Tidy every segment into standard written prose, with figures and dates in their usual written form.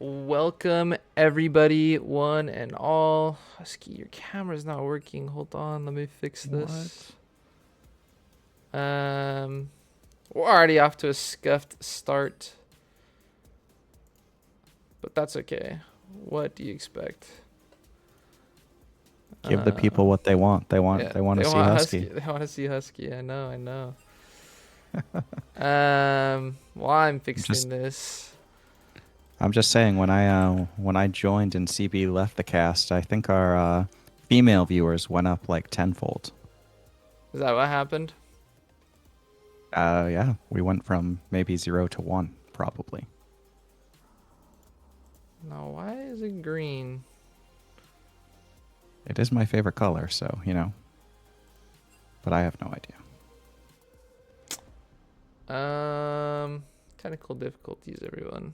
Welcome everybody, one and all. Husky, your camera's not working. Hold on, let me fix this. What? We're already off to a scuffed start, but that's okay. What do you expect? Give the Uh, people what they want. They want yeah, they want they to see want Husky. Husky. They want to see Husky. I know, I know. While I'm I'm fixing just this, I'm just saying when I joined and CB left the cast, I think our female viewers went up like tenfold. is that what happened? Yeah, we went from maybe 0 to 1 probably. No, why is it green? It is my favorite color, so but I have no idea. Technical difficulties, everyone.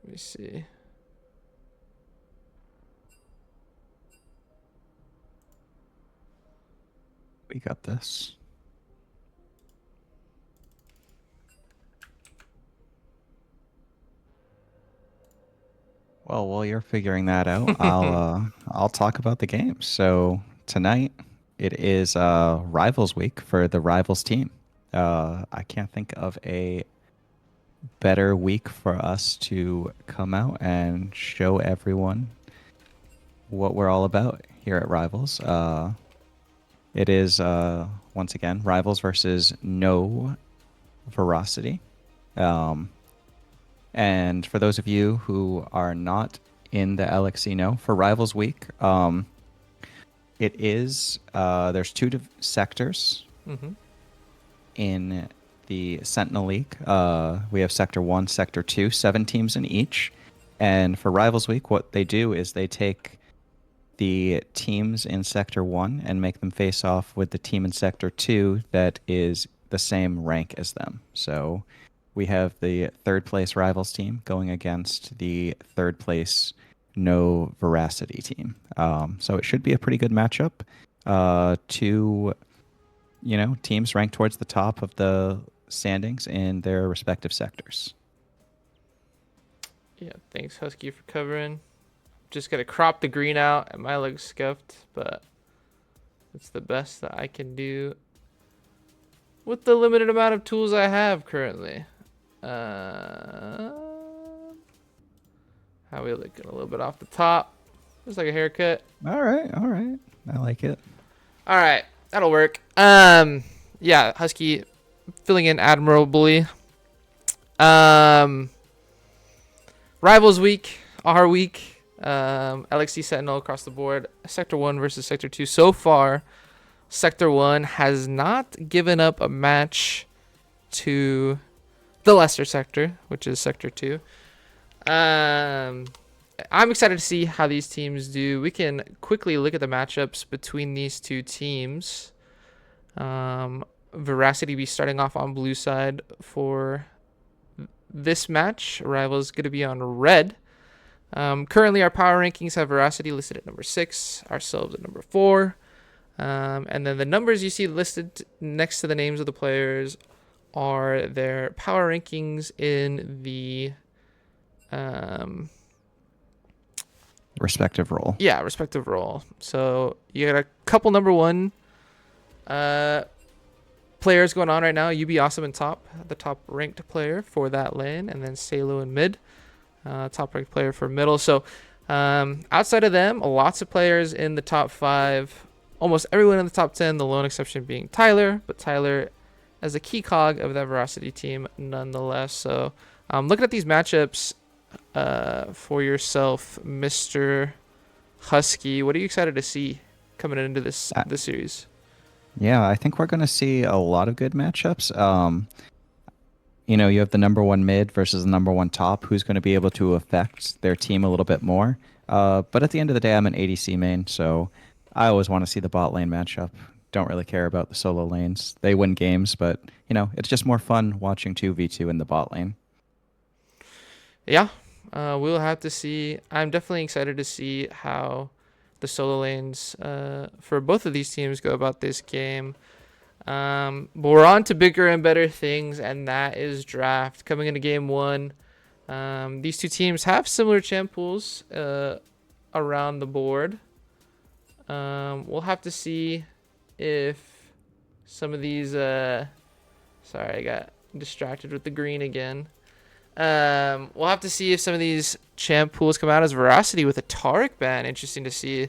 Let me see. We got this. Well, while you're figuring that out, I'll talk about the game. So tonight it is Rivals Week for the Rivals team. I can't think of a better week for us to come out and show everyone what we're all about here at Rivals. It is once again Rivals versus No Veracity. Um, And for those of you who are not in the LXC know, for Rivals Week, it is there's sectors Mm-hmm. in the Sentinel League. We have Sector 1, Sector 2, 7 teams in each. And for Rivals Week, what they do is they take the teams in Sector 1 and make them face off with the team in Sector 2 that is the same rank as them. So we have the third place Rivals team going against the third place No Veracity team. So it should be a pretty good matchup. Two, teams ranked towards the top of the standings in their respective sectors. Yeah, thanks Husky for covering. Just gotta crop the green out. It might look scuffed, but it's the best that I can do with the limited amount of tools I have currently. How we looking? A little bit off the top, just like a haircut. All right, all right. I like it. All right, that'll work. Yeah, Husky filling in admirably. Um, Rivals week, our week. LXC Sentinel across the board. Sector 1 versus Sector 2. So far, Sector 1 has not given up a match to the lesser sector, which is Sector 2. I'm excited to see how these teams do. We can quickly look at the matchups between these two teams. Veracity be starting off on blue side for this match. Rivals going to be on red. Currently, our power rankings have Veracity listed at number 6, ourselves at number 4. And then the numbers you see listed next to the names of the players are their power rankings in the Respective role. yeah, respective role. So you got a couple number 1 players going on right now. You be awesome in top, the top ranked player for that lane, and then Salo in mid, top ranked player for middle. So outside of them, lots of players in the top 5. Almost everyone in the top 10, the lone exception being Tyler, but Tyler as a key cog of that Veracity team nonetheless. So looking at these matchups for yourself, Mr. Husky, what are you excited to see coming into this series? Yeah, I think we're going to see a lot of good matchups. You have the number 1 mid versus the number 1 top. Who's going to be able to affect their team a little bit more? But at the end of the day, I'm an ADC main, so I always want to see the bot lane matchup. Don't really care about the solo lanes. They win games, but it's just more fun watching 2v2 in the bot lane. Yeah, we'll have to see. I'm definitely excited to see how the solo lanes for both of these teams go about this game. But we're on to bigger and better things, and that is draft. Coming into game 1, These two teams have similar champ pools around the board. We'll have to see if some of these... sorry, I got distracted with the green again. We'll have to see if some of these champ pools come out as Veracity with a Taric ban. Interesting to see.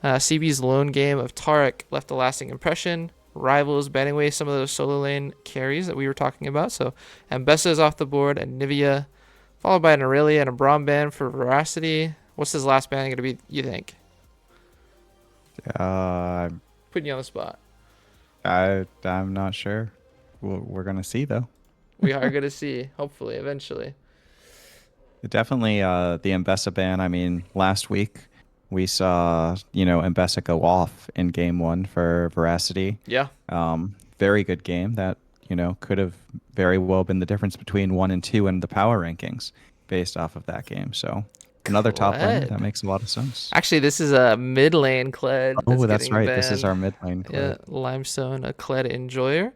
CB's lone game of Taric left a lasting impression. Rivals banning away some of those solo lane carries that we were talking about. So Ambessa is off the board, and Nivea, followed by an Aurelia and a Braum ban for Veracity. What's his last ban going to be, you think? Putting you on the spot. I'm not sure. We're gonna see though. We are going to see, hopefully, eventually. Definitely the Mbessa ban. I mean, last week we saw, Mbessa go off in game 1 for Veracity. Yeah. Very good game that, could have very well been the difference between 1 and 2 in the power rankings based off of that game. So another top laner, that makes a lot of sense. Actually, this is a mid lane Kled. Oh, that's right. Banned. This is our mid lane Kled. Yeah, Limestone, a Kled enjoyer.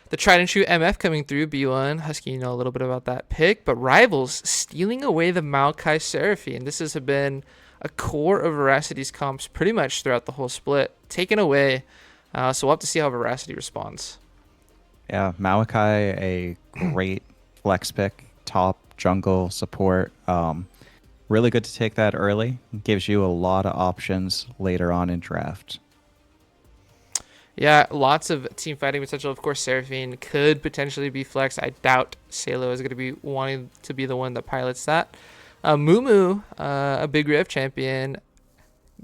The Tried and True MF coming through, B1. Husky, you know a little bit about that pick. But Rivals stealing away the Maokai Seraphine. This has been a core of Veracity's comps pretty much throughout the whole split. Taken away. So we'll have to see how Veracity responds. Yeah, Maokai, a great flex pick. Top jungle support. Really good to take that early. Gives you a lot of options later on in draft. Yeah, lots of team fighting potential. Of course, Seraphine could potentially be flexed. I doubt Salo is going to be wanting to be the one that pilots that. Mumu, a big Rev champion,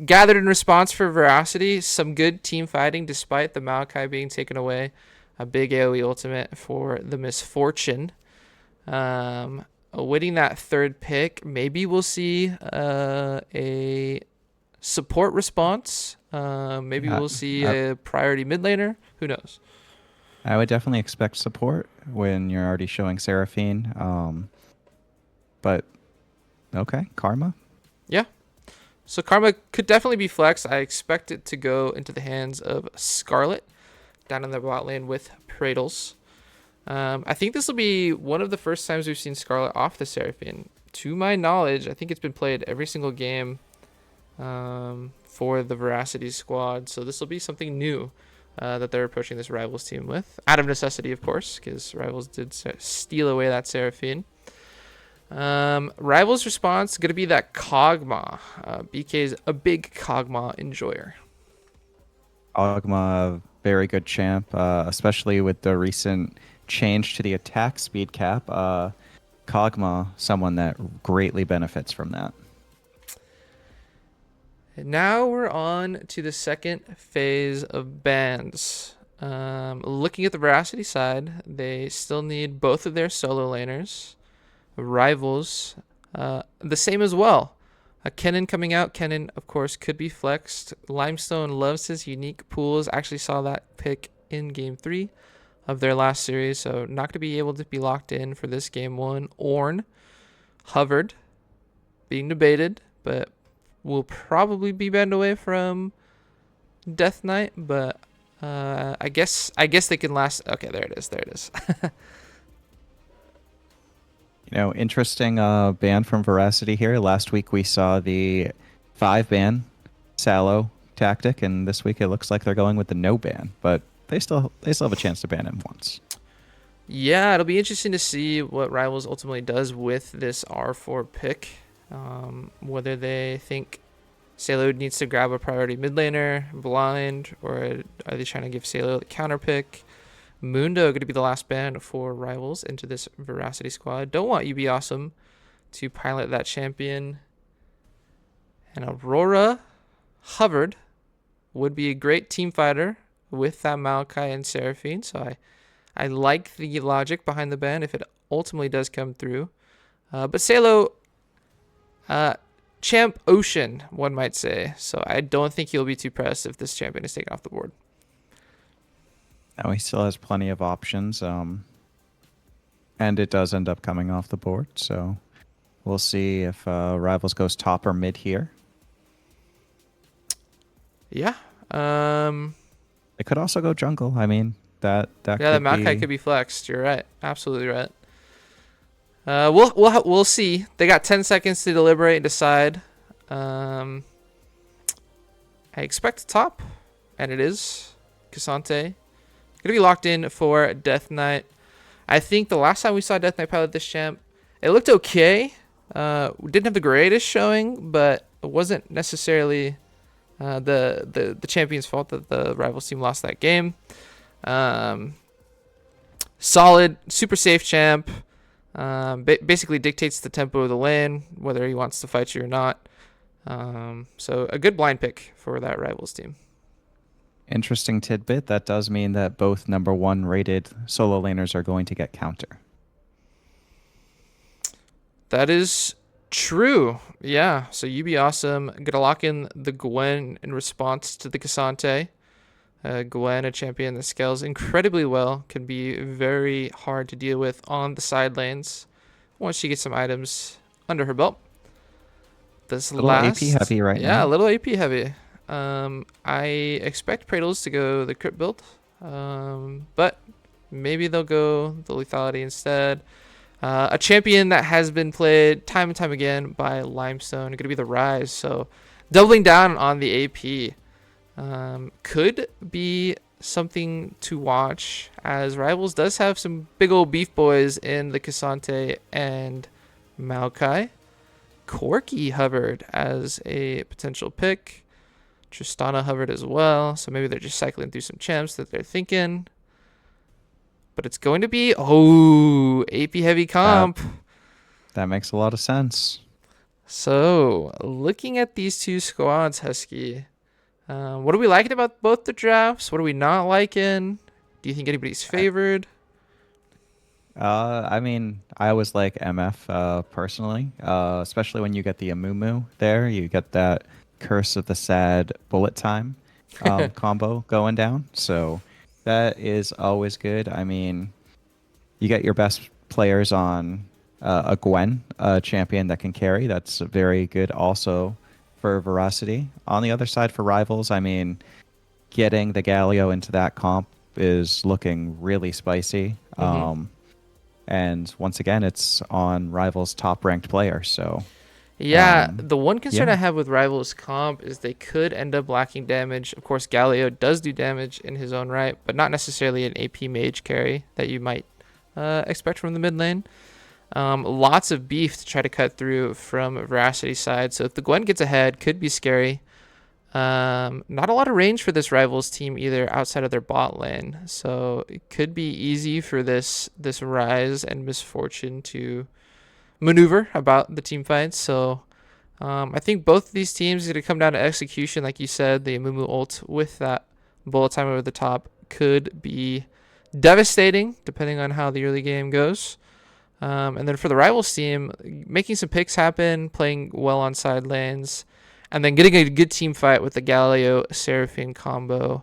gathered in response for Veracity. Some good team fighting despite the Maokai being taken away. A big AoE ultimate for the Misfortune. Awaiting that third pick. Maybe we'll see a support response. Maybe we'll see a priority mid laner. Who knows? I would definitely expect support when you're already showing Seraphine. But okay, Karma. Yeah. So Karma could definitely be flexed. I expect it to go into the hands of Scarlet down in the bot lane with Pradles. I think this will be one of the first times we've seen Scarlet off the Seraphine. To my knowledge, I think it's been played every single game for the Veracity squad. So this will be something new that they're approaching this Rivals team with. Out of necessity, of course, because Rivals did steal away that Seraphine. Rivals response going to be that Kog'Maw. BK's a big Kog'Maw enjoyer. Kog'Maw, very good champ, especially with the recent change to the attack speed cap. Kog'Maw, someone that greatly benefits from that. And now we're on to the second phase of bans. Looking at the Veracity side, they still need both of their solo laners. Rivals, the same as well. Kennen coming out. Kennen, of course, could be flexed. Limestone loves his unique pools. Actually saw that pick in Game 3 of their last series, so not going to be able to be locked in for this Game 1. Ornn, hovered, being debated, but will probably be banned away from Death Knight, but I guess they can last. Okay, there it is. Interesting ban from Veracity here. Last week we saw the 5-ban Salo tactic, and this week it looks like they're going with the no ban, but they still have a chance to ban him once. Yeah, it'll be interesting to see what Rivals ultimately does with this R4 pick. Whether they think Salo needs to grab a priority mid laner, blind, or are they trying to give Salo the counter pick? Mundo going to be the last ban for Rivals into this Veracity squad. Don't want UB Awesome to pilot that champion. And Aurora, hovered, would be a great team fighter with that Maokai and Seraphine. So I like the logic behind the ban if it ultimately does come through. But Salo, champ Ocean, one might say. So I don't think he'll be too pressed if this champion is taken off the board. Now he still has plenty of options, and it does end up coming off the board. So we'll see if Rivals goes top or mid here. Yeah. It could also go jungle. I mean, that yeah, the Maokai could be flexed. You're right. Absolutely right. We'll see. They got 10 seconds to deliberate and decide. I expect top, and it is Cassante. Gonna be locked in for Death Knight. I think the last time we saw Death Knight pilot this champ, it looked okay. We didn't have the greatest showing, but it wasn't necessarily the champion's fault that the rivals team lost that game. Solid, super safe champ. Basically dictates the tempo of the lane, whether he wants to fight you or not. So a good blind pick for that rivals team. Interesting tidbit. That does mean that both number 1 rated solo laners are going to get counter. That is true. Yeah. So you be awesome. Gonna lock in the Gwen in response to the Cassante. Gwen, a champion that scales incredibly well, can be very hard to deal with on the side lanes once she gets some items under her belt. This A little AP heavy right now. Yeah, a little AP heavy. I expect Praetors to go the crypt build, but maybe they'll go the lethality instead. A champion that has been played time and time again by Limestone, going to be the Rise. So doubling down on the AP could be something to watch, as Rivals does have some big old beef boys in the Cassante and Maokai. Corki hovered as a potential pick. Tristana hovered as well, so maybe they're just cycling through some champs that they're thinking. But it's going to be, AP heavy comp. That makes a lot of sense. So, looking at these two squads, Husky, what are we liking about both the drafts? What are we not liking? Do you think anybody's favored? I mean, I always like MF personally, especially when you get the Amumu there. You get that Curse of the Sad bullet time combo going down. So that is always good. I mean, you get your best players on a Gwen, a champion that can carry. That's very good also for Veracity. On the other side for Rivals, I mean, getting the Galio into that comp is looking really spicy. And once again, it's on Rivals' top-ranked player. So yeah, the one concern I have with Rivals comp is they could end up lacking damage. Of course, Galio does do damage in his own right, but not necessarily an AP mage carry that you might expect from the mid lane. Lots of beef to try to cut through from Veracity's side. So if the Gwen gets ahead, could be scary. Not a lot of range for this Rivals team either outside of their bot lane. So it could be easy for this Rise and Misfortune to maneuver about the team fights. So I think both of these teams are going to come down to execution. Like you said, the Amumu ult with that bullet time over the top could be devastating depending on how the early game goes. And then for the Rivals team, making some picks happen, playing well on side lanes, and then getting a good team fight with the Galio Seraphine combo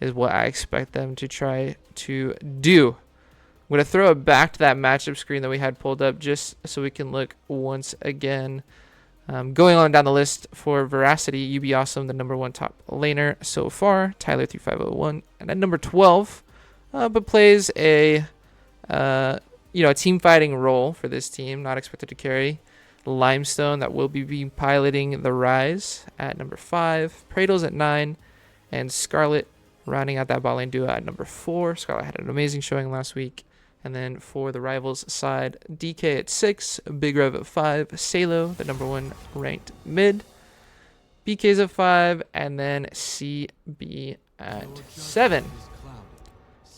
is what I expect them to try to do. I'm going to throw it back to that matchup screen that we had pulled up just so we can look once again. Going on down the list for Veracity, You Be Awesome, the number 1 top laner so far, Tyler 3501, and at number 12, but plays a team fighting role for this team, not expected to carry. Limestone, that will be piloting the Rise at number 5, Praetors at 9, and Scarlet rounding out that bot lane duo at number 4. Scarlet had an amazing showing last week. And then for the Rivals side, DK at 6, Big Rev at 5, Salo, the number 1 ranked mid, BK's at 5, and then CB at 7.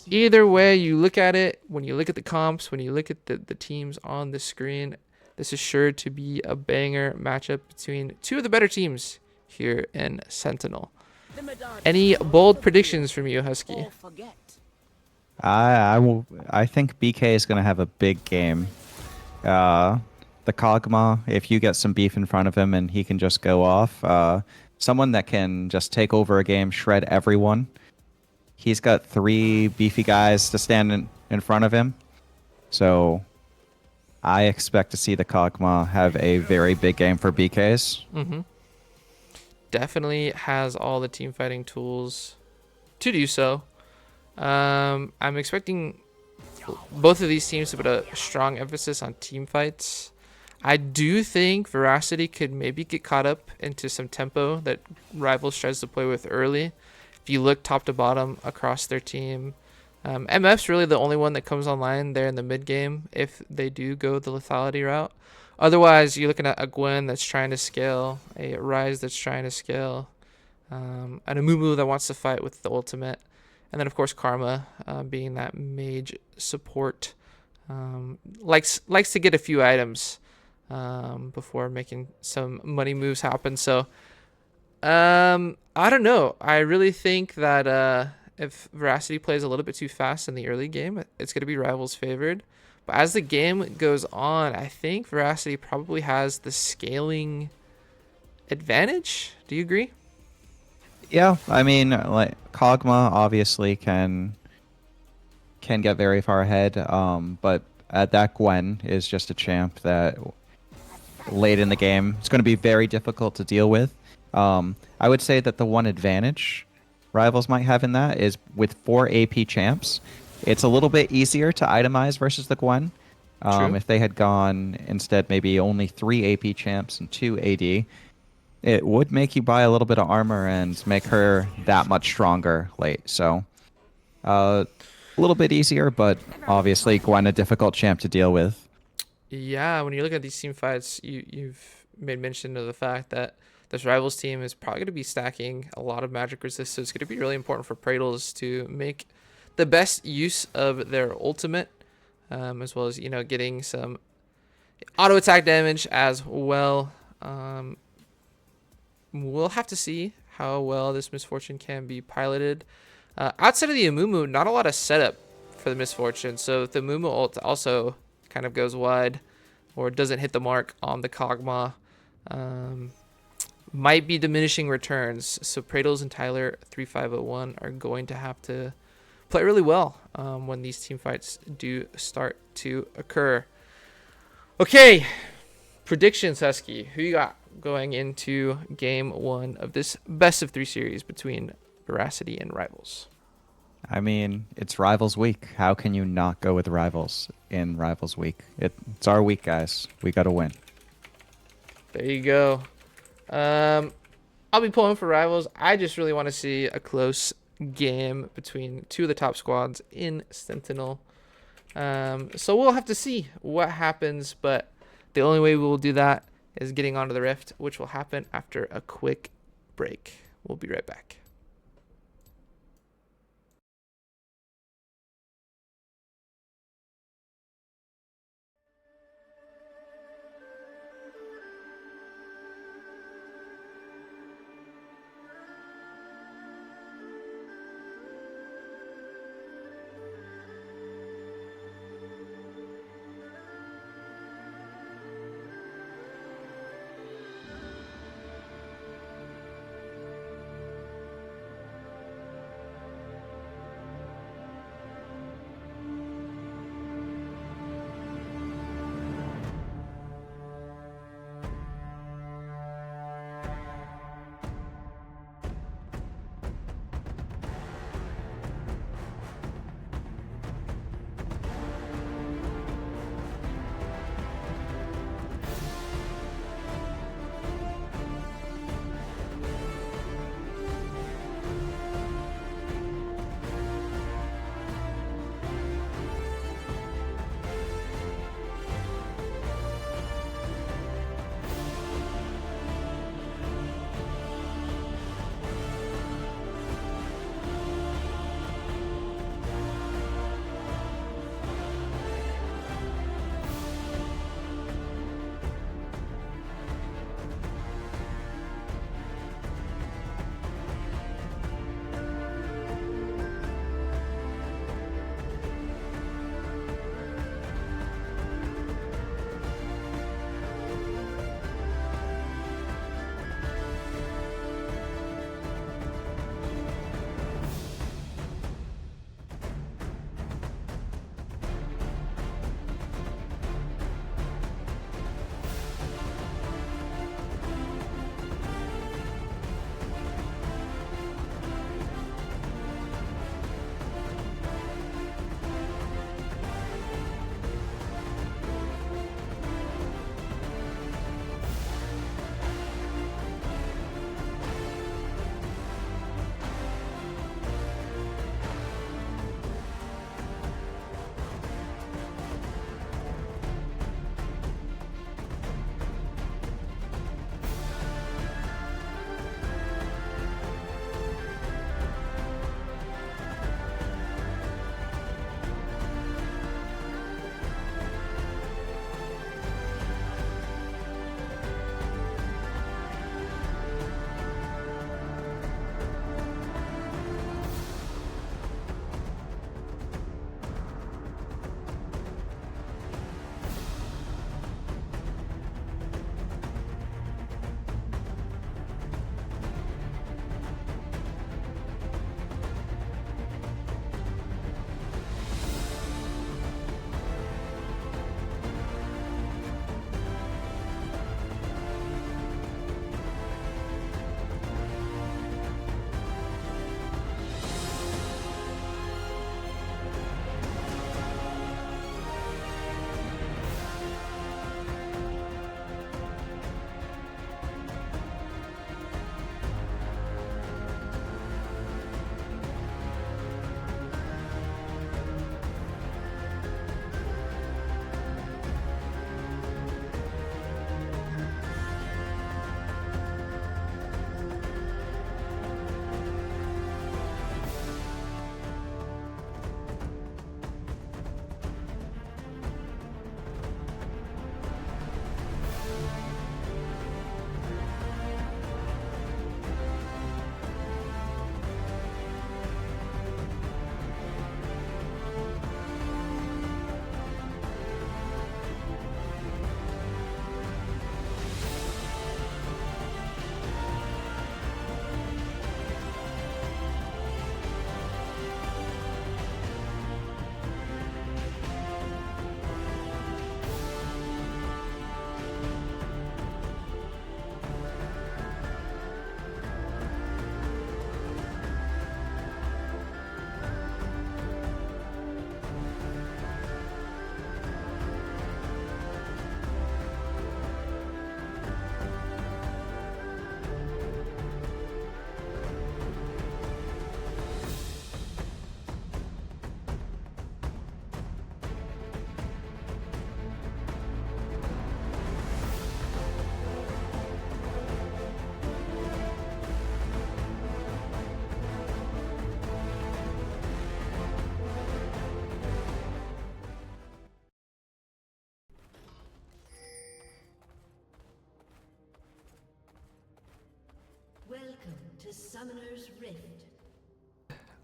Either way you look at it, when you look at the comps, when you look at the teams on the screen, this is sure to be a banger matchup between two of the better teams here in Sentinel. Any bold predictions from you, Husky? I think BK is going to have a big game. The Kog'Maw, if you get some beef in front of him and he can just go off, someone that can just take over a game, shred everyone. He's got 3 beefy guys to stand in front of him. So I expect to see the Kog'Maw have a very big game for BKs. Definitely has all the team fighting tools to do so. I'm expecting both of these teams put a strong emphasis on team fights. I do think Veracity could maybe get caught up into some tempo that Rivals tries to play with early. If you look top to bottom across their team, MF's really the only one that comes online there in the mid game if they do go the lethality route. Otherwise, you're looking at a Gwen that's trying to scale, a Ryze that's trying to scale, an Amumu that wants to fight with the ultimate, and then of course Karma being that mage support, likes to get a few items before making some money moves happen. So I don't know. I really think that if Veracity plays a little bit too fast in the early game, it's going to be Rivals favored. But as the game goes on, I think Veracity probably has the scaling advantage. Do you agree? Yeah, I mean, like Kog'Maw obviously can get very far ahead, but that Gwen is just a champ that late in the game it's going to be very difficult to deal with. I would say that the one advantage Rivals might have in that is with 4 AP champs, it's a little bit easier to itemize versus the Gwen. True. If they had gone instead maybe only 3 AP champs and 2 AD, it would make you buy a little bit of armor and make her that much stronger late. So a little bit easier, but obviously Gwen a difficult champ to deal with. Yeah, when you look at these team fights, you've made mention of the fact that this Rivals team is probably going to be stacking a lot of magic resist, so it's going to be really important for Praetors to make the best use of their ultimate, as well as getting some auto attack damage as well. We'll have to see how well this Misfortune can be piloted. Outside of the Amumu, not a lot of setup for the Misfortune, so if the Amumu ult also kind of goes wide or doesn't hit the mark on the Kog'Maw, might be diminishing returns. So Praetors and Tyler 3501 are going to have to play really well when these team fights do start to occur. Okay, predictions, Husky. Who you got going into game 1 of this best of 3 series between Veracity and Rivals? I mean, it's Rivals Week. How can you not go with Rivals in Rivals Week? It's our week, guys. We got to win. There you go. I'll be pulling for Rivals. I just really want to see a close game between 2 of the top squads in Sentinel. So we'll have to see what happens, but the only way we will do that is getting onto the Rift, which will happen after a quick break. We'll be right back.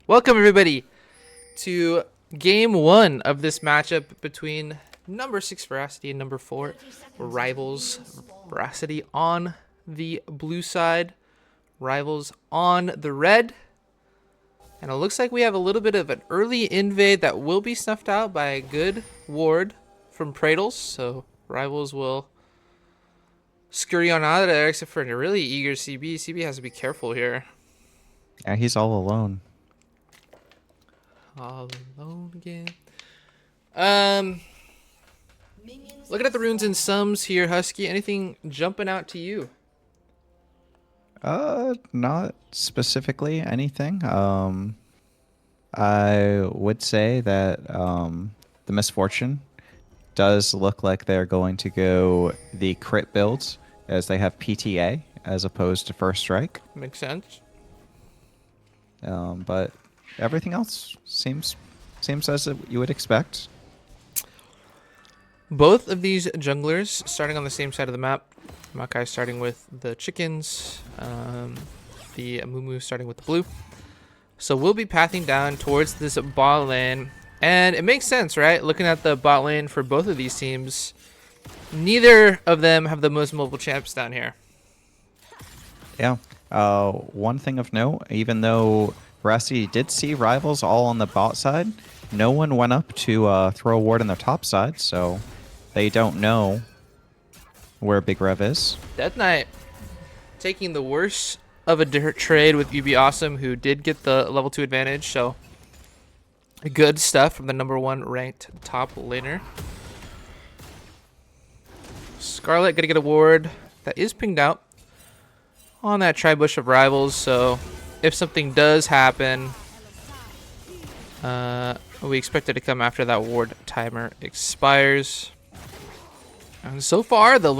Welcome everybody to game 1 of this matchup between number 6 Veracity and number 4 Rivals. Veracity on the blue side, Rivals on the red. And it looks like we have a little bit of an early invade that will be snuffed out by a good ward from Pradles. So Rivals will scurry on out of there, except for a really eager CB. CB has to be careful here. Yeah, he's all alone. All alone again. Looking at the runes and sums here, Husky. Anything jumping out to you? Not specifically anything. I would say that the Misfortune does look like they're going to go the crit builds, as they have PTA as opposed to First Strike. Makes sense. But everything else seems as you would expect. Both of these junglers starting on the same side of the map. Makai starting with the chickens, the Amumu starting with the blue. So we'll be pathing down towards this bot lane. And it makes sense, right? Looking at the bot lane for both of these teams, neither of them have the most mobile champs down here. Yeah. One thing of note, even though Veracity did see Rivals all on the bot side, no one went up to throw a ward on their top side, so they don't know where Big Rev is. Death Knight taking the worst of a trade with UB Awesome, who did get the level 2 advantage, so good stuff from the number 1 ranked top laner. Scarlet gonna get a ward that is pinged out on that tri-bush of Rivals, so if something does happen, we expect it to come after that ward timer expires. And so far, the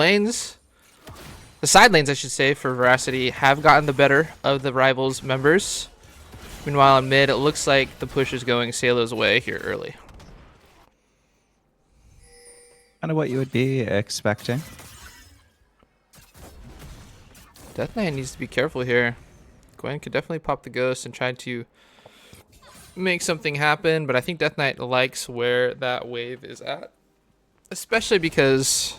side lanes, I should say, for Veracity have gotten the better of the Rivals members. Meanwhile, in mid, it looks like the push is going Salo's way here early. Kind of what you would be expecting. Death Knight needs to be careful here. Gwen could definitely pop the ghost and try to make something happen, but I think Death Knight likes where that wave is at. Especially because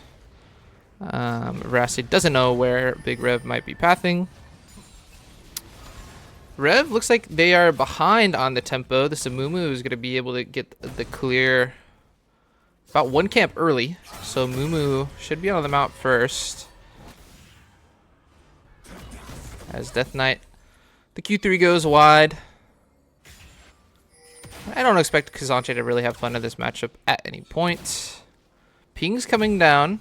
Veracity doesn't know where Big Rev might be pathing. Rev looks like they are behind on the tempo. The Amumu is going to be able to get the clear about 1 camp early. So Mumu should be on the mount first. As Death Knight, the Q3 goes wide. I don't expect Kazanche to really have fun in this matchup at any point. Ping's coming down.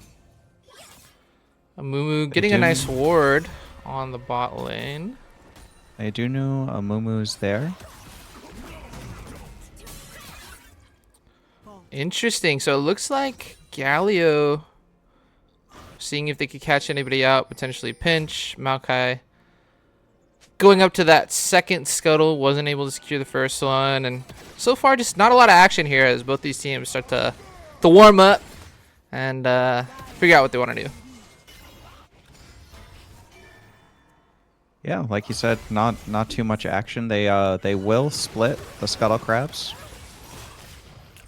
Amumu getting a nice ward on the bot lane. I do know Amumu's there. Interesting. So it looks like Galio seeing if they could catch anybody out, potentially pinch. Maokai going up to that second scuttle, wasn't able to secure the first one. And so far, just not a lot of action here as both these teams start to warm up and figure out what they want to do. Yeah, like you said, not too much action. They will split the Scuttle Crabs.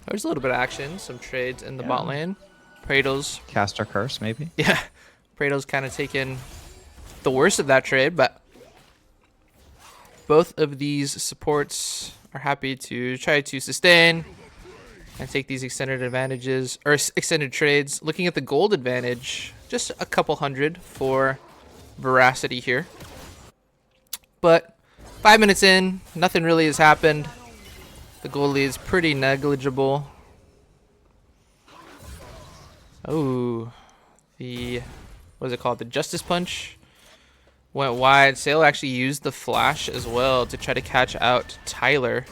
There's a little bit of action, some trades in the bot lane. Pradles. Caster Curse, maybe? Yeah, Pradles kind of taking the worst of that trade, but both of these supports are happy to try to sustain and take these extended advantages, or extended trades. Looking at the gold advantage, just a couple hundred for Veracity here. But 5 minutes in, nothing really has happened. The goal lead is pretty negligible. Oh, what is it called? The Justice Punch went wide. Sale actually used the flash as well to try to catch out Tyler.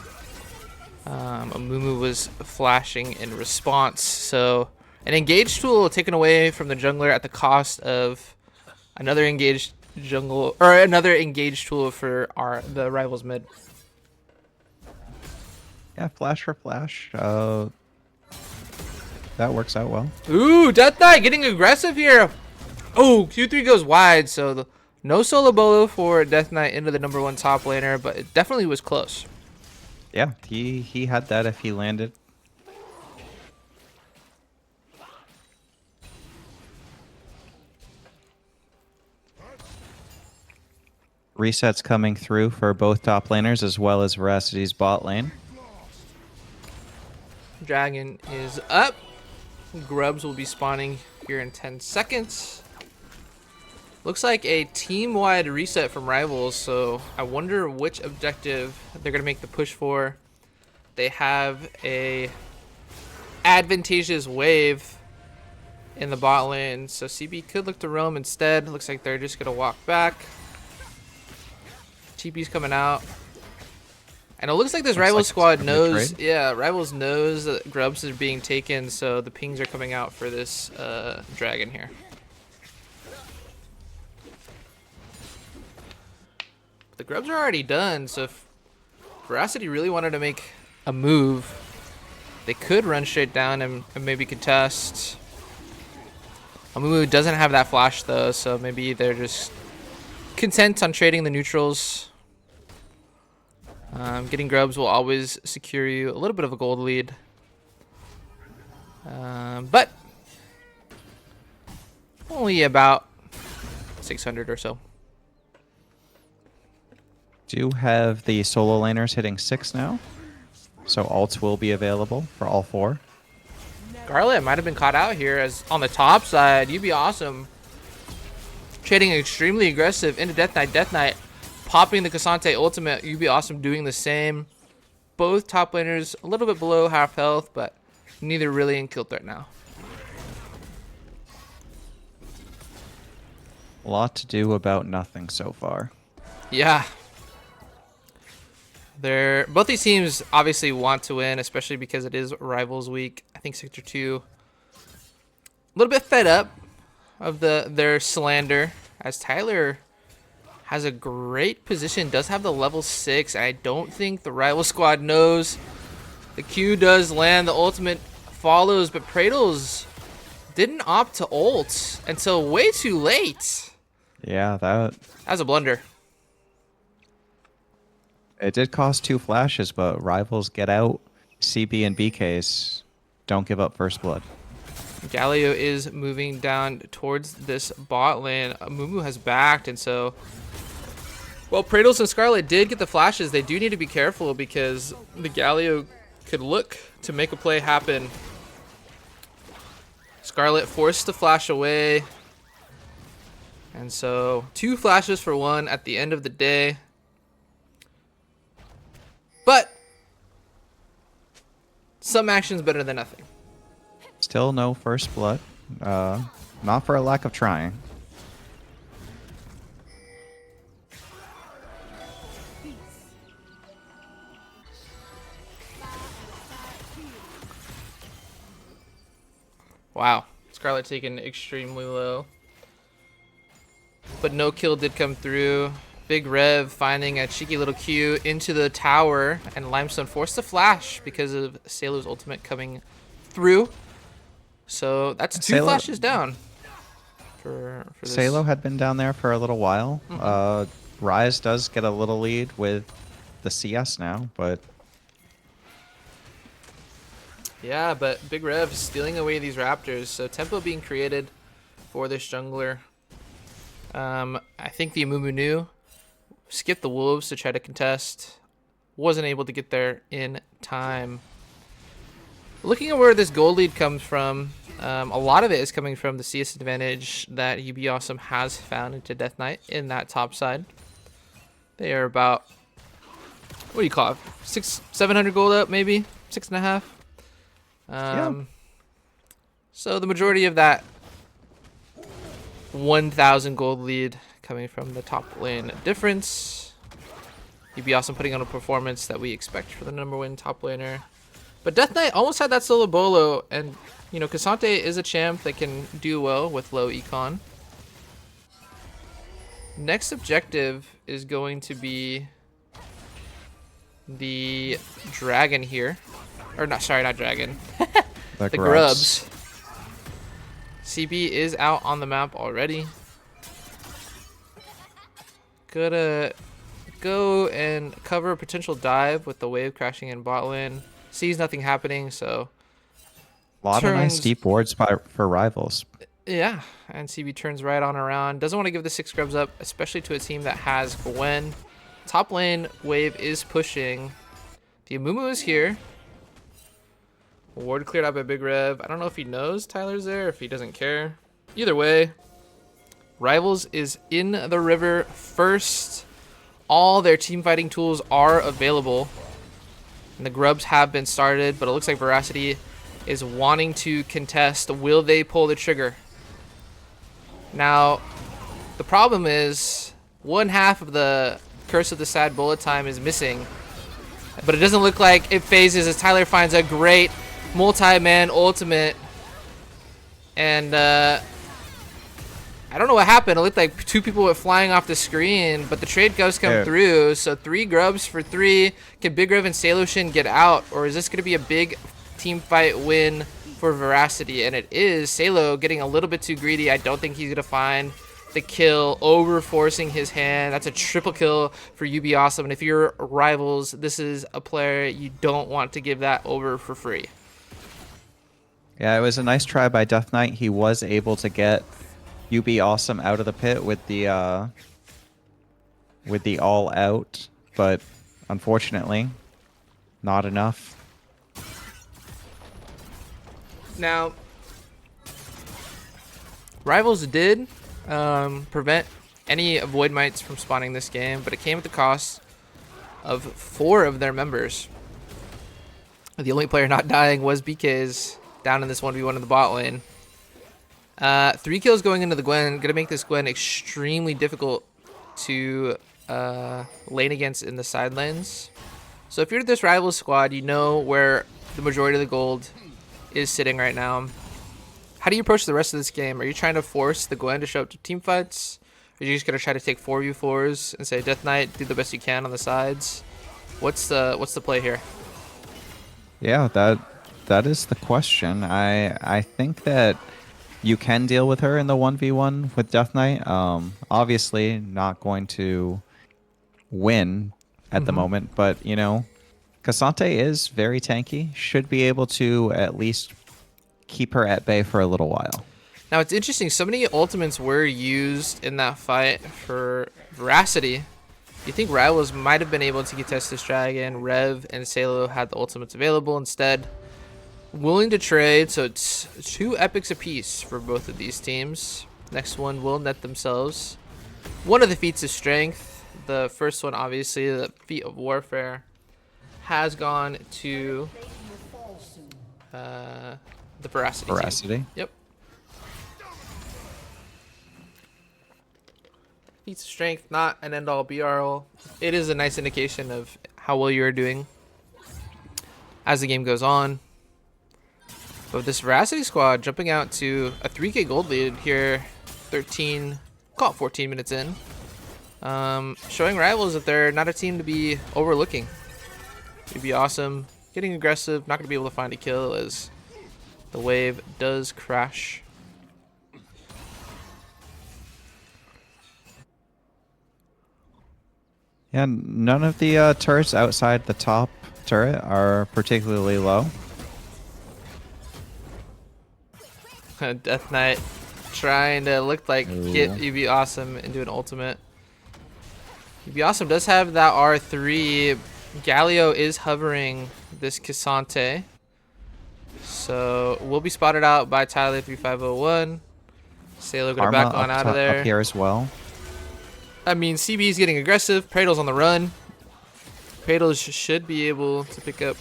Amumu was flashing in response. So an engaged tool taken away from the jungler at the cost of another engaged jungle, or another engaged tool for the Rivals mid. Yeah, flash for flash. That works out well. Ooh, Death Knight getting aggressive here. Oh, Q3 goes wide, so the No solo bolo for Death Knight into the #1 top laner, but it definitely was close. Yeah, he had that if he landed. Resets coming through for both top laners as well as Veracity's bot lane. Dragon is up. Grubs will be spawning here in 10 seconds. Looks like a team-wide reset from Rivals, so I wonder which objective they're going to make the push for. They have a advantageous wave in the bot lane, so CB could look to roam instead. Looks like they're just going to walk back. TP's coming out. And it looks like this Rivals squad knows, yeah, Rivals knows that Grubs is being taken, so the pings are coming out for this Dragon here. But the Grubs are already done, so if Veracity really wanted to make a move, they could run straight down and maybe contest. Amumu doesn't have that flash though, so maybe they're just content on trading the neutrals. Getting Grubs will always secure you a little bit of a gold lead. But only about 600 or so. Do have the solo laners hitting 6 now. So ults will be available for all 4. Scarlet might have been caught out here as on the top side. You'd be awesome. Trading extremely aggressive into Death Knight. Death Knight popping the Cassante ultimate. You'd be awesome doing the same. Both top laners a little bit below half health, but neither really in kill threat now. A lot to do about nothing so far. Yeah. Both these teams obviously want to win, especially because it is Rivals Week. I think Sector 2 a little bit fed up of their slander, as Tyler has a great position, does have the level 6. I don't think the Rival squad knows. The Q does land, the ultimate follows, but Pradles didn't opt to ult until way too late. Yeah, that was a blunder. It did cost 2 flashes, but Rivals get out. CB and BKs don't give up first blood. Galio is moving down towards this bot lane. Mumu has backed, and so... Well, Pradles and Scarlet did get the flashes. They do need to be careful because the Galio could look to make a play happen. Scarlet forced to flash away. And so 2 flashes for 1 at the end of the day. But some action's better than nothing. Still no first blood. Not for a lack of trying. Wow. Scarlet taken extremely low. But no kill did come through. Big Rev finding a cheeky little Q into the tower, and Limestone forced to flash because of Sailor's ultimate coming through. So that's 2 flashes down for this. Salo had been down there for a little while. Rise does get a little lead with the CS now, but... Yeah, but Big Rev stealing away these Raptors, so tempo being created for this jungler. I think the Amumu knew. Skipped the Wolves to try to contest. Wasn't able to get there in time. Looking at where this gold lead comes from, a lot of it is coming from the CS advantage that UB Awesome has found into Death Knight in that top side. They are about, what do you call it, 700 gold up maybe? 6.5? Yeah. So the majority of that 1,000 gold lead coming from the top lane difference. You'd be awesome putting on a performance that we expect for the #1 top laner. But Death Knight almost had that solo bolo, and you know, Cassante is a champ that can do well with low econ. Next objective is going to be the dragon here. Or not, sorry, not dragon. The Grubs. CB is out on the map already. Gonna go and cover a potential dive with the wave crashing in bot lane. Sees nothing happening, so A lot of nice deep wards for rivals. yeah, and CB turns right on around. Doesn't want to give the 6 grubs up, especially to a team that has Gwen. Top lane wave is pushing. The Amumu is here. Ward cleared out by Big Rev. I don't know if he knows Tyler's there, if he doesn't care. Either way, Rivals is in the river first. All their team fighting tools are available. And the grubs have been started, but it looks like Veracity is wanting to contest. Will they pull the trigger? Now, the problem is one half of the Curse of the Sad Bullet Time is missing. But it doesn't look like it phases as Tyler finds a great multi-man ultimate. And I don't know what happened. It looked like 2 people were flying off the screen, but the trade does come through. So 3 grubs for 3. Can Big Rev and Salushin get out? Or is this going to be a big team fight win for Veracity? And it is. Salo getting a little bit too greedy. I don't think he's going to find the kill, over forcing his hand. That's a triple kill for UB Awesome. And if you're Rivals, this is a player you don't want to give that over for free. Yeah, it was a nice try by Death Knight. He was able to get UB Awesome out of the pit with the all out, but unfortunately, not enough. Now, Rivals did prevent any Void Mites from spawning this game, but it came at the cost of 4 of their members. The only player not dying was BK's down in this 1v1 in the bot lane. 3 kills going into the Gwen. Going to make this Gwen extremely difficult to lane against in the side lanes. So if you're this Rivals squad, you know where the majority of the gold is sitting right now. How do you approach the rest of this game? Are you trying to force the Gwen to show up to team fights? Or are you just going to try to take 4v4s and say, Death Knight, do the best you can on the sides? What's the play here? Yeah, that is the question. I think that you can deal with her in the 1v1 with Death Knight. Obviously not going to win at the moment, but you know, Cassante is very tanky. Should be able to at least keep her at bay for a little while. Now it's interesting, so many ultimates were used in that fight for Veracity. You think Rivals might have been able to contest this dragon. Rev and Salo had the ultimates available instead. Willing to trade, so it's 2 epics apiece for both of these teams. Next one will net themselves one of the feats of strength. The first one, obviously, the feat of warfare, has gone to the Veracity team. Yep. Feats of strength, not an end-all be-all. It is a nice indication of how well you're doing as the game goes on. But this Veracity squad jumping out to a 3k gold lead here, 14 minutes in. Showing Rivals that they're not a team to be overlooking. It'd be awesome. Getting aggressive, not going to be able to find a kill as the wave does crash. Yeah, none of the turrets outside the top turret are particularly low. Death Knight trying to look like get UB Awesome into an ultimate. UB Awesome does have that R3. Galio is hovering this Cassante. So we'll be spotted out by Tyler 3501. Salo gonna back on out of there. Up here as well. I mean, CB is getting aggressive. Pradle's on the run. Pradle should be able to pick up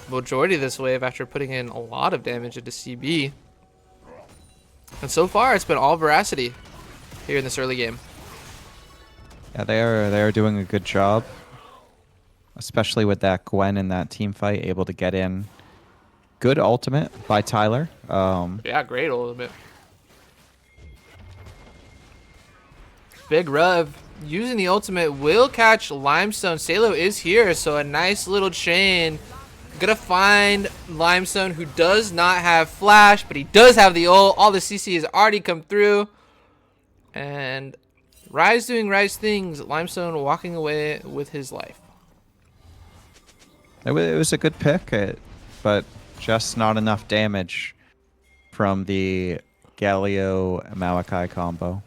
majority of this wave after putting in a lot of damage into CB. And so far, it's been all Veracity here in this early game. Yeah, they are doing a good job, especially with that Gwen in that team fight, able to get in. Good ultimate by Tyler. Yeah, great ultimate. Big Rev using the ultimate will catch Limestone. Salo is here, so a nice little chain. Gonna find Limestone, who does not have flash, but he does have the ult. All the CC has already come through. And Rise doing Rise things. Limestone walking away with his life. It was a good pick, but just not enough damage from the Galio Malachi combo.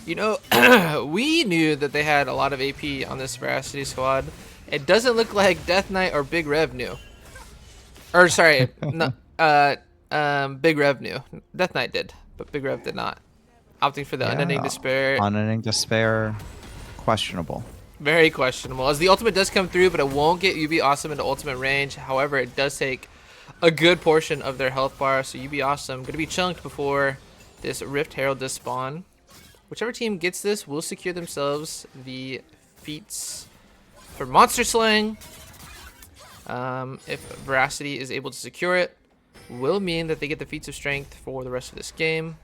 You know, we knew that they had a lot of AP on this Veracity squad. It doesn't look like Death Knight or Big Rev knew. Or sorry, no, Big Rev knew. Death Knight did, but Big Rev did not. Opting for the Unending Despair. Unending Despair, questionable. Very questionable. As the ultimate does come through, but it won't get UB Awesome into ultimate range. However, it does take a good portion of their health bar. So UB Awesome going to be chunked before this Rift Herald does spawn. Whichever team gets this will secure themselves the feats for Monster Slaying. If Veracity is able to secure it, will mean that they get the feats of strength for the rest of this game.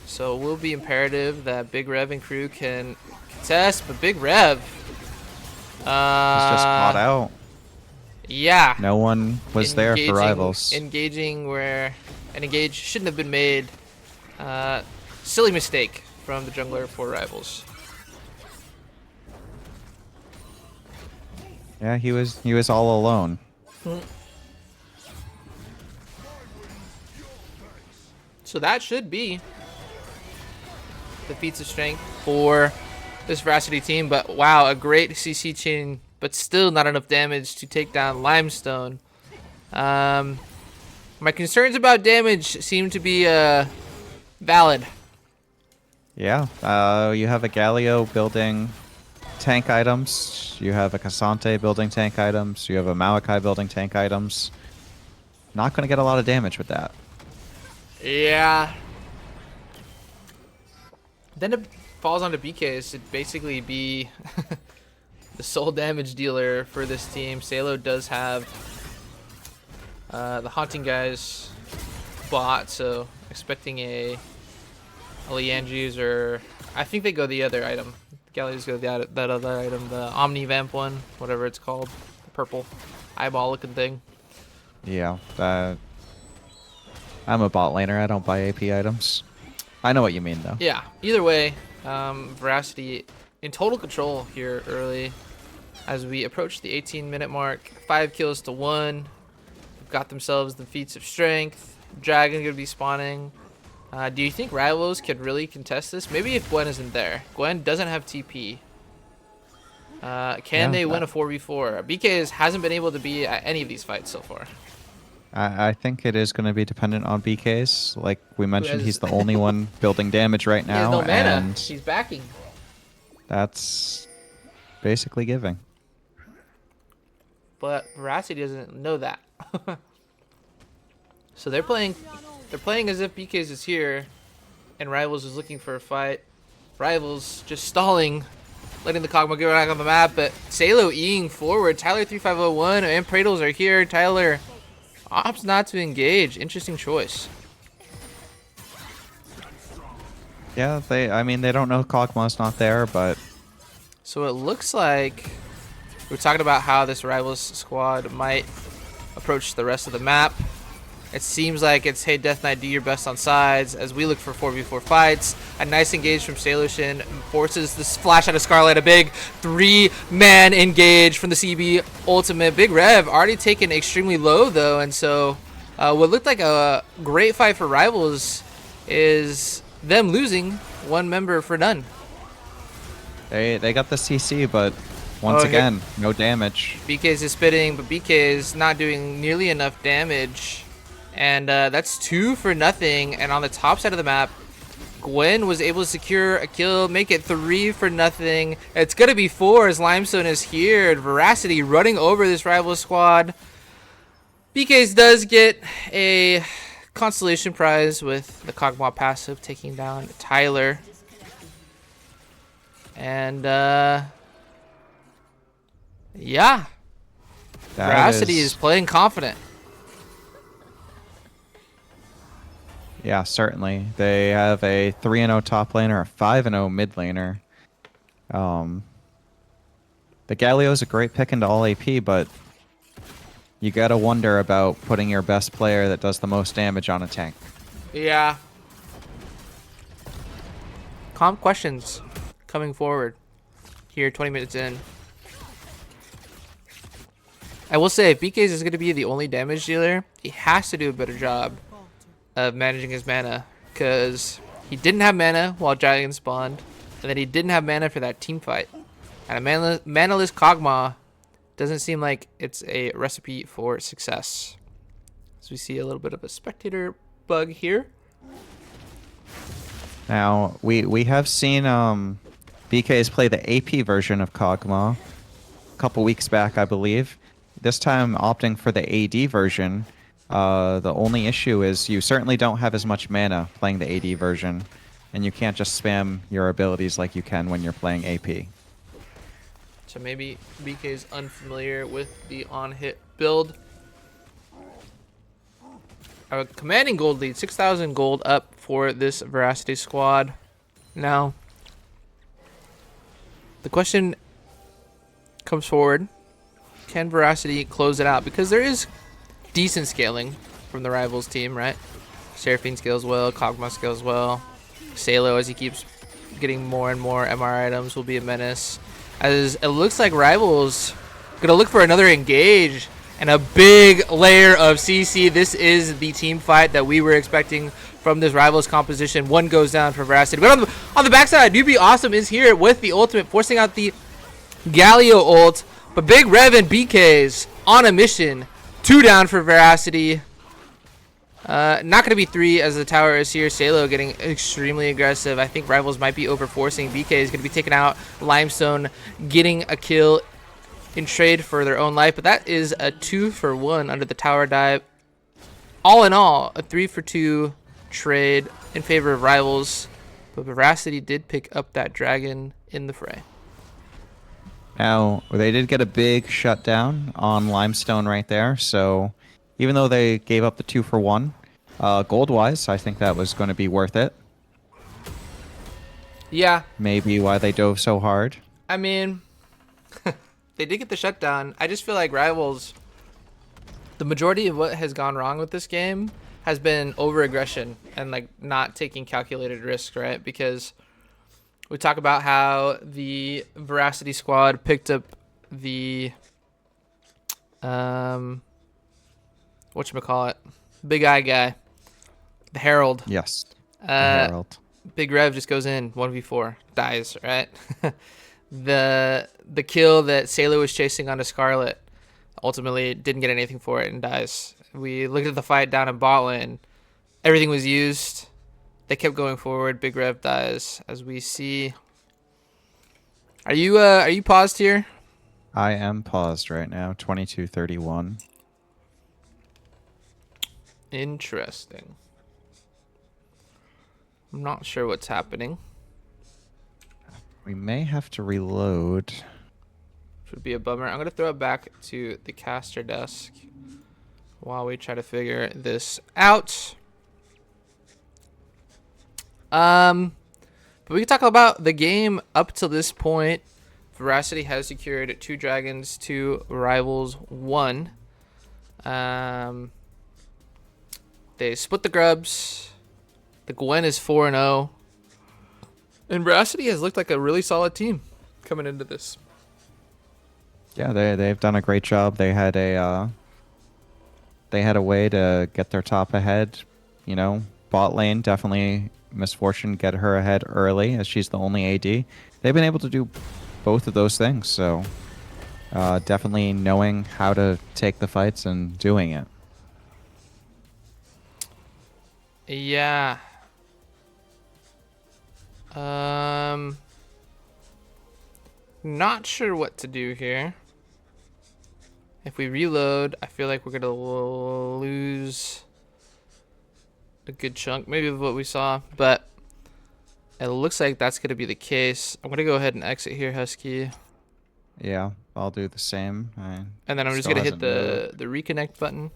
So it will be imperative that Big Rev and crew can contest, but Big Rev He's just caught out. Yeah. No one was there for Rivals. Engaging where an engage shouldn't have been made. Silly mistake from the jungler for Rivals. Yeah, he was all alone. So that should be the feats of strength for this Veracity team. But wow, a great CC chain, but still not enough damage to take down Limestone. My concerns about damage seem to be valid. Yeah, you have a Galio building tank items. You have a Cassante building tank items. You have a Malachi building tank items. Not going to get a lot of damage with that. Yeah. Then it falls onto BKs to basically be the sole damage dealer for this team. Salo does have the Haunting Guys bot, so expecting a Leandries, or I think they go the other item. Galleys go that other item, the Omni Vamp one, whatever it's called, the purple eyeball looking thing. Yeah, I'm a bot laner. I don't buy AP items. I know what you mean, though. Yeah, either way, Veracity in total control here early as we approach the 18-minute mark. 5 kills to 1. They've got themselves the feats of strength. Dragon going to be spawning. Do you think Rivals could really contest this? Maybe if Gwen isn't there. Gwen doesn't have TP. Can they win a 4v4? BK hasn't been able to be at any of these fights so far. I think it is going to be dependent on BK's. Like we mentioned, he's the only one building damage right now. He has no mana. And he's backing. That's basically giving. But Veracity doesn't know that. So they're playing as if BK's is here and Rivals is looking for a fight. Rivals just stalling, letting the Kog'Maw get back on the map, but Salo eing forward. Tyler 3501 and Praetors are here. Tyler opts not to engage. Interesting choice. Yeah, I mean, they don't know Kog'Maw's not there, but So it looks like we're talking about how this Rivals squad might approach the rest of the map. It seems like it's, hey, Death Knight, do your best on sides as we look for 4v4 fights. A nice engage from Salushin forces this flash out of Scarlet. A big 3-man engage from the CB ultimate. Big Rev already taken extremely low, though, and so what looked like a great fight for Rivals is them losing one member for none. they got the CC, but once again, no damage. BK's is spitting, but BK is not doing nearly enough damage. And that's 2 for nothing. And on the top side of the map, Gwen was able to secure a kill, make it 3 for nothing. It's going to be 4 as Limestone is here. Veracity running over this rival squad. BK's does get a consolation prize with the Kog'Maw passive taking down Tyler. And yeah, Veracity is playing confident. Yeah, certainly. They have a 3-0 top laner, a 5-0 mid laner. The Galio is a great pick into all AP, but you gotta wonder about putting your best player that does the most damage on a tank. Yeah. comp questions coming forward here 20 minutes in. I will say, if BK's is going to be the only damage dealer, he has to do a better job of managing his mana, because he didn't have mana while Dragon spawned, and then he didn't have mana for that team fight. And a manaless Kog'Maw doesn't seem like it's a recipe for success. So we see a little bit of a spectator bug here. Now, we have seen BK's play the AP version of Kog'Maw a couple weeks back, I believe. This time opting for the AD version. The only issue is you certainly don't have as much mana playing the AD version, and you can't just spam your abilities like you can when you're playing AP. So maybe BK's unfamiliar with the on-hit build. A commanding gold lead, 6,000 gold up for this Veracity squad. Now, the question comes forward. Can Veracity close it out? Because there is decent scaling from the Rivals team, right? Seraphine scales well, Kog'Maw scales well. Salo, as he keeps getting more and more MR items, will be a menace. As it looks like Rivals gonna look for another engage and a big layer of CC. This is the team fight that we were expecting from this Rivals composition. One goes down for Veracity. But on the backside, Newbie Awesome is here with the ultimate, forcing out the Galio ult. But Big Rev and BK's on a mission. 2 down for Veracity. Not going to be 3 as the tower is here. Salo getting extremely aggressive. I think Rivals might be over-forcing. BK is going to be taking out Limestone, getting a kill in trade for their own life. But that is a 2-for-1 under the tower dive. All in all, a 3-for-2 trade in favor of Rivals. But Veracity did pick up that dragon in the fray. Now, they did get a big shutdown on Limestone right there, so even though they gave up the 2-for-1, gold-wise, I think that was going to be worth it. Yeah. Maybe why they dove so hard. I mean, they did get the shutdown. I just feel like Rivals, the majority of what has gone wrong with this game has been over-aggression and like not taking calculated risks, right? Because we talk about how the Veracity squad picked up the whatchamacallit, big eye guy, the Herald. Yes, the Herald. Big Rev just goes in 1v4, dies, right? the kill that Salo was chasing onto Scarlet ultimately didn't get anything for it and dies. We looked at the fight down in bot lane. Everything was used. They kept going forward. Big Rev dies, as we see. Are you paused here? I am paused right now. 22:31. Interesting. I'm not sure what's happening. We may have to reload. Which would be a bummer. I'm gonna throw it back to the caster desk while we try to figure this out. But we can talk about the game up to this point. Veracity has secured 2 dragons to Rivals 1. They split the grubs. The Gwen is 4-0. And Veracity has looked like a really solid team coming into this. Yeah, they've done a great job. They had a way to get their top ahead. You know, bot lane definitely misfortune get her ahead early as she's the only AD. They've been able to do both of those things, so definitely knowing how to take the fights and doing it. Yeah. Not sure what to do here. If we reload, I feel like we're gonna lose a good chunk, maybe of what we saw, but it looks like that's gonna be the case. I'm gonna go ahead and exit here, Husky. Yeah, I'll do the same. And then I'm just gonna hit the reconnect button.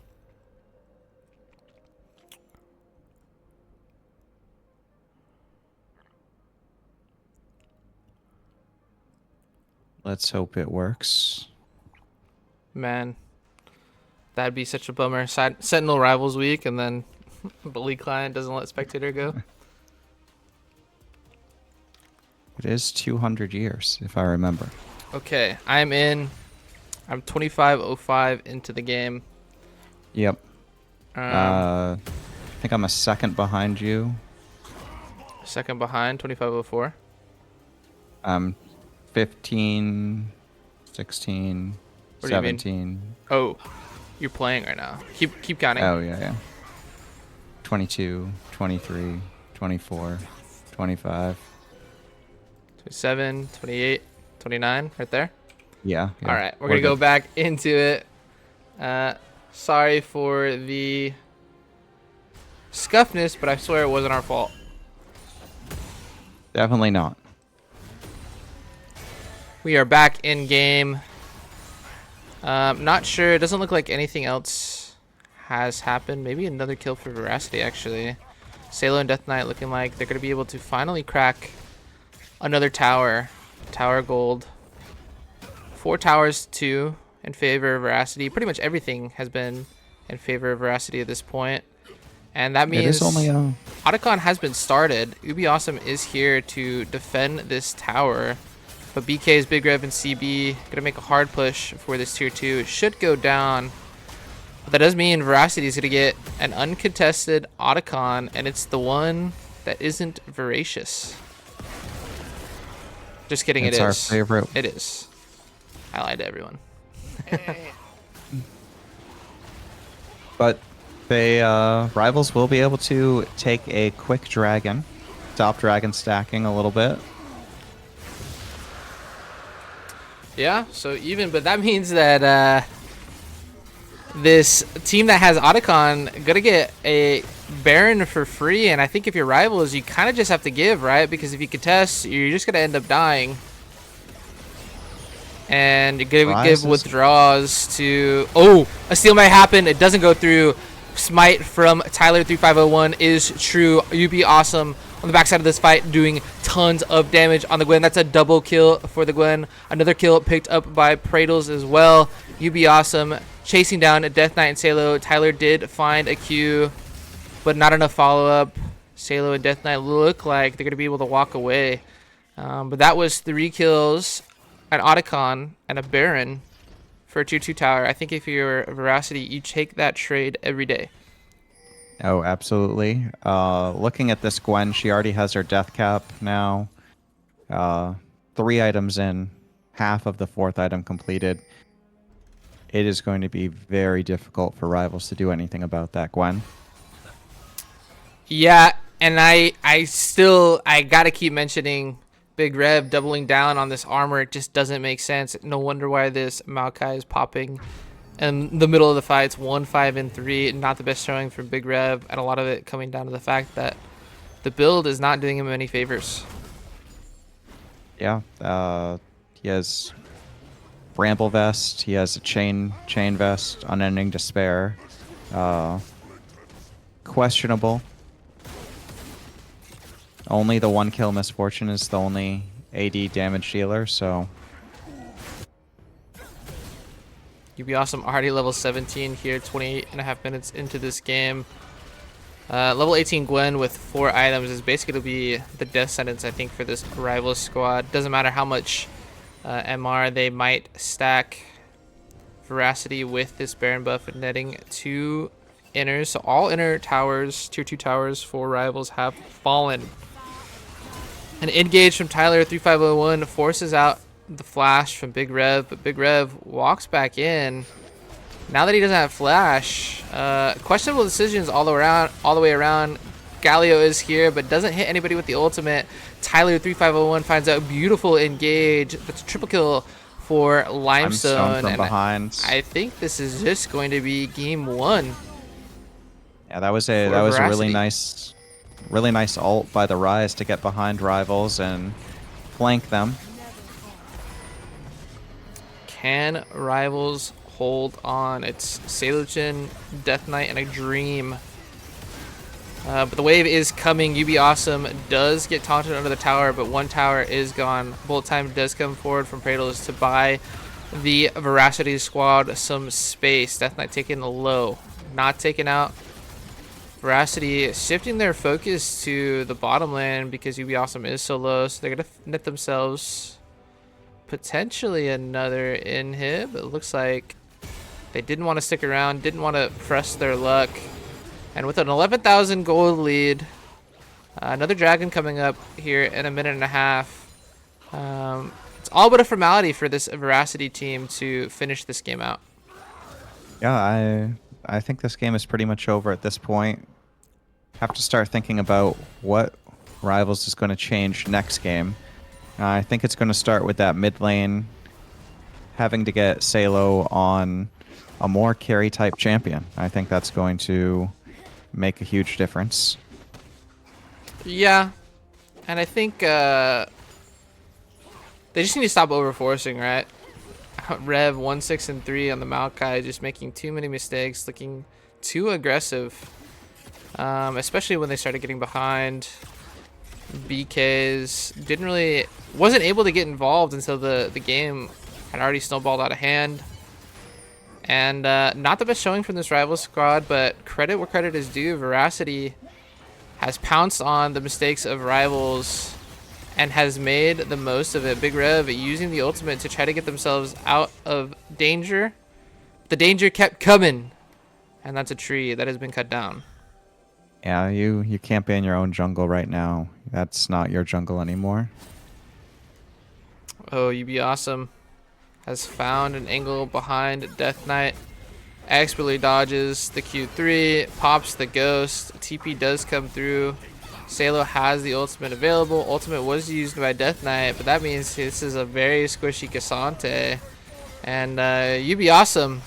Let's hope it works. Man, that'd be such a bummer. Sentinel Rivals week, and then the league client doesn't let spectator go. is 200 years, if I remember. Okay, I'm in. I'm 25:05 into the game. Yep. I think I'm a second behind you. Second behind, 25:04. 15, 16, What do you mean? 17. Oh, you're playing right now. Keep counting. Oh, yeah. 22, 23, 24, 25. 27, 28, 29, right there. Yeah. All right, we're going to go back into it. Sorry for the scuffness, but I swear it wasn't our fault. Definitely not. We are back in game. Not sure. It doesn't look like anything else has happened. Maybe another kill for Veracity, actually. Salo and Death Knight looking like they're going to be able to finally crack another tower. Tower gold. 4 towers, 2 in favor of Veracity. Pretty much everything has been in favor of Veracity at this point. And that means Otacon has been started. Ubi Awesome is here to defend this tower. But BK's Big Rev and CB going to make a hard push for this tier 2. It should go down. But that does mean Veracity is going to get an uncontested Otacon. And it's the one that isn't Voracious. Just kidding, it's it is. Our favorite. It is. I lied to everyone. But they Rivals will be able to take a quick dragon. Stop dragon stacking a little bit. Yeah, so even, but that means that this team that has Otacon gonna get a Baron for free, and I think if you're Rivals, you kind of just have to give, right? Because if you contest, you're just gonna end up dying. And you're gonna give withdraws to... Oh, a steal might happen. It doesn't go through. Smite from Tyler3501 is true. UB Awesome on the backside of this fight doing tons of damage on the Gwen. That's a double kill for the Gwen. Another kill picked up by Pradles as well. UB Awesome chasing down Death Knight and Salo. Tyler did find a Q, but not enough follow-up. Salo and Death Knight look like they're going to be able to walk away. But that was 3 kills, an Otacon, and a Baron for a tier 2 tower. I think if you're Veracity, you take that trade every day. Oh, absolutely. Looking at this Gwen, she already has her death cap now. 3 items in, half of the 4th item completed. It is going to be very difficult for Rivals to do anything about that Gwen. Yeah, and I gotta keep mentioning Big Rev doubling down on this armor. It just doesn't make sense. No wonder why this Maokai is popping in the middle of the fights. 1, 5, and 3. Not the best showing for Big Rev, and a lot of it coming down to the fact that the build is not doing him any favors. Yeah, he has Bramble Vest. He has a chain vest, Unending Despair. Questionable. Only the 1 kill Misfortune is the only AD damage dealer, so... UB Awesome already level 17 here, 28.5 minutes into this game. Level 18 Gwen with 4 items is basically going to be the death sentence, I think, for this Rivals squad. Doesn't matter how much MR they might stack. Veracity with this Baron buff netting 2 inners. So all inner towers, tier 2 towers for Rivals have fallen. An engage from Tyler3501 forces out the flash from Big Rev, but Big Rev walks back in. Now that he doesn't have flash, questionable decisions all the way around. Galio is here, but doesn't hit anybody with the ultimate. Tyler3501 finds out beautiful engage. That's a triple kill for Limestone from behind. I think this is just going to be game 1. Yeah, that was a really nice ult by the Rise to get behind Rivals and flank them. Can Rivals hold on? It's Salochin, Death Knight, and a Dream. But the wave is coming. UB Awesome does get taunted under the tower, but 1 tower is gone. Bolt time does come forward from Pradles to buy the Veracity squad some space. Death Knight taking the low. Not taken out. Veracity shifting their focus to the bottom lane because UB Awesome is so low, so they're gonna net themselves potentially another inhib. It looks like they didn't want to stick around, didn't want to press their luck, and with an 11,000 gold lead, another dragon coming up here in a minute and a half. It's all but a formality for this Veracity team to finish this game out. Yeah, I think this game is pretty much over at this point. Have to start thinking about what Rivals is going to change next game. I think it's going to start with that mid lane having to get Salo on a more carry type champion. I think that's going to make a huge difference. Yeah, and I think they just need to stop overforcing, right? Rev 1, 6, and 3 on the Maokai, just making too many mistakes, looking too aggressive, especially when they started getting behind. BKs wasn't able to get involved until the game had already snowballed out of hand. And not the best showing from this rival squad, but credit where credit is due. Veracity has pounced on the mistakes of Rivals and has made the most of it. Big Rev using the ultimate to try to get themselves out of danger. The danger kept coming, and that's a tree that has been cut down. Yeah, you can't be in your own jungle right now. That's not your jungle anymore. Oh, UB Awesome has found an angle behind Death Knight. Expertly dodges the Q3, pops the ghost. TP does come through. Salo has the ultimate available. Ultimate was used by Death Knight, but that means this is a very squishy Cassante. And UB Awesome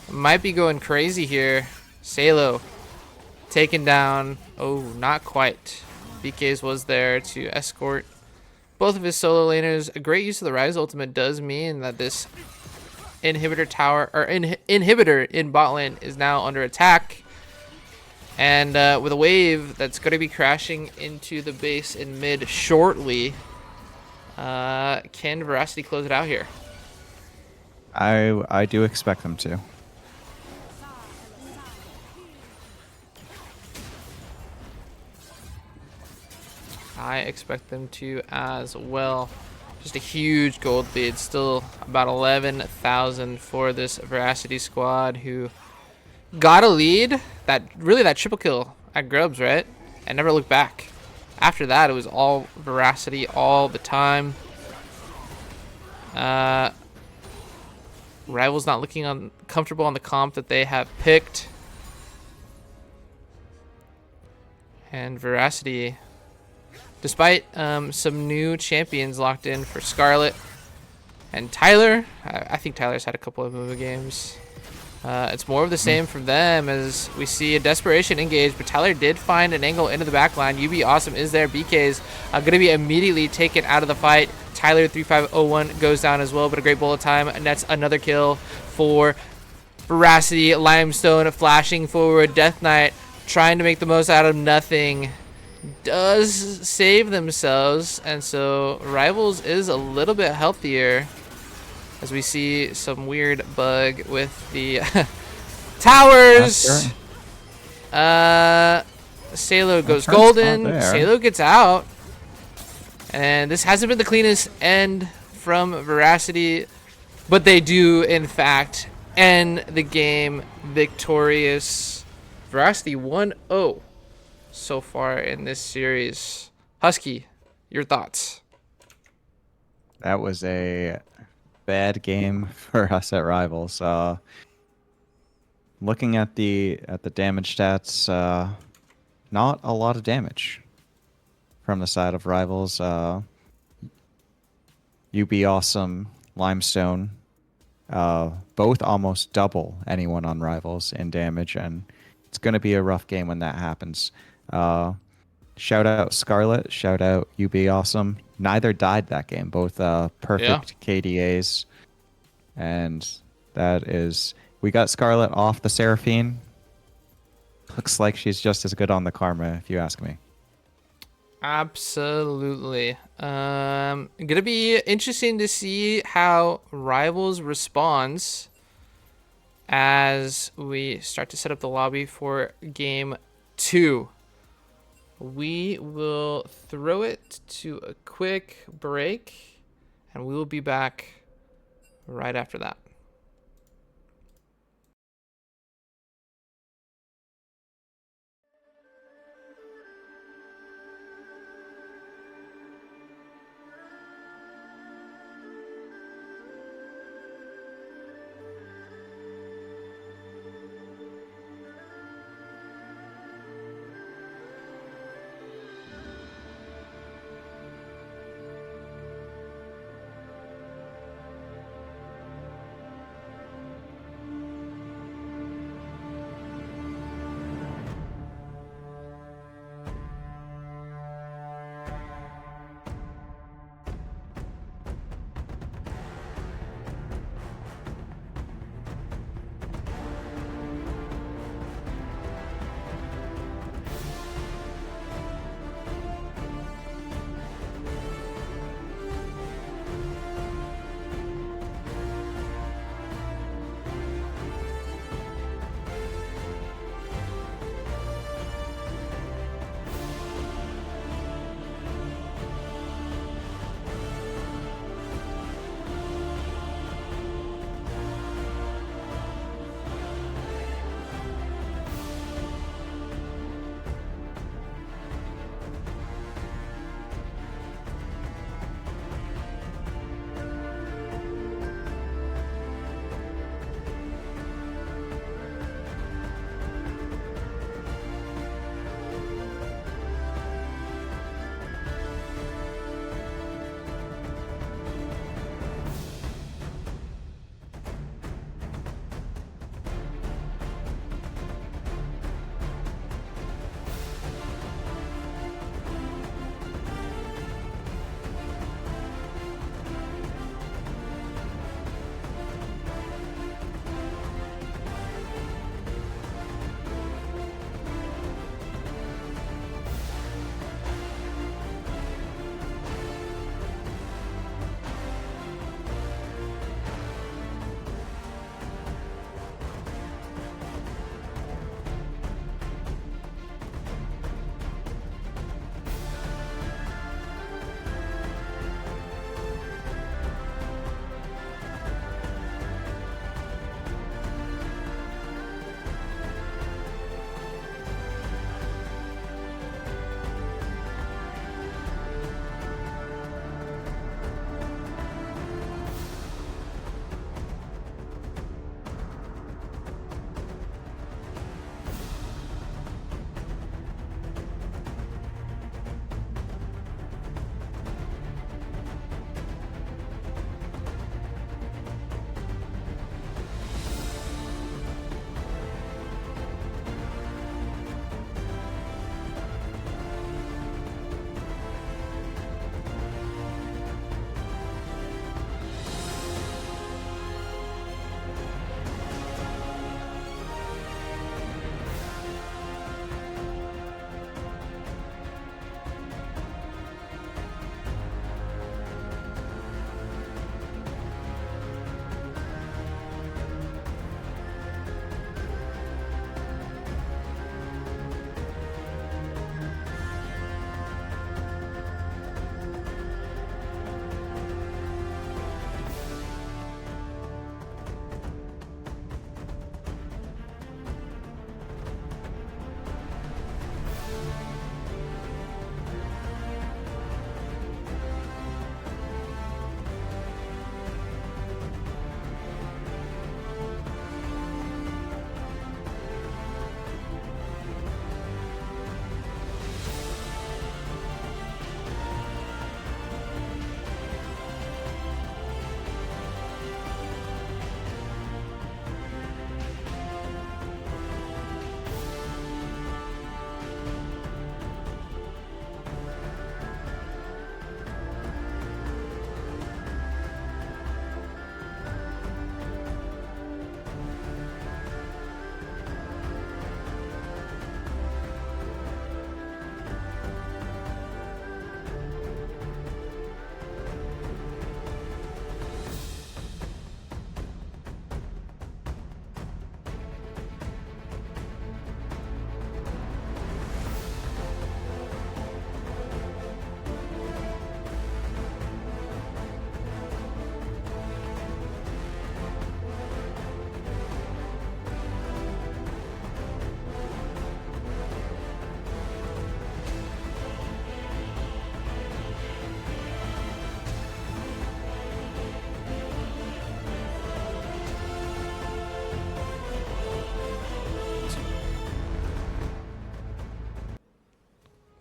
might be going crazy here. Salo taken down. Oh, not quite. BK's was there to escort both of his solo laners. A great use of the Rise ultimate does mean that this inhibitor tower, or inhibitor in bot lane, is now under attack. And with a wave that's going to be crashing into the base in mid shortly, can Veracity close it out here? I do expect them to. I expect them to as well. Just a huge gold lead, still about 11,000 for this Veracity squad, who got a lead, that triple kill at Grubs, right? And never looked back. After that, it was all Veracity all the time. Rivals not looking comfortable on the comp that they have picked. And Veracity, despite some new champions locked in for Scarlet and Tyler, I think Tyler's had a couple of move games. It's more of the same from them as we see a desperation engage, but Tyler did find an angle into the back line. UB Awesome is there. BK's going to be immediately taken out of the fight. Tyler 3501 goes down as well, but a great bullet time, and that's another kill for Veracity. Limestone flashing forward. Death Knight trying to make the most out of nothing. Does save themselves, and so Rivals is a little bit healthier as we see some weird bug with the towers. Salo goes golden. Salo gets out, and this hasn't been the cleanest end from Veracity, but they do in fact end the game victorious. Veracity 1-0 so far in this series. Husky, your thoughts? That was a bad game for us at Rivals. Looking at the damage stats, not a lot of damage from the side of Rivals. UB Awesome, Limestone, both almost double anyone on Rivals in damage, and it's going to be a rough game when that happens. Shout out Scarlet, shout out UB Awesome. Neither died that game. Both perfect KDAs. And that is... We got Scarlet off the Seraphine. Looks like she's just as good on the Karma, if you ask me. Absolutely. Gonna be interesting to see how Rivals responds as we start to set up the lobby for game 2. We will throw it to a quick break, and we will be back right after that.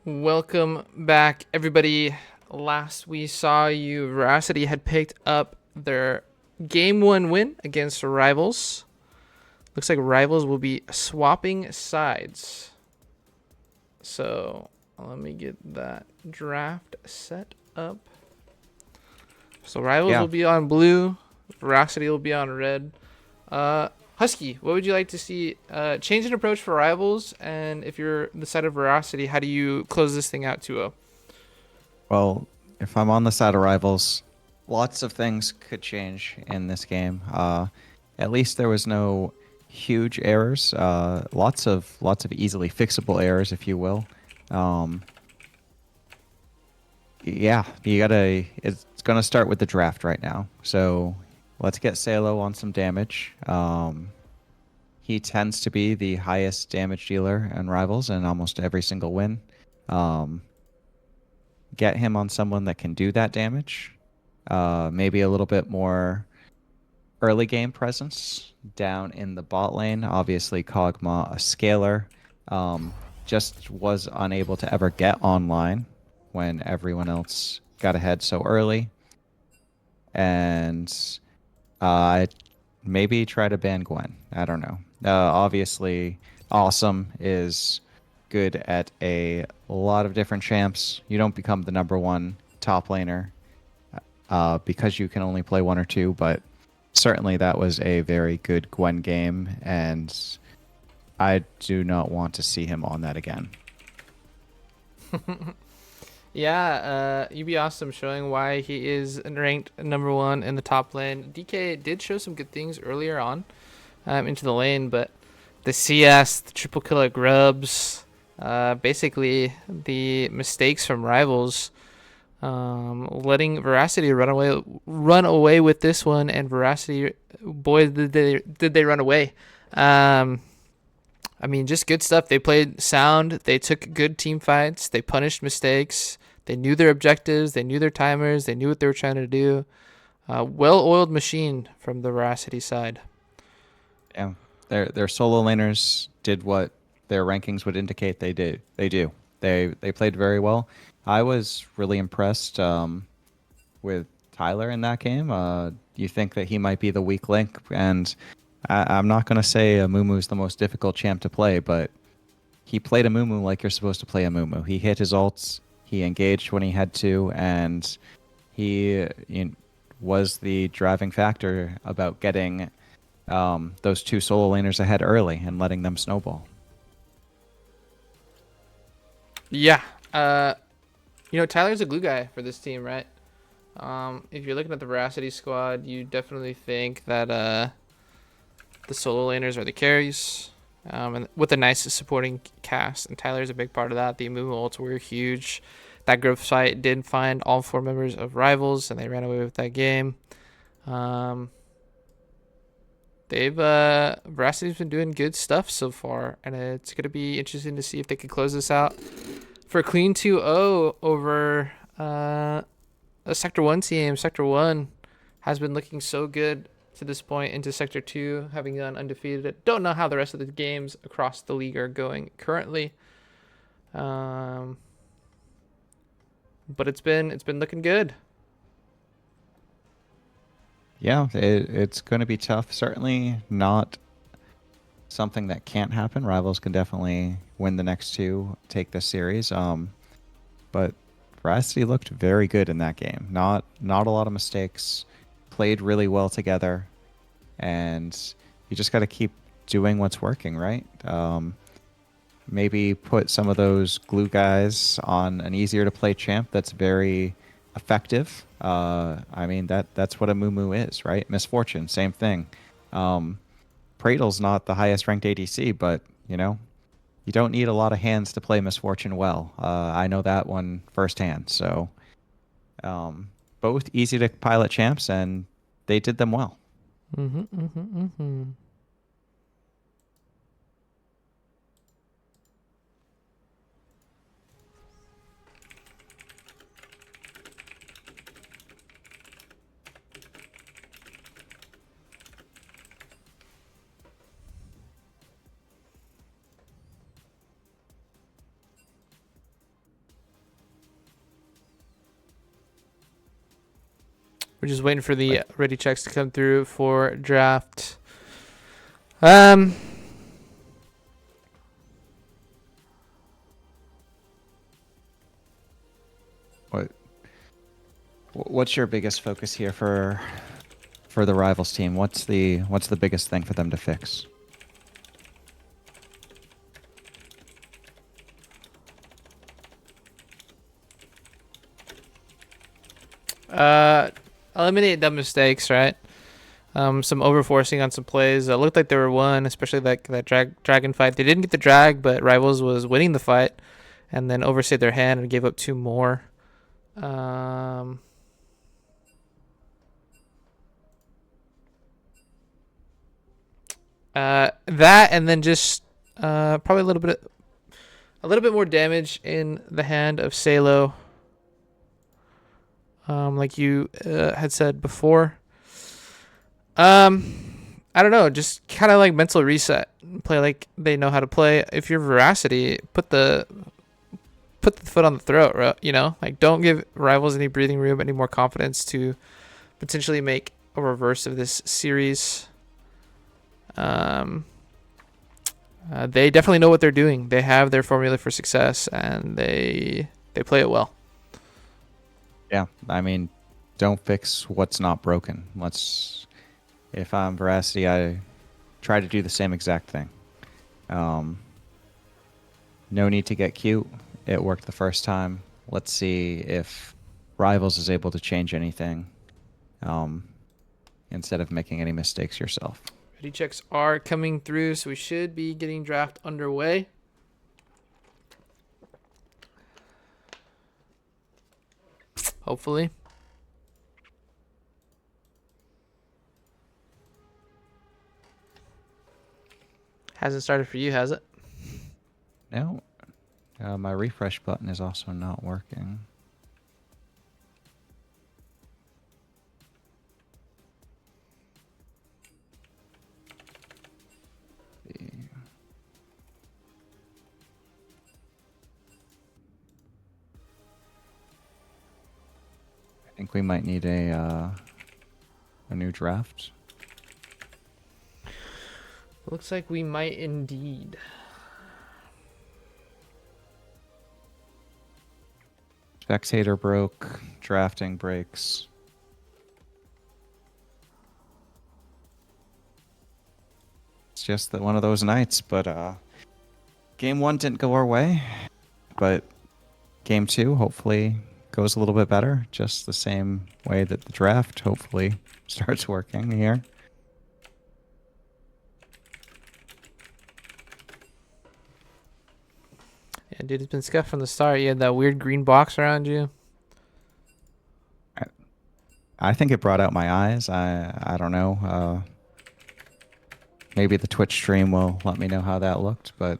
Welcome back, everybody. Last we saw you, Veracity had picked up their game 1 win against Rivals. Looks like Rivals will be swapping sides. So let me get that draft set up. So Rivals Yeah. will be on blue, Veracity will be on red. Husky, what would you like to see? Change in approach for Rivals, and if you're the side of Veracity, how do you close this thing out 2-0? Well, if I'm on the side of Rivals, lots of things could change in this game. At least there was no huge errors. Lots of easily fixable errors, if you will. Yeah, you gotta. It's gonna start with the draft right now. So let's get Salo on some damage. He tends to be the highest damage dealer in Rivals in almost every single win. Um, get him on someone that can do that damage. Maybe a little bit more early game presence down in the bot lane. Obviously, Kog'Maw, a scaler, just was unable to ever get online when everyone else got ahead so early. And maybe try to ban Gwen. I don't know. Obviously, Awesome is good at a lot of different champs. You don't become the #1 top laner because you can only play one or two, but certainly that was a very good Gwen game, and I do not want to see him on that again. Yeah, UB Awesome showing why he is ranked #1 in the top lane. DK did show some good things earlier on into the lane, but the CS, the triple kill at Grubs, basically the mistakes from Rivals, letting Veracity run away with this one, and Veracity, boy, did they run away. I mean, just good stuff. They played sound. They took good team fights. They punished mistakes. They knew their objectives. They knew their timers. They knew what they were trying to do. Well-oiled machine from the Veracity side. Yeah, their solo laners did what their rankings would indicate they did. They do. They played very well. I was really impressed with Tyler in that game. You think that he might be the weak link, and I'm not going to say Amumu's the most difficult champ to play, but he played Amumu like you're supposed to play Amumu. He hit his ults, he engaged when he had to, and he was the driving factor about getting those two solo laners ahead early and letting them snowball. Yeah. Tyler's a glue guy for this team, right? If you're looking at the Veracity squad, you definitely think that the solo laners are the carries, and with a nice supporting cast, and Tyler's a big part of that. The Amumu ults were huge. That group fight did find all 4 members of Rivals, and they ran away with that game. Veracity's been doing good stuff so far, and it's gonna be interesting to see if they can close this out for a clean 2-0 over a Sector 1 team. Sector 1 has been looking so good to this point into Sector 2, having gone undefeated. Don't know how the rest of the games across the league are going currently. But it's been looking good. Yeah, it's going to be tough. Certainly not something that can't happen. Rivals can definitely win the next two, take this series. But Veracity looked very good in that game. Not a lot of mistakes. Played really well together, and you just got to keep doing what's working, right? Maybe put some of those glue guys on an easier to play champ that's very effective. I mean that's what a Mumu is, right? Misfortune, same thing. Pradle's not the highest ranked ADC, but you don't need a lot of hands to play Misfortune well. I know that one firsthand. So both easy to pilot champs, and they did them well. We're just waiting for the Like, ready checks to come through for draft. Um, what's your biggest focus here for the Rivals team? What's the biggest thing for them to fix? eliminate dumb mistakes, right? Some overforcing on some plays. It looked like there were one, especially like that dragon fight. They didn't get the drag, but Rivals was winning the fight, and then overstayed their hand and gave up 2 more. That and then just probably a little bit more damage in the hand of Salo. Like you had said before. I don't know, just kind of like mental reset. Play like they know how to play. If you're Veracity, put the foot on the throat, you know? Like don't give Rivals any breathing room, any more confidence to potentially make a reverse of this series. They definitely know what they're doing. They have their formula for success, and they play it well. Yeah, I mean, don't fix what's not broken. If I'm Veracity, I try to do the same exact thing. No need to get cute. It worked the first time. Let's see if Rivals is able to change anything instead of making any mistakes yourself. Ready checks are coming through, so we should be getting draft underway. Hopefully. Hasn't started for you, has it? No. My refresh button is also not working. I think we might need a new draft. Looks like we might indeed. Spectator broke. Drafting breaks. It's just that one of those nights, but game 1 didn't go our way, but game 2 hopefully goes a little bit better, just the same way that the draft hopefully starts working here. Yeah, dude, it's been scuffed from the start. You had that weird green box around you. I think it brought out my eyes. I don't know. Maybe the Twitch stream will let me know how that looked, but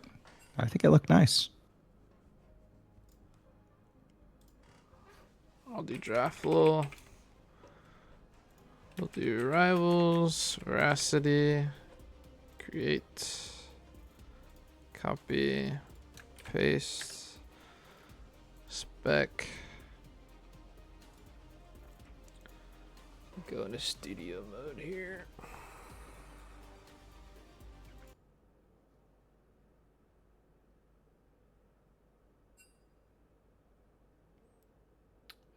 I think it looked nice. I'll do draft flow. We'll do rivals, veracity, create, copy, paste, spec. Go into studio mode here.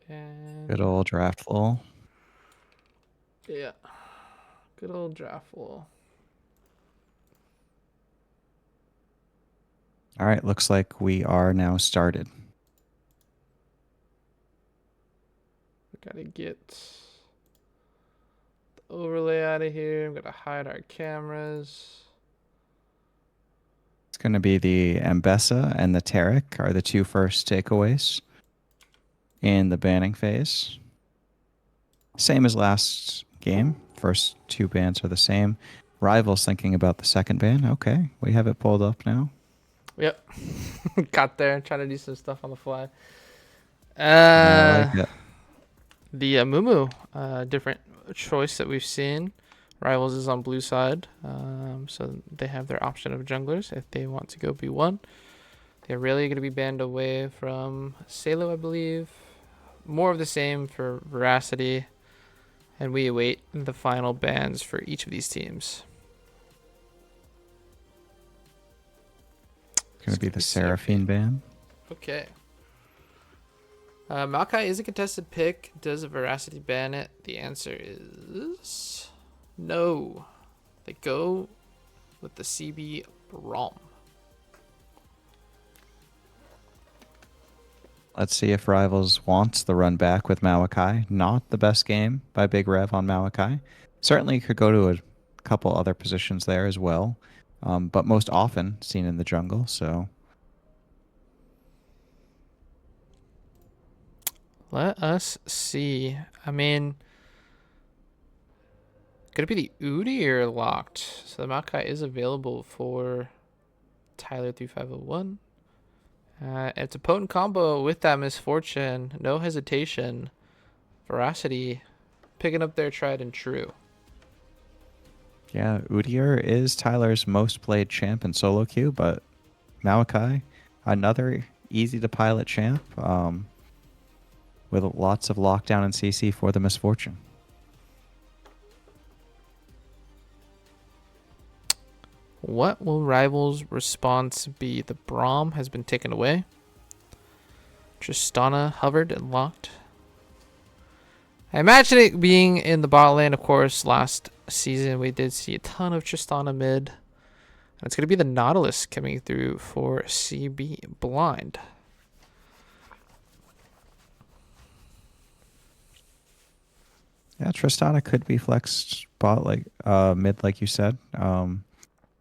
And Good old draft flow. yeah, good old draft flow. All right, looks like we are now started. We gotta get the overlay out of here. I'm gonna hide our cameras. It's going to be the Ambessa and the Tarek are the 2 first takeaways in the banning phase. Same as last game. First 2 bans are the same. Rivals thinking about the second ban. Okay, we have it pulled up now. Yep. Got there, trying to do some stuff on the fly. I like it. The Mumu, different choice that we've seen. Rivals is on blue side, so they have their option of junglers if they want to go B1. They're really going to be banned away from Salo, I believe. More of the same for Veracity. And we await the final bans for each of these teams. Going to be the Seraphine ban. Okay. Maokai is a contested pick. Does Veracity ban it? The answer is no. They go with the CB Brom. Let's see if Rivals wants the run back with Maokai. Not the best game by Big Rev on Maokai. Certainly could go to a couple other positions there as well, but most often seen in the jungle. So let us see. I mean, could it be the Udi or locked? So the Maokai is available for Tyler 3501. It's a potent combo with that Misfortune. No hesitation. Veracity picking up their tried and true. yeah, Udyr is Tyler's most played champ in solo queue, but Maokai, another easy to pilot champ, with lots of lockdown and CC for the Misfortune. What will Rivals' response be? The Braum has been taken away. Tristana hovered and locked. I imagine it being in the bot lane, of course. Last season we did see a ton of Tristana mid. And it's going to be the Nautilus coming through for CB Blind. Yeah, Tristana could be flexed bot like mid, like you said.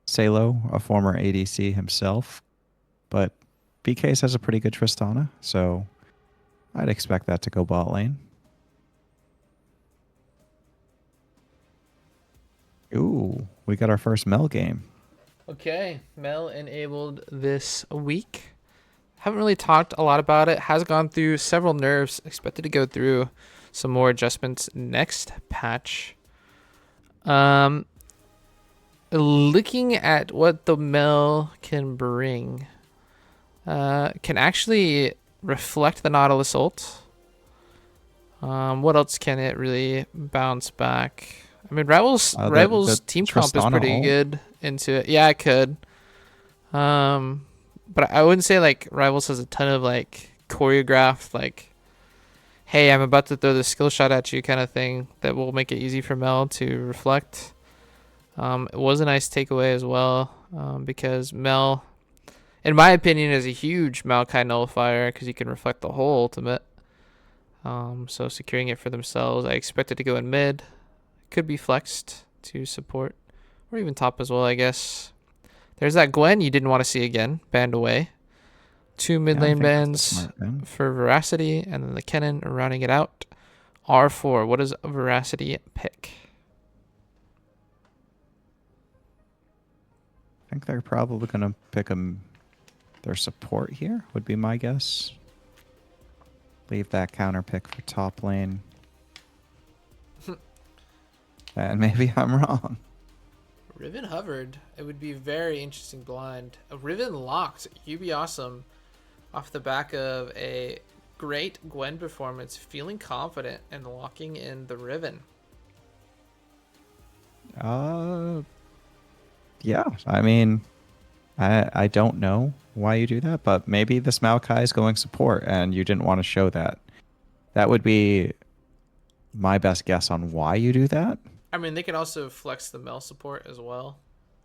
Salo, a former ADC himself, but BK's has a pretty good Tristana, so I'd expect that to go bot lane. Ooh, we got our first Mel game. Okay, Mel enabled this week. Haven't really talked a lot about it. Has gone through several nerfs. Expected to go through some more adjustments next patch. Looking at what the Mel can bring, can actually reflect the Nautilus ult. What else can it really bounce back? I mean, Rivals The team comp is Tristana pretty ult. good into it. Yeah, it could. But I wouldn't say like Rivals has a ton of like choreographed like, hey, I'm about to throw the skill shot at you kind of thing that will make it easy for Mel to reflect. It was a nice takeaway as well, because Mel, in my opinion, is a huge Maokai nullifier because he can reflect the whole ultimate. So securing it for themselves, I expect it to go in mid. Could be flexed to support, or even top as well, I guess. There's that Gwen you didn't want to see again, banned away. 2 mid Yeah, I lane think that's a bans smart thing. for Veracity, and then the Kennen rounding it out. R4, what does Veracity pick? I think they're probably going to pick their support here, would be my guess. Leave that counter pick for top lane. And maybe I'm wrong. Riven hovered. It would be very interesting blind. A Riven locked. You'd be awesome. Off the back of a great Gwen performance, feeling confident and locking in the Riven. Yeah, I mean, I don't know why you do that, but maybe this Maokai is going support and you didn't want to show that. That would be my best guess on why you do that. I mean, they can also flex the Mel support as well.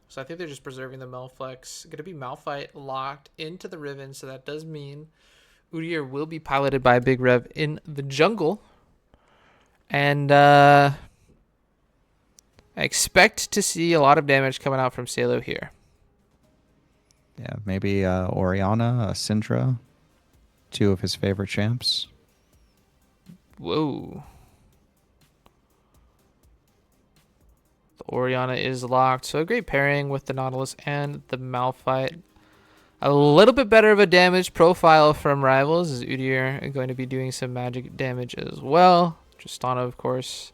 So I think they're just preserving the Mel flex. Going to be Malphite locked into the Riven, so that does mean Udyr will be piloted by Big Rev in the jungle. And I expect to see a lot of damage coming out from Salo here. Yeah, maybe Orianna, Syndra, two of his favorite champs. Whoa. The Orianna is locked. So a great pairing with the Nautilus and the Malphite. A little bit better of a damage profile from Rivals, as Udyr going to be doing some magic damage as well. Tristana, of course,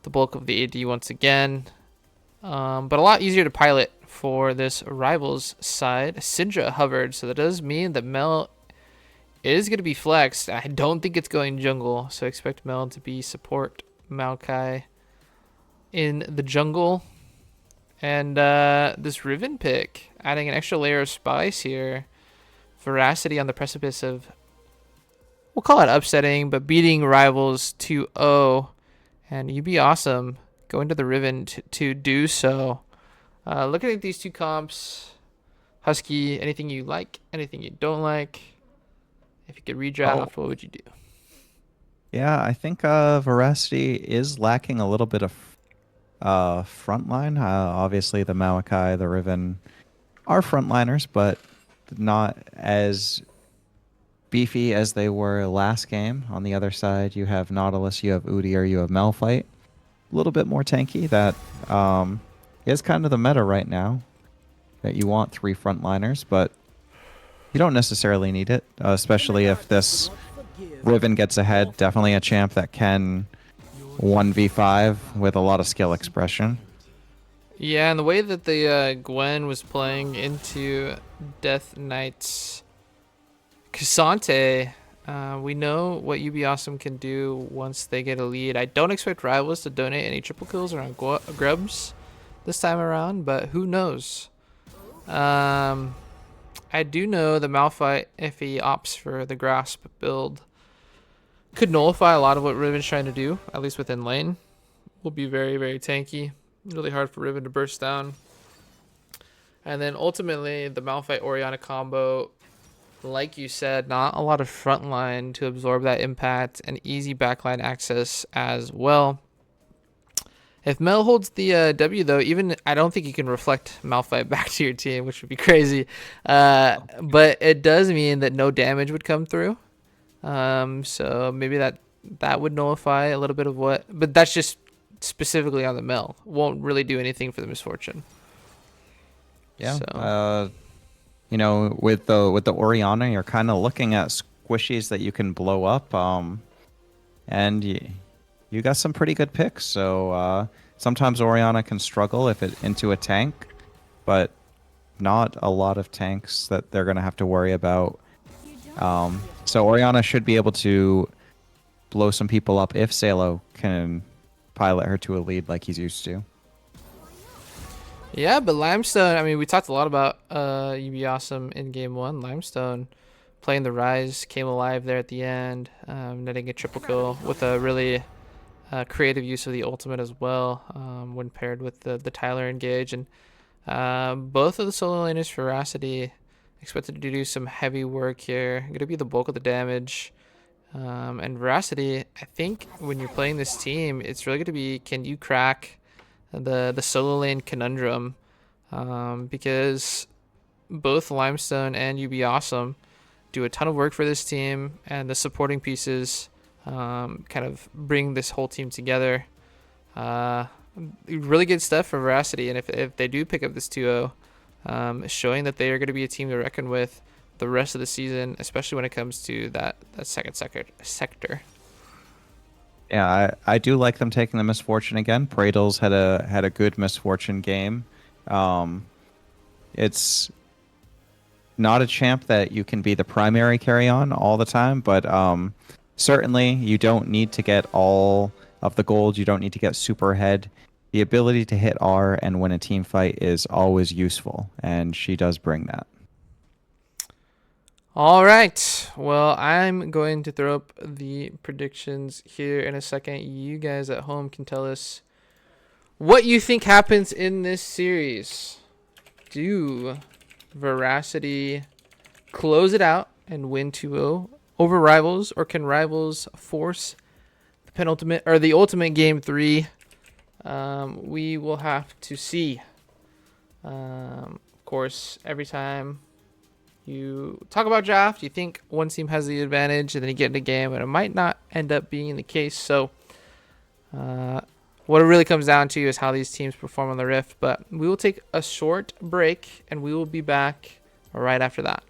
the bulk of the AD once again. But a lot easier to pilot for this Rivals side. Syndra hovered, so that does mean that Mel is going to be flexed. I don't think it's going jungle, so expect Mel to be support Maokai in the jungle. And this Riven pick, adding an extra layer of spice here. Veracity on the precipice of, we'll call it upsetting, but beating rivals 2-0. And you'd be awesome going to the Riven to do so. Looking at these two comps, Husky, anything you like, anything you don't like? If you could redraft, what would you do? Yeah, I think Veracity is lacking a little bit of frontline. Obviously, the Maokai, the Riven are frontliners, but not as beefy as they were last game. On the other side, you have Nautilus, you have Udyr, you have Malphite. A little bit more tanky. That is kind of the meta right now, that you want 3 frontliners, but you don't necessarily need it, especially if this Riven gets ahead. Definitely a champ that can 1v5 with a lot of skill expression. Yeah, and the way that the Gwen was playing into Death Knight's Cassante, we know what UB Awesome can do once they get a lead. I don't expect Rivals to donate any triple kills around Grubs this time around, but who knows? I do know the Malphite, if he opts for the Grasp build, could nullify a lot of what Riven's trying to do, at least within lane. Will be very, very tanky. Really hard for Riven to burst down. And then ultimately, the Malphite Orianna combo, like you said, not a lot of frontline to absorb that impact, and easy backline access as well. If Mel holds the W, though, even I don't think you can reflect Malphite back to your team, which would be crazy. But it does mean that no damage would come through. So maybe that would nullify a little bit of what, but that's just specifically on the Mel. Won't really do anything for the Misfortune. Yeah. So. You know, with the Orianna, you're kind of looking at squishies that you can blow up. And you got some pretty good picks. So sometimes Orianna can struggle if it into a tank, but not a lot of tanks that they're gonna have to worry about. So Orianna should be able to blow some people up if Salo can pilot her to a lead like he's used to. Yeah, but Limestone, I mean, we talked a lot about UB Awesome in Game 1. Limestone playing the Rise, came alive there at the end, netting a triple kill with a really creative use of the ultimate as well when paired with the Tyler engage. And both of the solo laners for Veracity expected to do some heavy work here. Going to be the bulk of the damage. And Veracity, I think when you're playing this team, it's really going to be, can you crack the solo lane conundrum, because both Limestone and UB Awesome do a ton of work for this team, and the supporting pieces kind of bring this whole team together. Really good stuff for Veracity, and if they do pick up this 2-0, showing that they are going to be a team to reckon with the rest of the season, especially when it comes to that second sector. Yeah, I do like them taking the Misfortune again. Pradles had a good Misfortune game. It's not a champ that you can be the primary carry on all the time, but certainly you don't need to get all of the gold. You don't need to get super ahead. The ability to hit R and win a team fight is always useful, and she does bring that. All right. Well, I'm going to throw up the predictions here in a second. You guys at home can tell us what you think happens in this series. Do Veracity close it out and win 2-0 over Rivals, or can Rivals force the penultimate or the ultimate game 3? We will have to see. Of course, every time you talk about draft, you think one team has the advantage, and then you get in a game, and it might not end up being the case. So what it really comes down to is how these teams perform on the Rift. But we will take a short break, and we will be back right after that.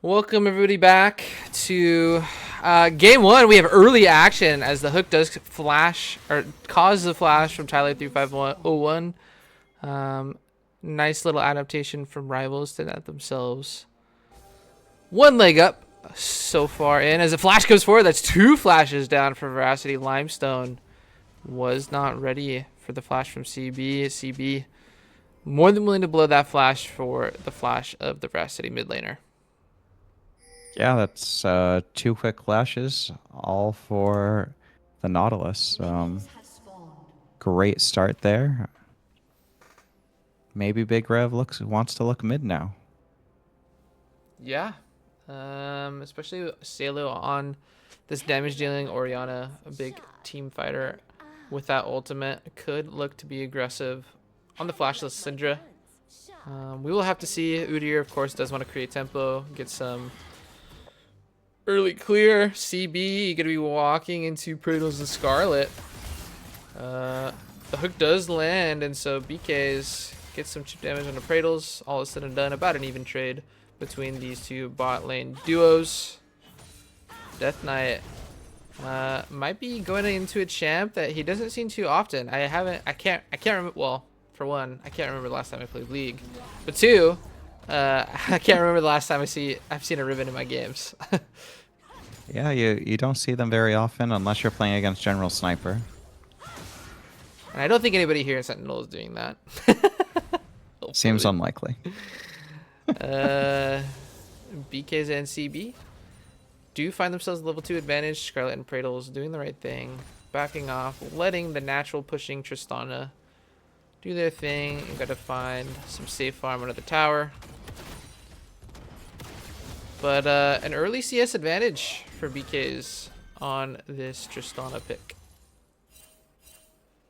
Welcome everybody back to game one. We have early action as the hook does flash or causes a flash from Tyler 3501. Nice little adaptation from Rivals to net themselves one leg up so far in. As the flash goes forward, that's two flashes down for Veracity. Limestone was not ready for the flash from CB. CB more than willing to blow that flash for the flash of the Veracity mid laner. Yeah, that's two quick flashes, all for the Nautilus. Great start there. Maybe Big Rev wants to look mid now. Yeah, especially Salo on this damage dealing Orianna, a big team fighter with that ultimate, could look to be aggressive on the flashless Syndra. We will have to see. Udyr, of course, does want to create tempo, get some early clear. CB, you're going to be walking into Praetor's and Scarlet. The hook does land, and so BK's gets some chip damage on the Praetors. All is said and done, about an even trade between these two bot lane duos. Death Knight might be going into a champ that he doesn't see too often. I can't remember. Well, for one, I can't remember the last time I played League, but two, I can't remember the last time I've seen a Riven in my games. Yeah, you don't see them very often unless you're playing against General Sniper. And I don't think anybody here in Sentinel is doing that. Seems unlikely. BK's and CB do find themselves level 2 advantage. Scarlet and Praetor's doing the right thing, backing off, letting the natural pushing Tristana do their thing. You gotta find some safe farm under the tower. But an early CS advantage for BK's on this Tristana pick.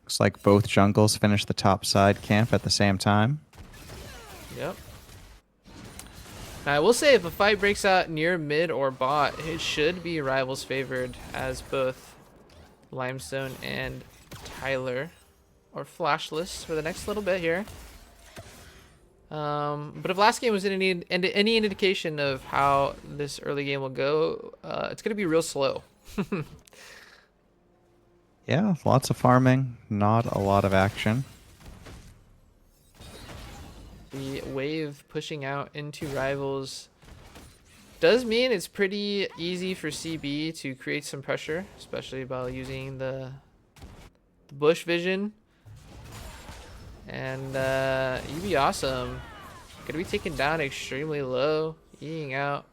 Looks like both jungles finished the top side camp at the same time. Yep. Now, I will say if a fight breaks out near mid or bot, it should be Rivals favored, as both Limestone and Tyler are flashless for the next little bit here. But if last game was any indication of how this early game will go, it's going to be real slow. Yeah, lots of farming, not a lot of action. The wave pushing out into Rivals does mean it's pretty easy for CB to create some pressure, especially by using the bush vision. And you'd be awesome. Gonna be taken down extremely low, eating out.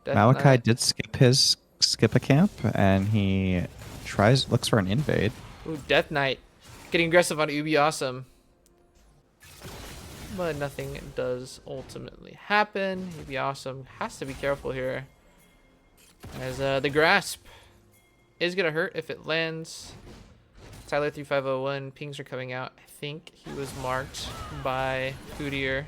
Death Malachi Knight. did skip a camp, and he looks for an invade. Ooh, Death Knight getting aggressive on Ubi Awesome. But nothing does ultimately happen. Ubi Awesome has to be careful here, as the grasp is gonna hurt if it lands. Tyler 3501 pings are coming out. I think he was marked by Udyr.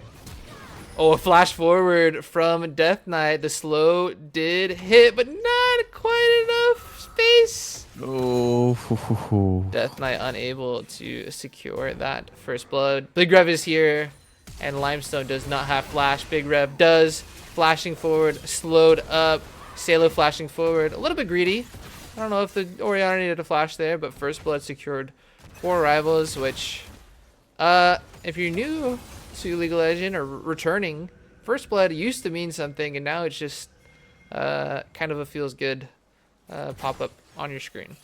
Oh, a flash forward from Death Knight. The slow did hit, but not quite enough space. Oh, Death Knight unable to secure that first blood. Big Rev is here, and Limestone does not have flash. Big Rev does. Flashing forward, slowed up. Salo flashing forward, a little bit greedy. I don't know if the Orianna needed a flash there, but first blood secured for Rivals, which, if you're new to League of Legends or returning, first blood used to mean something, and now it's just kind of a feels good pop-up on your screen.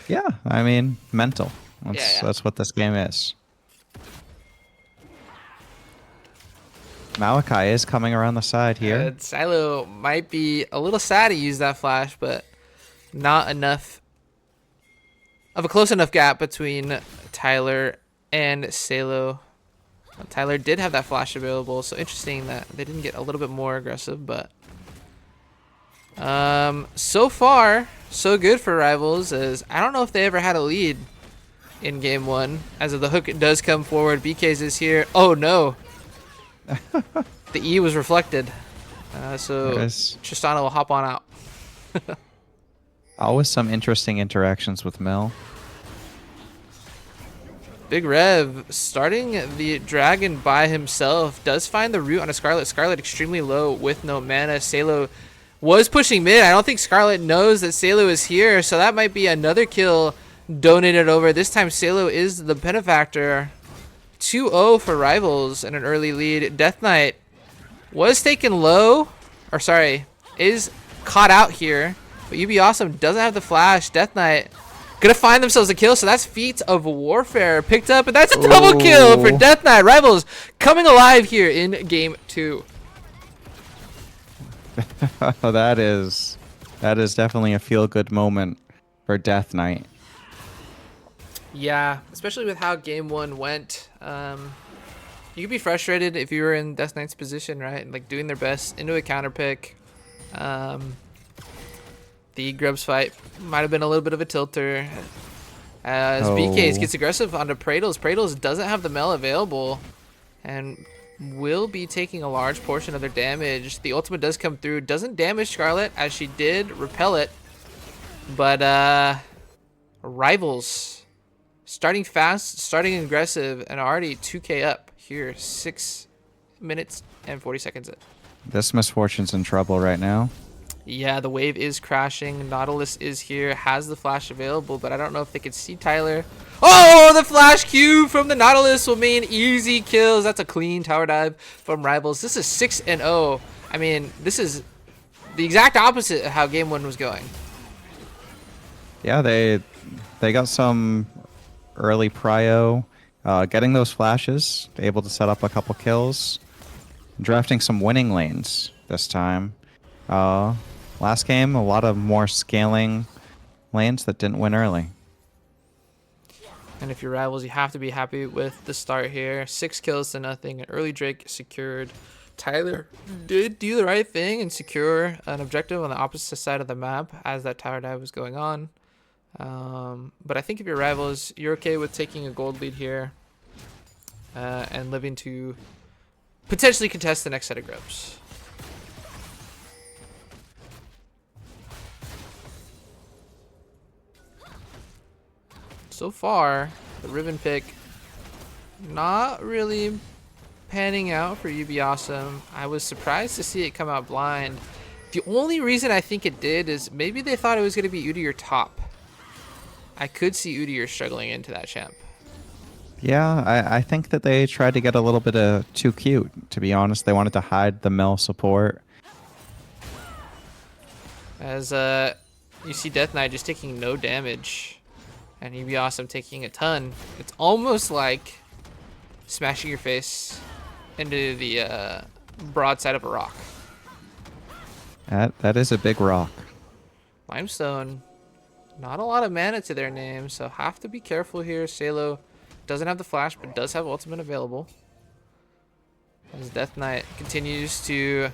yeah, I mean, mental. Yeah. That's what this game is. Malachi is coming around the side here. Silo might be a little sad to use that flash, but not enough of a close enough gap between Tyler and Salo. Tyler did have that flash available, so interesting that they didn't get a little bit more aggressive, but so far so good for Rivals, as I don't know if they ever had a lead in game one. As the hook does come forward, BK's is here. Oh no. The E was reflected, so Tristana will hop on out. Always some interesting interactions with Mel. Big Rev starting the dragon by himself. Does find the root on a Scarlet. Scarlet extremely low with no mana. Salo was pushing mid. I don't think Scarlet knows that Salo is here, so that might be another kill donated over. This time Salo is the benefactor. 2-0 for Rivals and an early lead. Death Knight was taken low, or sorry, is caught out here, but UB Awesome doesn't have the flash. Death Knight gonna find themselves a kill, so that's Feats of Warfare picked up, and that's a double kill for Death Knight. Rivals coming alive here in game 2. that is definitely a feel-good moment for Death Knight. Yeah, especially with how game 1 went. You could be frustrated if you were in Death Knight's position, right? Like doing their best into a counter pick. The Grubs fight might have been a little bit of a tilter. As BKs gets aggressive onto Praetos. Praetos doesn't have the Mel available and will be taking a large portion of their damage. The ultimate does come through. Doesn't damage Scarlet as she did repel it. But Rivals starting fast, starting aggressive, and already 2k up here. 6 minutes and 40 seconds in. This Misfortune's in trouble right now. Yeah, the wave is crashing. Nautilus is here, has the flash available, but I don't know if they could see Tyler. Oh, the flash Q from the Nautilus will mean easy kills. That's a clean tower dive from Rivals. This is 6-0. I mean, this is the exact opposite of how game 1 was going. Yeah, they got some early prio, getting those flashes, able to set up a couple kills, drafting some winning lanes this time. Last game, a lot of more scaling lanes that didn't win early. And if you're Rivals, you have to be happy with the start here. 6 kills to nothing. An early Drake secured. Tyler did do the right thing and secure an objective on the opposite side of the map as that tower dive was going on. But I think if you're Rivals, you're okay with taking a gold lead here and living to potentially contest the next set of Grubs. So far, the ribbon pick not really panning out for UB Awesome. I was surprised to see it come out blind. The only reason I think it did is maybe they thought it was going to be Udyr top. I could see Udyr struggling into that champ. Yeah, I think that they tried to get a little bit too cute, to be honest. They wanted to hide the Mel support. As you see Death Knight just taking no damage. And UB Awesome taking a ton. It's almost like smashing your face into the broadside of a rock. That is a big rock. Limestone. Not a lot of mana to their name, so have to be careful here. Salo doesn't have the flash, but does have ultimate available. As Death Knight continues to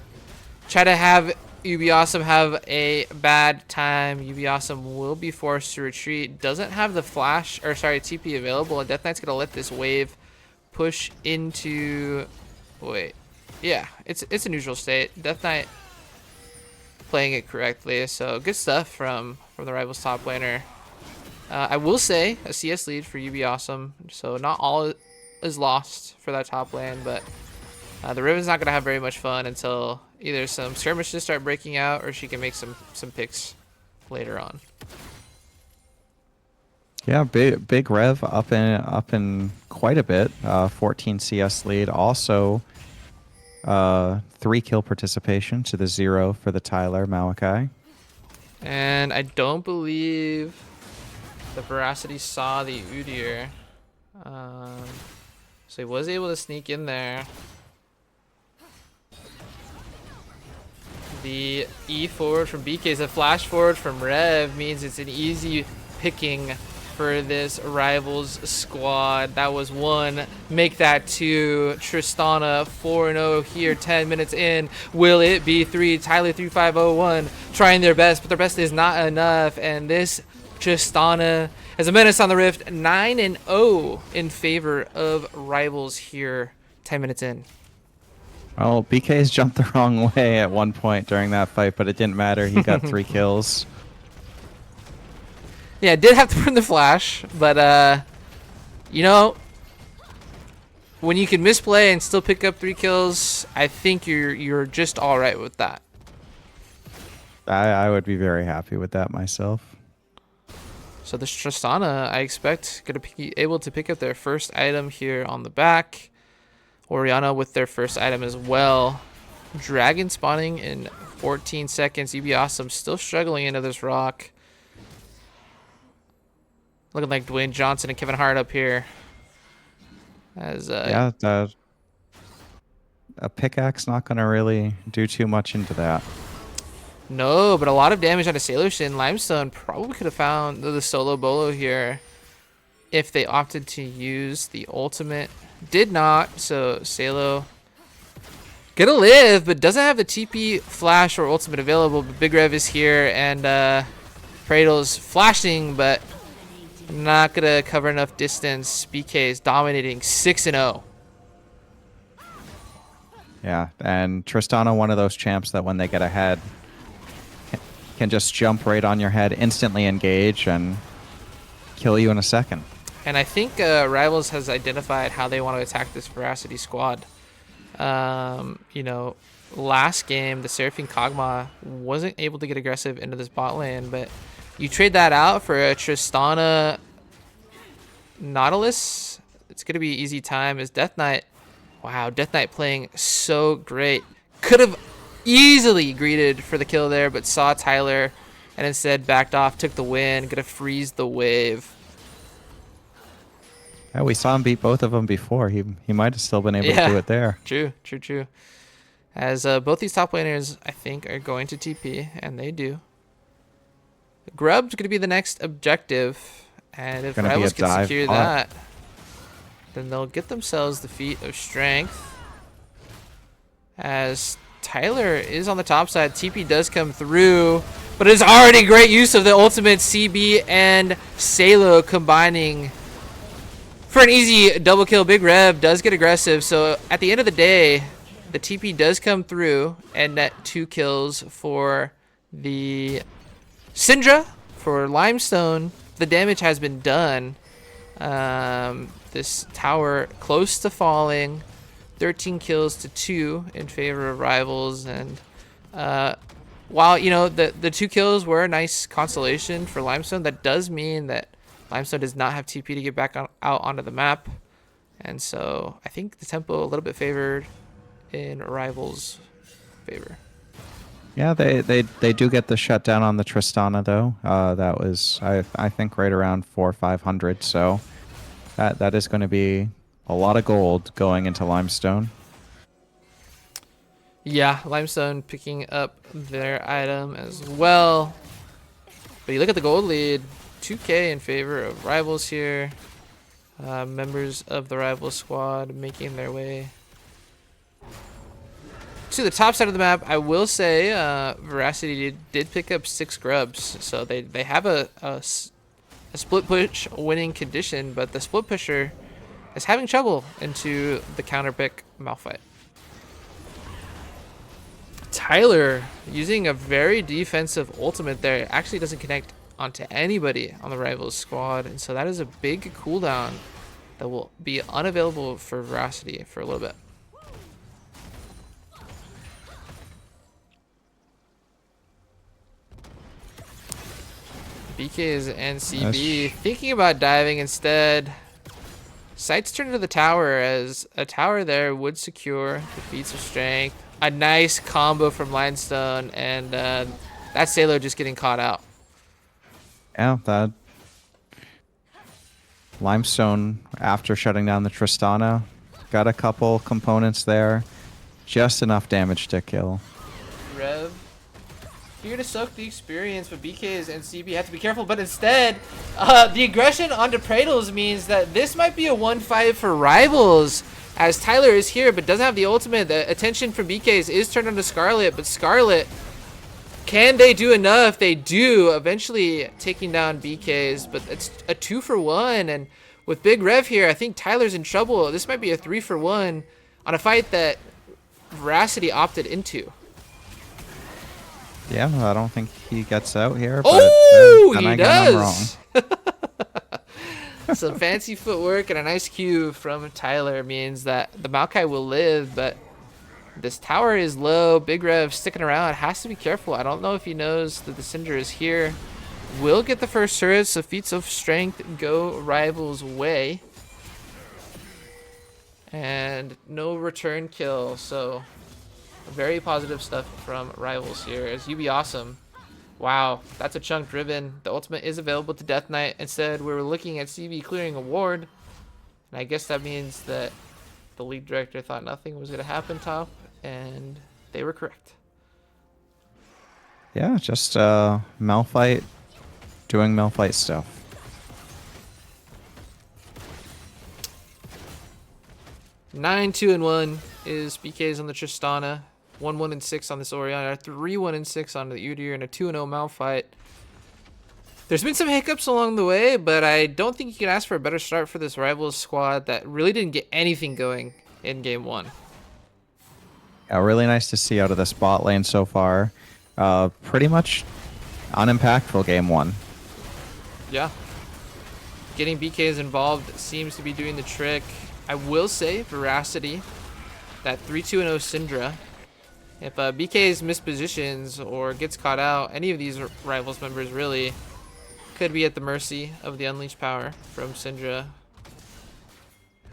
try to have UB Awesome have a bad time. UB Awesome will be forced to retreat. Doesn't have the flash, or sorry, TP available. And Death Knight's gonna let this wave push into. Wait, yeah, it's a neutral state. Death Knight playing it correctly, so good stuff from the Rivals top laner. I will say a CS lead for UB Awesome, so not all is lost for that top lane, but the Riven's not gonna have very much fun until either some skirmishes start breaking out or she can make some picks later on. Yeah, big Rev up in quite a bit. 14 CS lead. Also, 3 kill participation to the 0 for the Tyler Malachi. And I don't believe the Veracity saw the Udyr. So he was able to sneak in there. The E forward from BK is a flash forward from Rev, means it's an easy picking for this Rivals squad. That was 1. Make that 2. Tristana 4-0 here, 10 minutes in. Will it be 3? Tyler 3501 trying their best, but their best is not enough. And this Tristana has a menace on the Rift, 9-0 in favor of Rivals here, 10 minutes in. Well, BK's jumped the wrong way at one point during that fight, but it didn't matter. He got 3 kills. Yeah, did have to burn the flash, but you know, when you can misplay and still pick up 3 kills, I think you're just all right with that. I would be very happy with that myself. So this Tristana, I expect, going to be able to pick up their first item here on the back. Oriana with their first item as well. Dragon spawning in 14 seconds. UB Awesome still struggling into this rock. Looking like Dwayne Johnson and Kevin Hart up here. As Yeah, a pickaxe not going to really do too much into that. No, but a lot of damage on a Sailor Shin. Limestone probably could have found the solo bolo here if they opted to use the ultimate. Did not, so Salo gonna live, but doesn't have the TP, flash, or ultimate available. But Big Rev is here, and Praedel's flashing, but not gonna cover enough distance. BK is dominating 6-0. Yeah, and Tristana, one of those champs that when they get ahead, can just jump right on your head, instantly engage, and kill you in a second. And I think Rivals has identified how they want to attack this Veracity squad. You know, last game, the Seraphine Kog'Maw wasn't able to get aggressive into this bot lane, but you trade that out for a Tristana Nautilus, it's going to be easy time as Death Knight. Wow, Death Knight playing so great. Could have easily greeted for the kill there, but saw Tyler and instead backed off, took the win. Gonna freeze the wave. Yeah, we saw him beat both of them before. He might have still been able to do it there. True. As both these top laners, I think, are going to TP, and they do. Grub's gonna be the next objective, and if Rivals can secure that, then they'll get themselves the feat of strength. As Tyler is on the top side, TP does come through, but it's already great use of the ultimate. CB and Salo combining for an easy double kill. Big Rev does get aggressive, so at the end of the day, the TP does come through and net 2 kills for the Syndra. For Limestone, the damage has been done. This tower close to falling. 13 kills to 2 in favor of Rivals, and while you know the 2 kills were a nice consolation for Limestone, that does mean that Limestone does not have TP to get back out onto the map, and so I think the tempo a little bit favored in Rivals' favor. Yeah, they do get the shutdown on the Tristana though. That was I think right around 400 or 500, so that is going to be a lot of gold going into Limestone. Yeah, Limestone picking up their item as well. But you look at the gold lead, 2K in favor of Rivals here. Members of the Rivals squad making their way to the top side of the map. I will say Veracity did pick up 6 grubs, so they have a split push winning condition, but the split pusher is having trouble into the counter pick Malphite. Tyler using a very defensive ultimate there. Actually doesn't connect onto anybody on the Rivals squad, and so that is a big cooldown that will be unavailable for Veracity for a little bit. BK's and CB thinking about diving instead. Sights turn to the tower, as a tower there would secure the feats of strength. A nice combo from Limestone, and that Salo just getting caught out. Yeah, that Limestone, after shutting down the Tristana, got a couple components there. Just enough damage to kill. Rev here to soak the experience, but BK's and CB have to be careful. But instead, the aggression onto Praedels means that this might be a 1-5 for Rivals, as Tyler is here but doesn't have the ultimate. The attention from BK's is turned onto Scarlet, but Scarlet, can they do enough? They do, eventually taking down BK's, but it's a 2-for-1, and with Big Rev here, I think Tyler's in trouble. This might be a 3-for-1 on a fight that Veracity opted into. Yeah, I don't think he gets out here. Oh, but he again, does. Some fancy footwork and a nice cue from Tyler means that the Maokai will live, but this tower is low. Big Rev sticking around. Has to be careful. I don't know if he knows that the Syndra is here. Will get the first turret, so feats of strength go Rivals' way. And no return kill, so very positive stuff from Rivals here. As UB Awesome, wow, that's a chunk driven. The ultimate is available to Death Knight. Instead, we were looking at CB clearing a ward. And I guess that means that the league director thought nothing was going to happen top, and they were correct. Yeah, just Malphite doing Malphite stuff. Nine, 2-1 is BK's on the Tristana. 1-1-6 on this Oriana. 3-1-6 on the Udyr, and a 2-0 Malphite. There's been some hiccups along the way, but I don't think you can ask for a better start for this Rivals squad that really didn't get anything going in game one. Yeah, really nice to see out of this bot lane so far. Pretty much unimpactful game one. Yeah. Getting BKs involved seems to be doing the trick. I will say, Veracity, that 3-2-0 Syndra, if BK's mispositions or gets caught out, any of these Rivals members really could be at the mercy of the unleashed power from Syndra,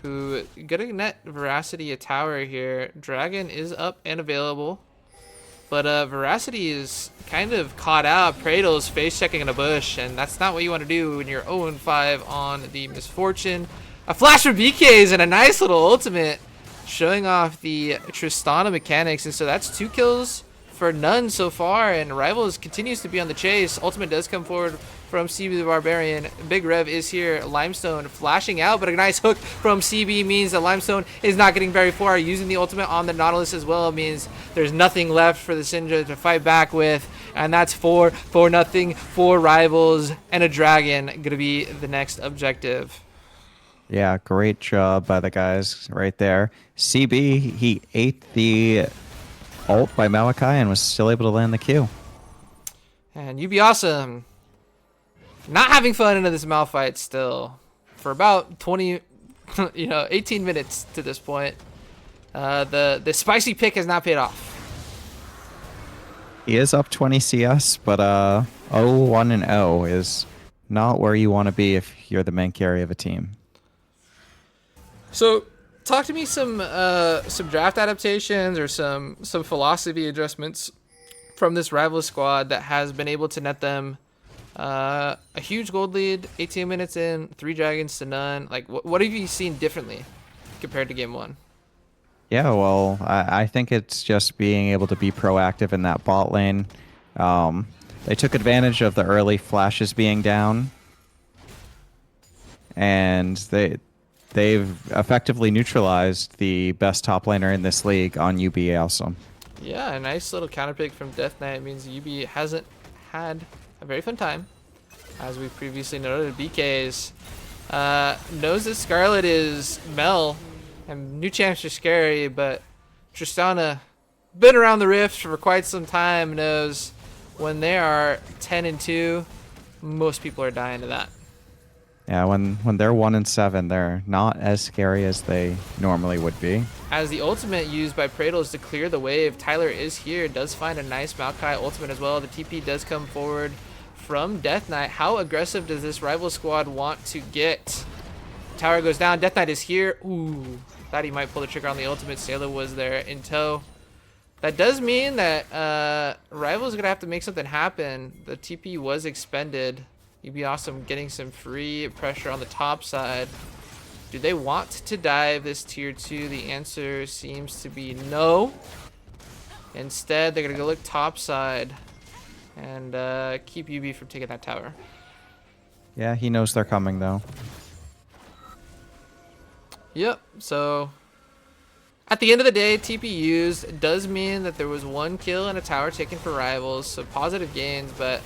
who gonna net Veracity a tower here. Dragon is up and available, but Veracity is kind of caught out. Praetor's face checking in a bush, and that's not what you want to do when you're 0-5 on the Misfortune. A flash from BK's and a nice little ultimate, showing off the Tristana mechanics, and so that's 2 kills for none so far, and Rivals continues to be on the chase. Ultimate does come forward from CB the Barbarian. Big Rev is here. Limestone flashing out, but a nice hook from CB means that Limestone is not getting very far. Using the ultimate on the Nautilus as well means there's nothing left for the Syndra to fight back with, and that's 4-0 for Rivals, and a Dragon gonna be the next objective. Yeah, great job by the guys right there. CB, he ate the ult by Malachi and was still able to land the Q. And UB Awesome not having fun into this Malphite still for about 20, 18 minutes to this point. The spicy pick has not paid off. He is up 20 CS, but 0-1-0 is not where you want to be if you're the main carry of a team. So, talk to me some draft adaptations or some philosophy adjustments from this Rivals squad that has been able to net them a huge gold lead, 18 minutes in, 3 dragons to none. Like, what have you seen differently compared to game one? Yeah, well, I think it's just being able to be proactive in that bot lane. They took advantage of the early flashes being down, and they've effectively neutralized the best top laner in this league on UB Awesome. Yeah, a nice little counter pick from Death Knight means UB hasn't had a very fun time. As we previously noted, BK's knows that Scarlet is Mel, and new champs are scary, but Tristana, been around the rift for quite some time, knows when they are 10-2, most people are dying to that. Yeah, when they're 1-7, they're not as scary as they normally would be. As the ultimate used by Praetor to clear the wave, Tyler is here, does find a nice Maokai ultimate as well. The TP does come forward from Death Knight. How aggressive does this rival squad want to get? Tower goes down. Death Knight is here. Ooh, thought he might pull the trigger on the ultimate. Sailor was there in tow. That does mean that Rival's going to have to make something happen. The TP was expended. You'd be awesome getting some free pressure on the top side. Do they want to dive this tier 2? The answer seems to be no. Instead, they're going to go look top side and keep UB from taking that tower. Yeah, he knows they're coming, though. Yep, so at the end of the day, TP used does mean that there was 1 kill and a tower taken for Rivals, so positive gains, but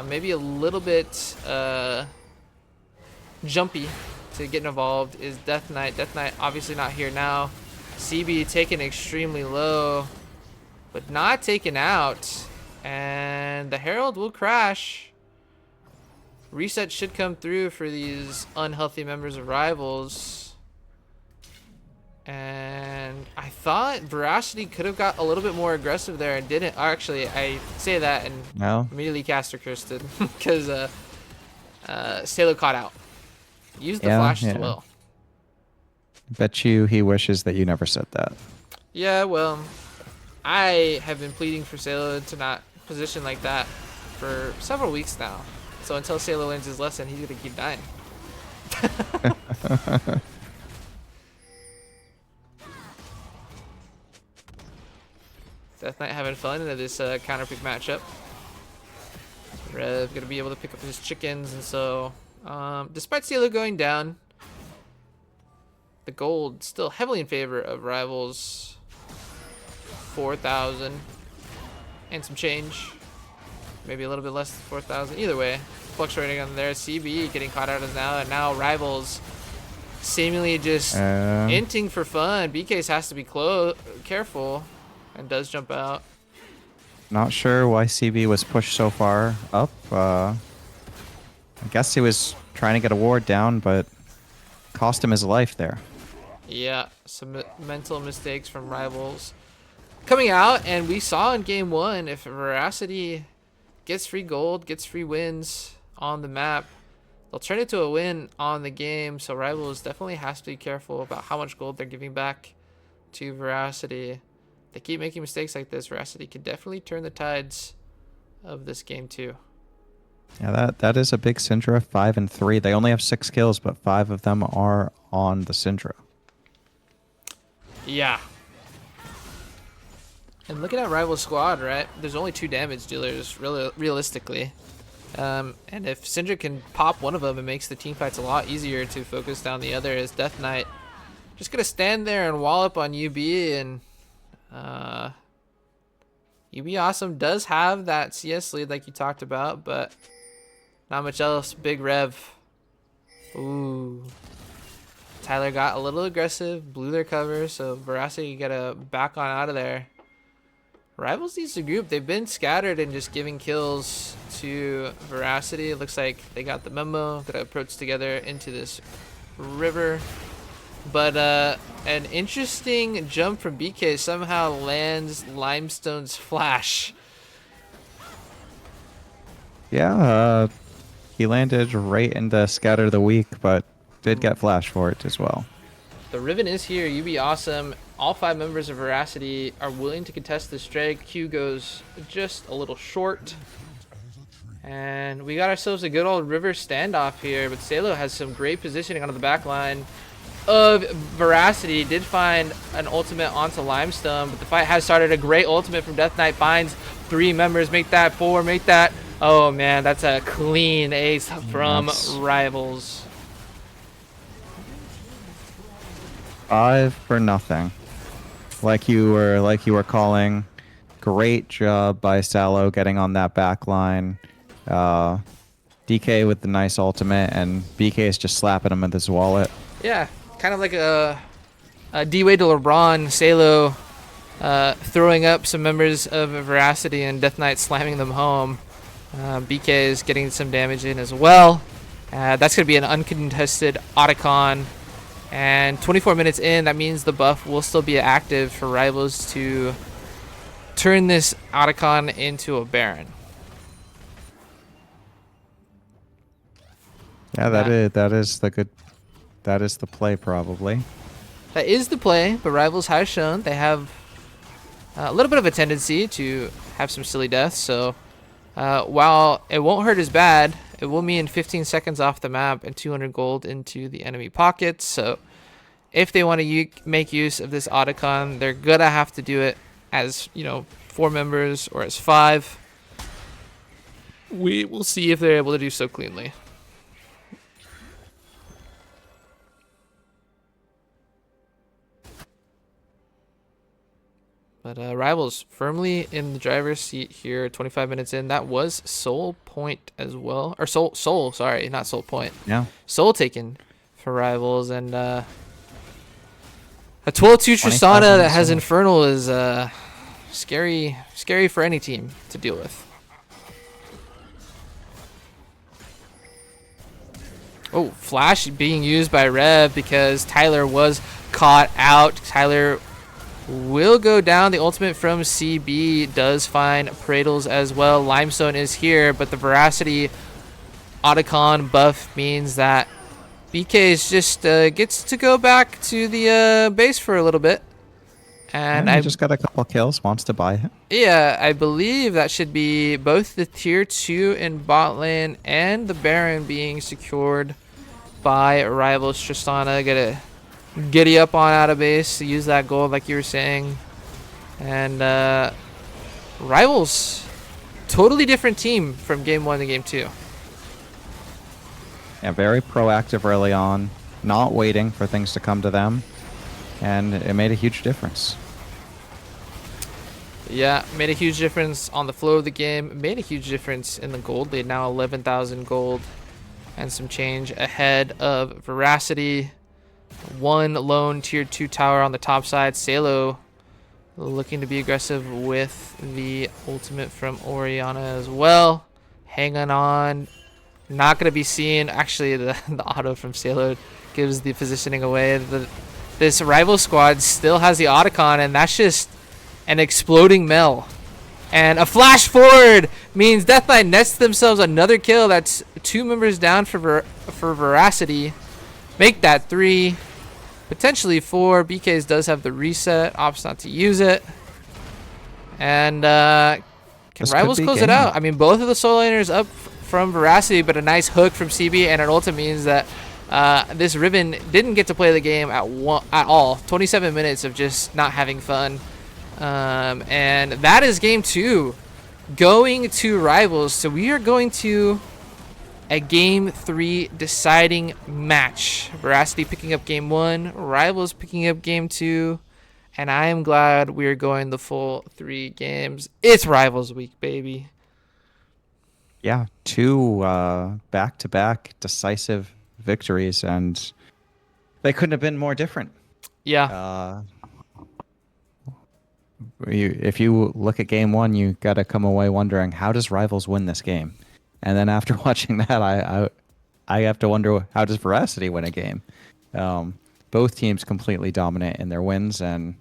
maybe a little bit jumpy to get involved is Death Knight. Death Knight obviously not here now. CB taken extremely low, but not taken out. And the Herald will crash. reset should come through for these unhealthy members of Rivals. And I thought Veracity could have got a little bit more aggressive there and didn't. Actually, I say that and No. immediately caster cursed it because Salo caught out. Used the Yeah, flash as yeah. well. Bet you he wishes that you never said that. Yeah, well, I have been pleading for Salo to not position like that for several weeks now. So until Salo learns his lesson, he's gonna keep dying. Death Knight having fun in this counter pick matchup. Rev gonna be able to pick up his chickens, and so despite Salo going down, the gold still heavily in favor of Rivals. 4,000 and some change, maybe a little bit less than 4,000. Either way, fluctuating on there. CB getting caught out as now, and now Rivals seemingly just inting for fun. BK's has to be careful, and does jump out. Not sure why CB was pushed so far up. I guess he was trying to get a ward down, but cost him his life there. Yeah, some mental mistakes from Rivals coming out, and we saw in game 1, if Veracity gets free gold, gets free wins on the map, they'll turn it to a win on the game. So Rivals definitely has to be careful about how much gold they're giving back to Veracity. They keep making mistakes like this, Veracity could definitely turn the tides of this game too. Yeah, that is a big Syndra. 5 and 3. They only have 6 kills, but 5 of them are on the Syndra. Yeah. And looking at Rival Squad, right? There's only 2 damage dealers, really, realistically. And if Syndra can pop one of them, it makes the team fights a lot easier to focus down the other. As Death Knight just gonna stand there and wallop on UB, and UB Awesome does have that CS lead like you talked about, but not much else. Big Rev. Ooh. Tyler got a little aggressive, blew their cover, so Veracity gotta back on out of there. Rivals needs to group. They've been scattered and just giving kills to Veracity. It looks like they got the memo, gotta approach together into this river. But an interesting jump from BK somehow lands Limestone's flash. Yeah, he landed right into Scatter the Weak, but did get flash for it as well. The Riven is here. UB Awesome. All 5 members of Veracity are willing to contest this drag. Q goes just a little short. And we got ourselves a good old river standoff here, but Salo has some great positioning onto the back line of Veracity. Did find an ultimate onto Limestone, but the fight has started. A great ultimate from Death Knight finds 3 members. Make that 4, make that. Oh man, that's a clean ace from Rivals. 5 for nothing. Like you were calling. Great job by Salo getting on that back line. DK with the nice ultimate, and BK is just slapping him with his wallet. Yeah, kind of like a D-Way to LeBron. Salo throwing up some members of Veracity, and Death Knight slamming them home. BK is getting some damage in as well. That's going to be an uncontested Otacon. And 24 minutes in, that means the buff will still be active for Rivals to turn this Otacon into a Baron. Yeah, that is the play probably. That is the play, but Rivals has shown they have a little bit of a tendency to have some silly deaths. So while it won't hurt as bad, it will mean 15 seconds off the map and 200 gold into the enemy pockets. So if they want to make use of this Otacon, they're gonna have to do it as 4 members or as 5. We will see if they're able to do so cleanly. But Rivals firmly in the driver's seat here, 25 minutes in. That was Soul Point as well. Or Soul, sorry, not Soul Point. Yeah. Soul taken for Rivals. And a 12-2 Tristana that has Infernal is scary for any team to deal with. Oh, flash being used by Rev because Tyler was caught out. Tyler will go down. The ultimate from CB does find Pradles as well. Limestone is here, but the Veracity Otacon buff means that BK just gets to go back to the base for a little bit. And Yeah, he just got a couple kills, wants to buy it. yeah, I believe that should be both the tier 2 in bot lane and the Baron being secured by Rivals. Tristana gonna giddy up on out of base to use that gold like you were saying. And Rivals, totally different team from game 1 to game 2. Yeah, very proactive early on, not waiting for things to come to them, and it made a huge difference. Yeah, made a huge difference on the flow of the game. Made a huge difference in the gold. They now 11,000 gold and some change ahead of Veracity. One lone tier 2 tower on the top side. Salo looking to be aggressive with the ultimate from Oriana as well. Hanging on. Not going to be seen. Actually, the auto from Salo gives the positioning away. This rival squad still has the Otacon, and that's just an exploding Mel. And a flash forward means Death Knight nets themselves another kill. That's 2 members down for Veracity. Make that 3. Potentially 4. BK's does have the reset. Opts not to use it. And can This Rivals could be close it game. out? I mean, both of the solo laners up from Veracity, but a nice hook from CB and an ulti means that this Ribbon didn't get to play the game at all. 27 minutes of just not having fun. And that is game 2 going to Rivals. So we are going to a game 3 deciding match. Veracity picking up game 1, Rivals picking up game 2, and I am glad we are going the full 3 games. It's Rivals week, baby. Yeah, 2 back-to-back decisive victories, and they couldn't have been more different. Yeah. If you look at game 1, you got to come away wondering, how does Rivals win this game? And then after watching that, I have to wonder, how does Veracity win a game? Both teams completely dominant in their wins and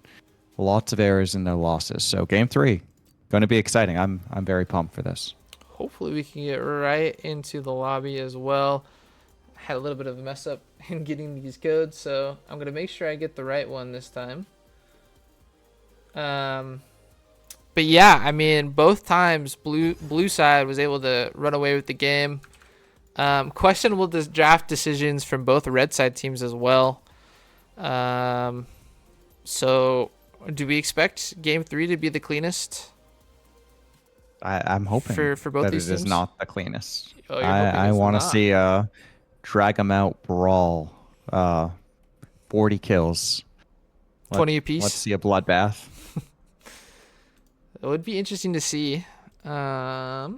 lots of errors in their losses. So game 3, going to be exciting. I'm very pumped for this. Hopefully we can get right into the lobby as well. Had a little bit of a mess up in getting these codes, so I'm going to make sure I get the right one this time. But yeah, I mean, both times blue side was able to run away with the game. Questionable draft decisions from both red side teams as well. So do we expect game 3 to be the cleanest? I'm hoping for both that these it is teams? not the cleanest. Oh, you're hoping I it's want to not. see drag 'em out brawl, 40 kills. 20 apiece. Let's see a bloodbath. It would be interesting to see. Yeah.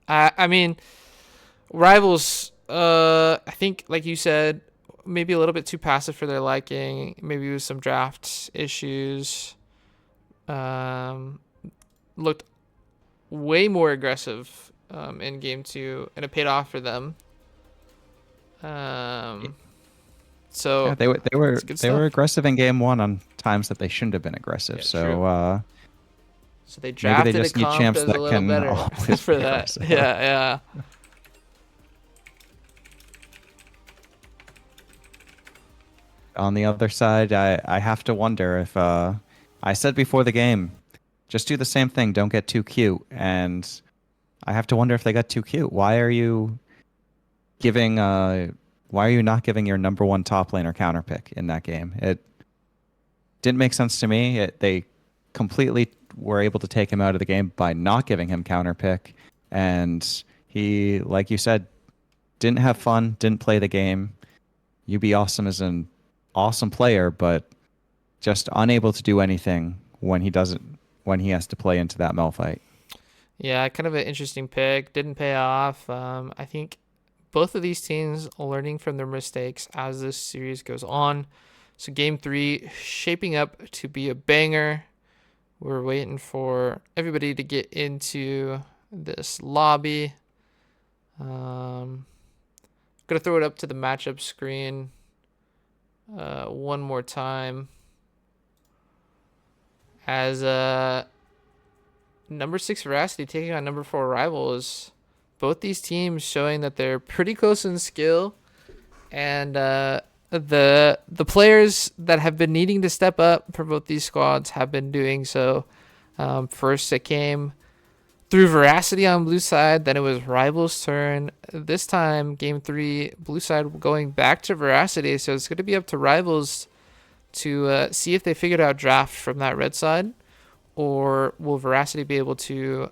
I mean, Rivals, I think, like you said, maybe a little bit too passive for their liking. Maybe with some draft issues. Looked way more aggressive in game 2, and it paid off for them. So Yeah, they stuff. were aggressive in game 1 on times that they shouldn't have been aggressive. Yeah, so so they maybe drafted they just a need comp champs that's a that little can better always for be that. aggressive. Yeah. On the other side, I have to wonder if I said before the game, just do the same thing, don't get too cute. And I have to wonder if they got too cute. Why are you not giving your number 1 top laner counter pick in that game? It didn't make sense to me. They completely were able to take him out of the game by not giving him counter pick, and he, like you said, didn't have fun, didn't play the game. UB Awesome is an awesome player, but just unable to do anything when he has to play into that Mel fight. Yeah, kind of an interesting pick. Didn't pay off. I think both of these teams are learning from their mistakes as this series goes on. So game 3 shaping up to be a banger. We're waiting for everybody to get into this lobby. Gonna throw it up to the matchup screen one more time. As number 6 Veracity taking on number 4 Rivals. Both these teams showing that they're pretty close in skill, and the players that have been needing to step up for both these squads have been doing so. First it came through Veracity on blue side, then it was Rivals' turn. This time, game 3, blue side going back to Veracity, so it's going to be up to Rivals to see if they figured out draft from that red side, or will Veracity be able to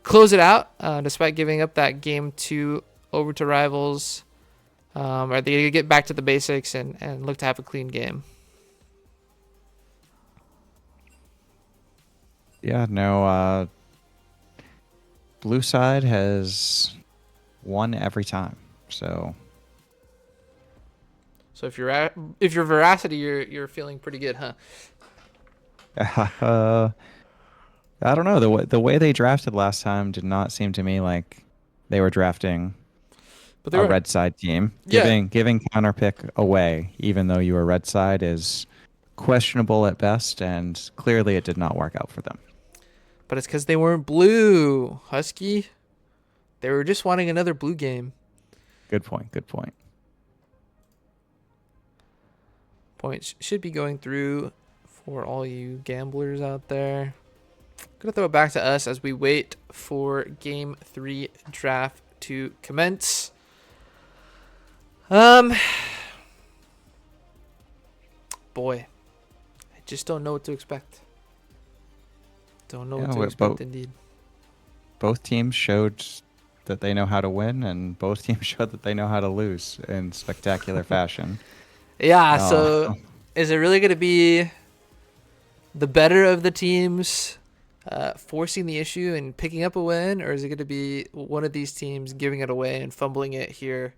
close it out despite giving up that game 2 over to Rivals. Are they going to get back to the basics and look to have a clean game? Yeah, no, blue side has won every time. So if you're Veracity, you're feeling pretty good, huh? I don't know. The way they drafted last time did not seem to me like they were drafting But they a were, red side team. yeah. Giving counter pick away, even though you were red side, is questionable at best, and clearly it did not work out for them. But it's because they weren't blue, Husky. They were just wanting another blue game. Good point. Good point. Points should be going through for all you gamblers out there. Gonna throw it back to us as we wait for game 3 draft to commence. Boy, I just don't know what to expect. Don't know what to expect indeed. Both teams showed that they know how to win, and both teams showed that they know how to lose in spectacular fashion. Yeah, so is it really going to be the better of the teams forcing the issue and picking up a win, or is it going to be one of these teams giving it away and fumbling it here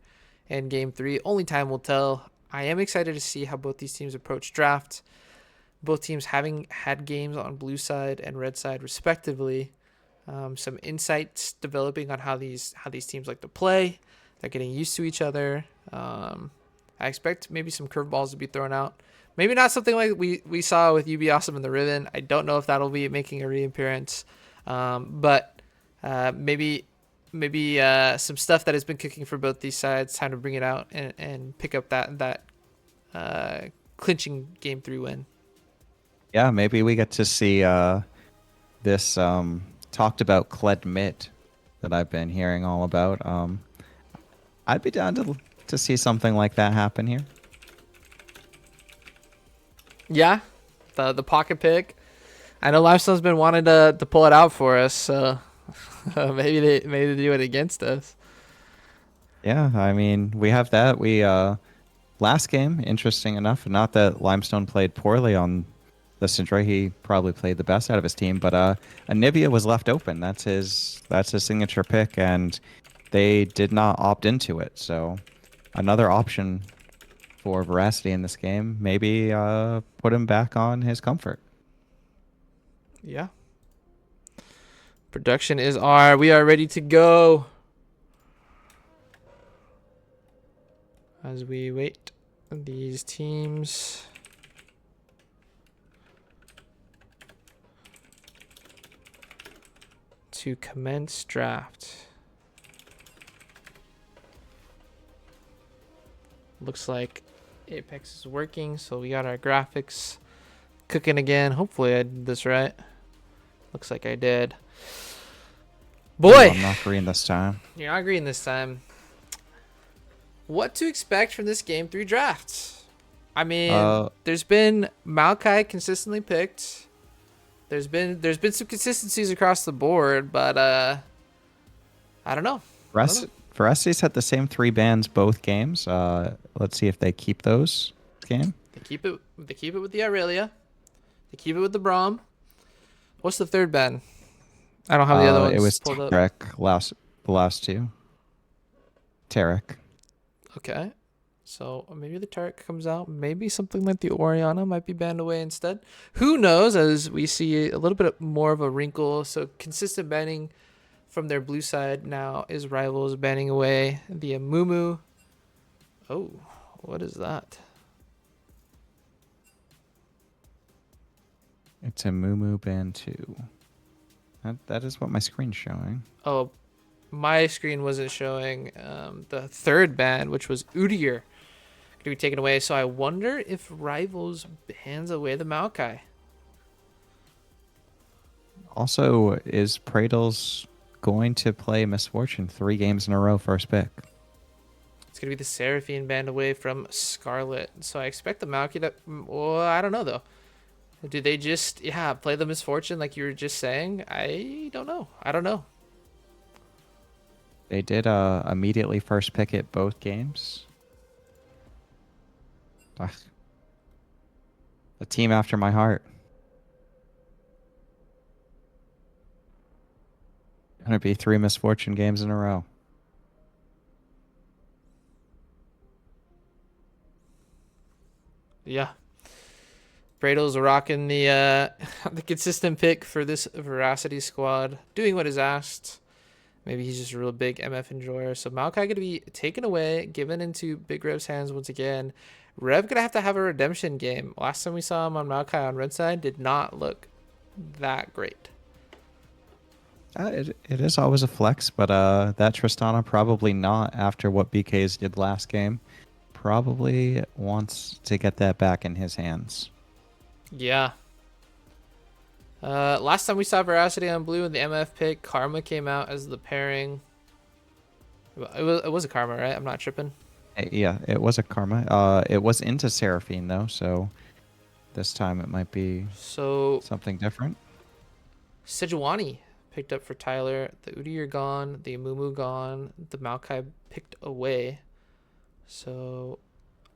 in game 3? Only time will tell. I am excited to see how both these teams approach draft. Both teams having had games on blue side and red side respectively. Some insights developing on how these teams like to play. They're getting used to each other. I expect maybe some curveballs to be thrown out. Maybe not something like we saw with UB Awesome and the Ribbon. I don't know if that'll be making a reappearance. But maybe some stuff that has been cooking for both these sides. Time to bring it out and pick up that clinching game 3 win. Yeah, maybe we get to see this talked about Kled mid that I've been hearing all about. I'd be down to see something like that happen here. Yeah, the pocket pick. I know Limestone's been wanting to pull it out for us, so maybe they do it against us. Yeah, I mean, we have that. We last game, interesting enough, not that Limestone played poorly on the Syndra, he probably played the best out of his team, but Anivia was left open. That's his signature pick, and they did not opt into it. So another option for Veracity in this game, maybe put him back on his comfort. Yeah. Production is R. We are ready to go. As we wait these teams to commence draft. Looks like Apex is working, so we got our graphics cooking again. Hopefully I did this right. Looks like I did. Boy! I'm not green this time. You're not green this time. What to expect from this game 3 draft? I mean, there's been Maokai consistently picked. There's been some consistencies across the board, but I don't know. Veracity's had the same 3 bans both games. Let's see if they keep those game. They keep it with the Aurelia. They keep it with the Braum. What's the third ban? I don't have the other ones. It was pulled up. Tarek, the last 2. Tarek. Okay. So maybe the Tarek comes out. Maybe something like the Oriana might be banned away instead. Who knows, as we see a little bit more of a wrinkle. So consistent banning from their blue side now is Rivals banning away the Amumu. Oh, what is that? It's a Moo Band 2. That is what my screen's showing. Oh, my screen wasn't showing the third ban, which was Udyr, to be taken away. So I wonder if Rivals bans away the Maokai. Also, is Pradles going to play Misfortune 3 games in a row first pick? It's going to be the Seraphine banned away from Scarlet. So I expect the Maokai to... Well, I don't know, though. Do they just, play the Misfortune like you were just saying? I don't know. They did immediately first pick it both games. Ugh. A team after my heart. Gonna be 3 Misfortune games in a row. Yeah. Bradle's rocking the the consistent pick for this Veracity squad, doing what is asked. Maybe he's just a real big MF enjoyer. So Maokai going to be taken away, given into Big Rev's hands once again. Rev going to have a redemption game. Last time we saw him on Maokai on red side did not look that great. It is always a flex, but that Tristana probably not after what BK's did last game. Probably wants to get that back in his hands. Yeah. Last time we saw Veracity on blue in the MF pick, Karma came out as the pairing. It was a Karma, right? I'm not tripping. Yeah, it was a Karma. It was into Seraphine though, so this time it might be something different. Sejuani picked up for Tyler. The Udyr gone, the Amumu gone, the Maokai picked away. So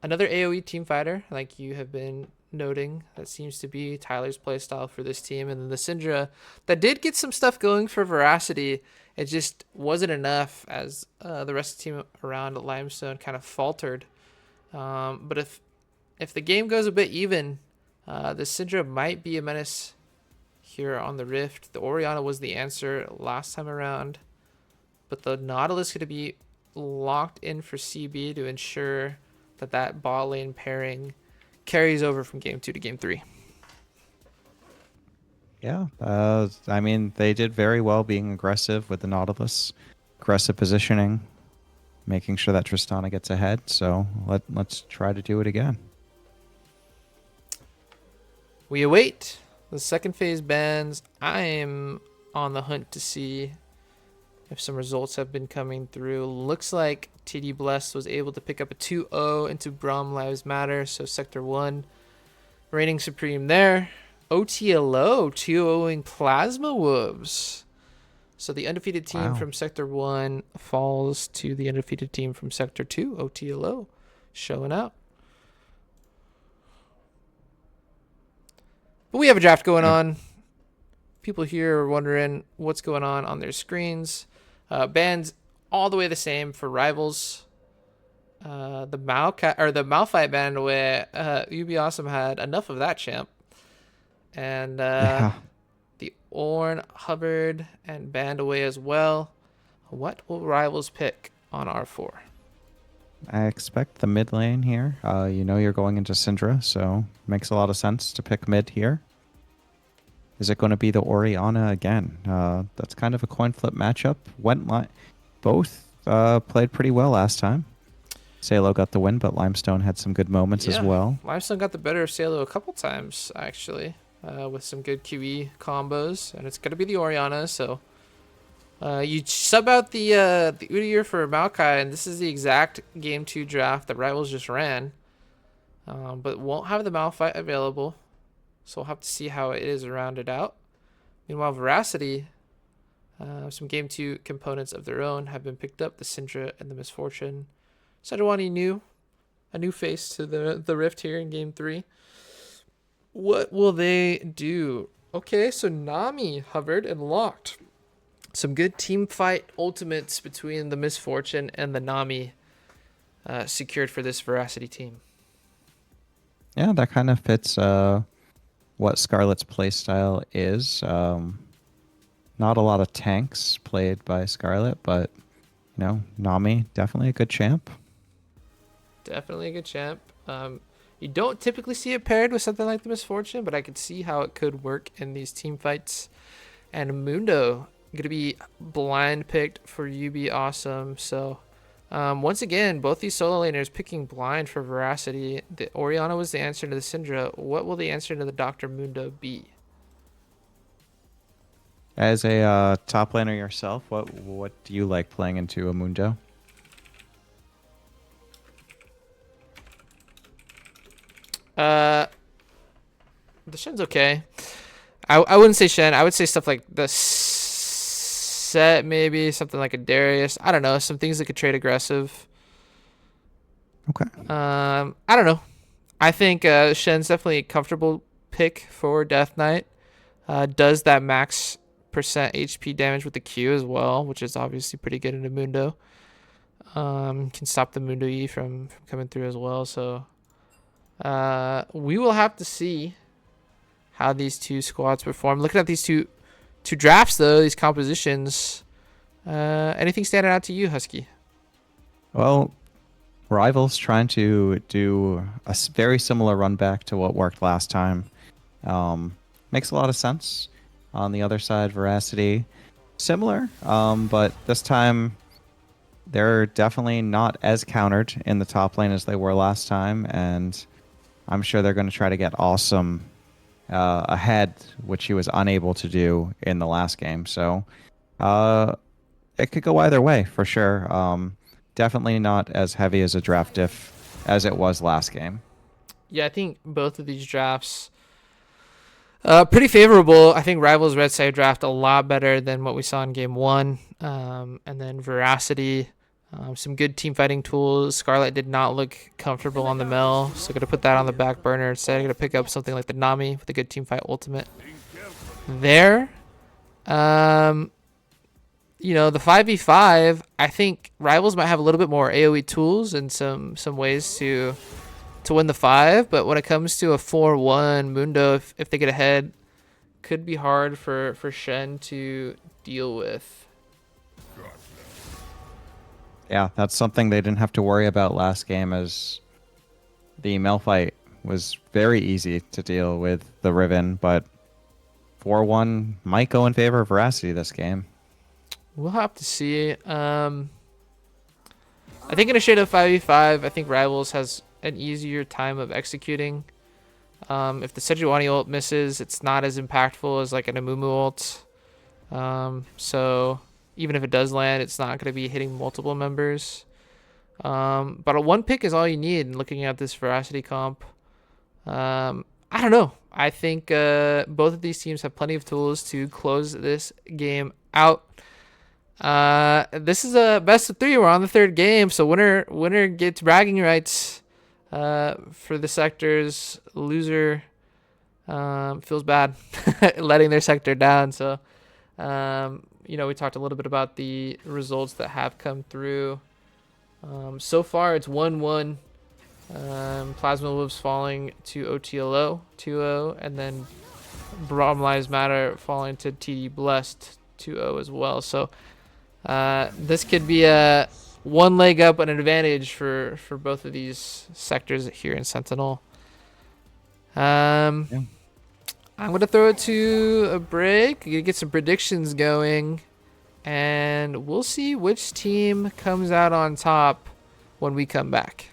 another AoE team fighter, like you have been noting, that seems to be Tyler's playstyle for this team. And then the Syndra that did get some stuff going for Veracity. It just wasn't enough as the rest of the team around Limestone kind of faltered. But if the game goes a bit even, the Syndra might be a menace here on the Rift. The Orianna was the answer last time around, but the Nautilus going to be locked in for CB to ensure that bot lane pairing carries over from game 2 to game 3. Yeah, I mean, they did very well being aggressive with the Nautilus, aggressive positioning, making sure that Tristana gets ahead. So let's try to do it again. We await the second phase bans. I'm on the hunt to see if some results have been coming through. Looks like TD Blessed was able to pick up a 2-0 into Braum Lives Matter. So Sector 1 reigning supreme there. OTLO 2-0ing Plasma Wolves. So the undefeated team from Sector 1 falls to the undefeated team from Sector 2. OTLO showing out. But we have a draft going on. People here are wondering what's going on their screens. Bans all the way the same for Rivals. The Malphite banned away. UB Awesome had enough of that, champ. And the Ornn, Hubbard, and banned away as well. What will Rivals pick on R4? I expect the mid lane here. You know you're going into Syndra, so makes a lot of sense to pick mid here. Is it going to be the Orianna again? That's kind of a coin flip matchup. Both played pretty well last time. Salo got the win, but Limestone had some good moments as well. Limestone got the better of Salo a couple times, actually, with some good QE combos. And it's going to be the Orianna, so you sub out the Udyr for Maokai, and this is the exact Game 2 draft that Rivals just ran. But won't have the Malphite available, so we'll have to see how it is rounded out. Meanwhile, Veracity, some Game 2 components of their own have been picked up, the Syndra and the Misfortune. Sejuani a new face to the Rift here in Game 3. What will they do? Okay, so Nami hovered and locked. Some good team fight ultimates between the Misfortune and the Nami secured for this Veracity team. Yeah, that kind of fits what Scarlet's playstyle is. Not a lot of tanks played by Scarlet, but Nami definitely a good champ. Definitely a good champ. You don't typically see it paired with something like the Misfortune, but I could see how it could work in these team fights. And Mundo gonna be blind picked for UB Awesome. So once again, both these solo laners picking blind for Veracity. The Oriana was the answer to the Syndra. What will the answer to the Dr. Mundo be? As a top laner yourself, what do you like playing into a Mundo? The Shen's okay. I wouldn't say Shen. I would say stuff like the set, maybe something like a Darius. I don't know. Some things that could trade aggressive. Okay. I don't know. I think Shen's definitely a comfortable pick for Death Knight. Does that max percent HP damage with the Q as well, which is obviously pretty good in the Mundo. Can stop the Mundo E from coming through as well. So we will have to see how these two squads perform. Looking at these two drafts though, these compositions, anything standing out to you, Husky? Well, Rivals trying to do a very similar run back to what worked last time. Makes a lot of sense. On the other side, Veracity, similar, but this time they're definitely not as countered in the top lane as they were last time, and I'm sure they're going to try to get Awesome ahead, which he was unable to do in the last game. So it could go either way for sure. Definitely not as heavy as a draft diff as it was last game. Yeah, I think both of these drafts pretty favorable. I think Rivals Red Side draft a lot better than what we saw in game one. And then Veracity, some good team fighting tools. Scarlet did not look comfortable on the mill, so going to put that on the back burner. Instead, going to pick up something like the Nami with a good team fight ultimate. There, the 5v5, I think Rivals might have a little bit more AoE tools and some ways to win the 5, but when it comes to a 4-1 Mundo, if they get ahead, could be hard for Shen to deal with. Yeah, that's something they didn't have to worry about last game, as the Mel fight was very easy to deal with the Riven, but 4-1 might go in favor of Veracity this game. We'll have to see. I think in a straight up 5v5, I think Rivals has an easier time of executing. If the Sejuani ult misses, it's not as impactful as like an Amumu ult. So even if it does land, it's not going to be hitting multiple members. But a one pick is all you need looking at this Veracity comp. I don't know. I think both of these teams have plenty of tools to close this game out. This is a best of 3. We're on the 3rd game, so winner gets bragging rights for the sectors. Loser feels bad letting their sector down. So we talked a little bit about the results that have come through. So far it's 1-1. Plasma Wolves falling to OTLO 2-0, and then Bottom Lives Matter falling to TD Blessed 2-0 as well. So this could be a one leg up, an advantage for both of these sectors here in Sentinel. I'm going to throw it to a break, get some predictions going, and we'll see which team comes out on top when we come back.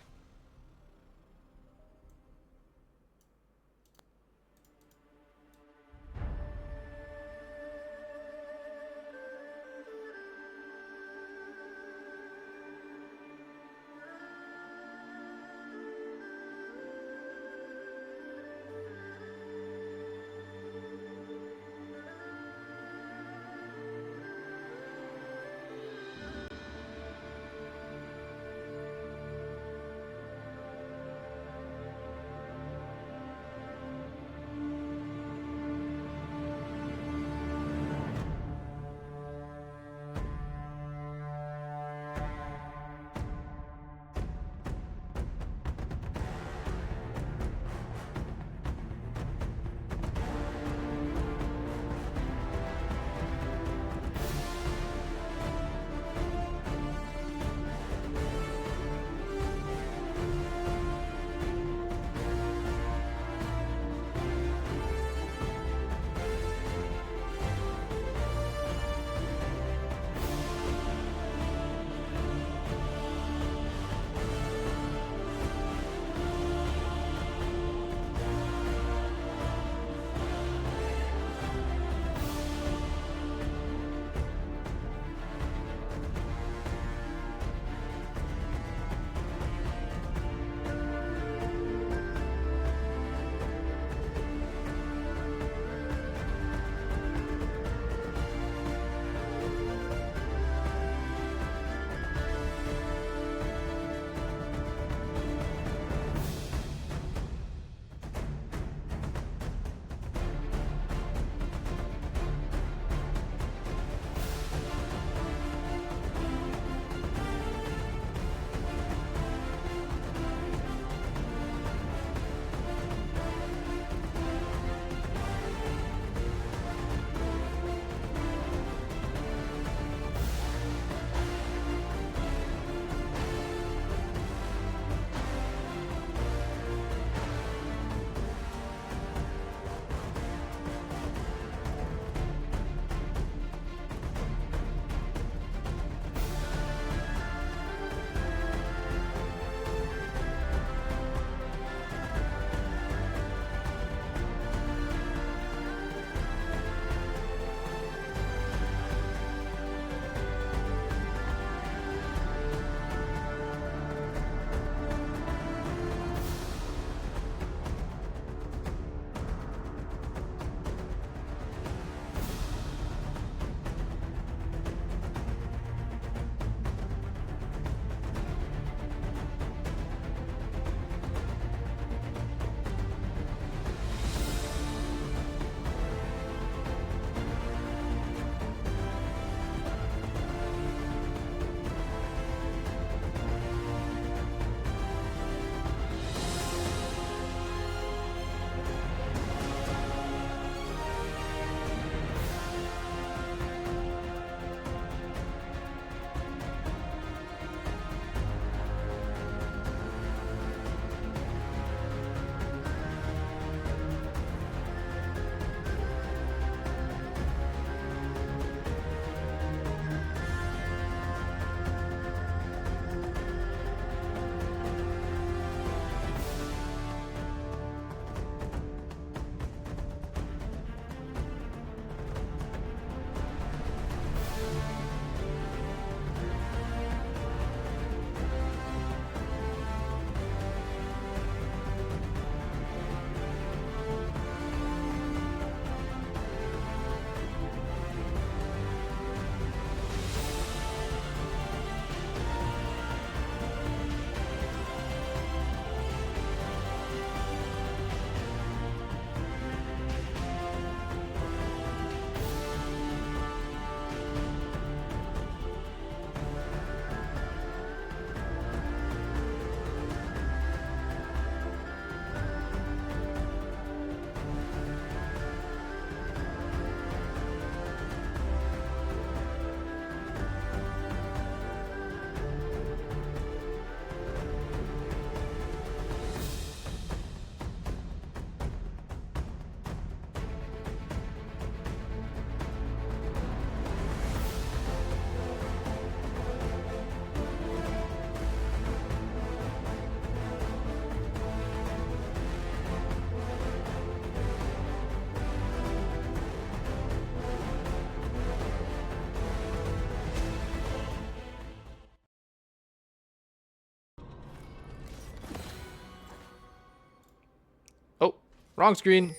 Wrong screen.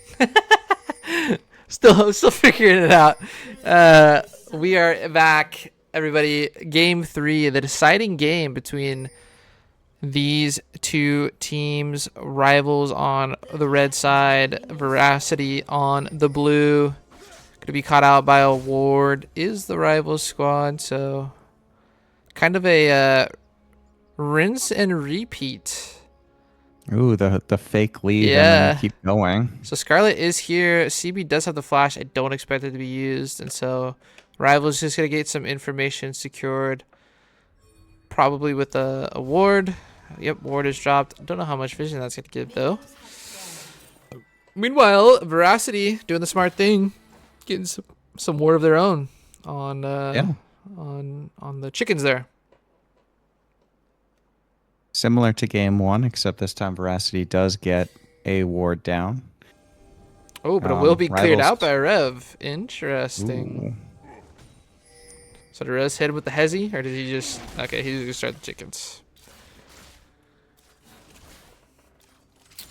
Still figuring it out. We are back, everybody. Game 3, the deciding game between these two teams, rivals on the red side, Veracity on the blue. Going to be caught out by a ward is the rival squad, so kind of a rinse and repeat. Ooh, the fake lead and Yeah. then keep going. So Scarlet is here. CB does have the flash. I don't expect it to be used, and so Rival's just gonna get some information secured, probably with a ward. Yep, ward is dropped. Don't know how much vision that's gonna give though. Meanwhile, Veracity doing the smart thing, getting some ward of their own on on the chickens there. Similar to game 1, except this time Veracity does get a ward down. Oh, but it will be cleared Rivals- out by Rev. Interesting. Ooh. So did Rez hit him with the hezzy, or did he just... Okay, he's going to start the chickens.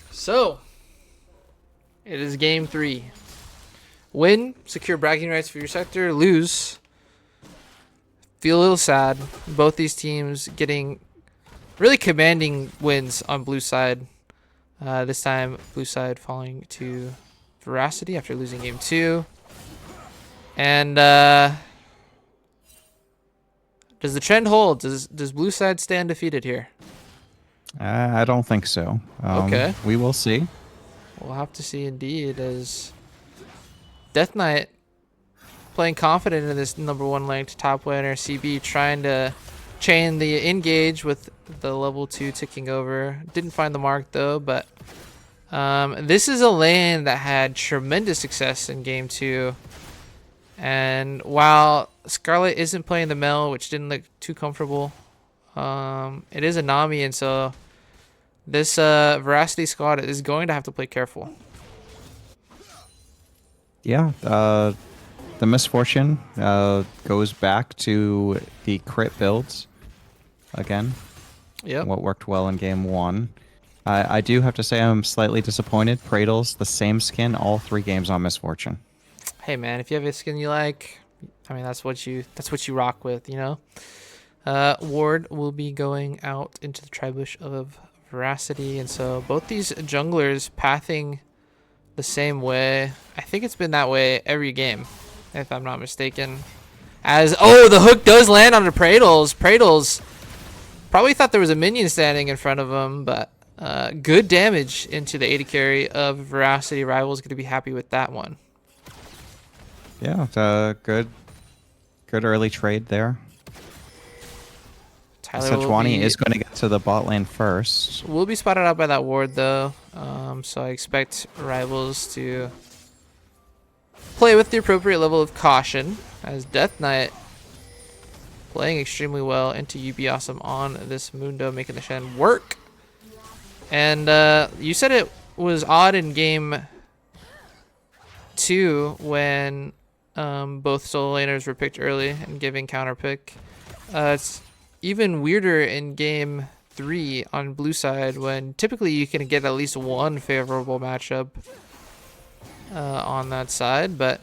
So, it is game 3. Win, secure bragging rights for your sector. Lose, feel a little sad. Both these teams getting really commanding wins on blue side. This time, blue side falling to Veracity after losing game 2. And does the trend hold? Does blue side stand defeated here? I don't think so. Okay. We will see. We'll have to see indeed, as Death Knight playing confident in this number 1 ranked top laner. CB trying to chain the engage with the level 2 ticking over. Didn't find the mark though, but this is a lane that had tremendous success in game 2. And while Scarlet isn't playing the Mel, which didn't look too comfortable, it is a Nami, and so this Veracity squad is going to have to play careful. Yeah, the misfortune goes back to the crit builds again. Yep. What worked well in game 1. I do have to say I'm slightly disappointed. Praetor's the same skin all 3 games on misfortune. Hey man, if you have a skin you like, I mean that's what you rock with, you know. Ward will be going out into the tribush of Veracity, and so both these junglers pathing the same way. I think it's been that way every game, if I'm not mistaken. As the hook does land on the Praetors. Praetors probably thought there was a minion standing in front of him, but good damage into the AD carry of Veracity. Rival's going to be happy with that one. Yeah, good early trade there. Sejuani is going to get to the bot lane first. Will be spotted out by that ward though, so I expect Rivals to play with the appropriate level of caution, as Death Knight playing extremely well into UB Awesome on this Mundo, making the Shen work. And you said it was odd in game 2 when both solo laners were picked early and giving counter pick. It's even weirder in game 3 on blue side, when typically you can get at least one favorable matchup on that side, but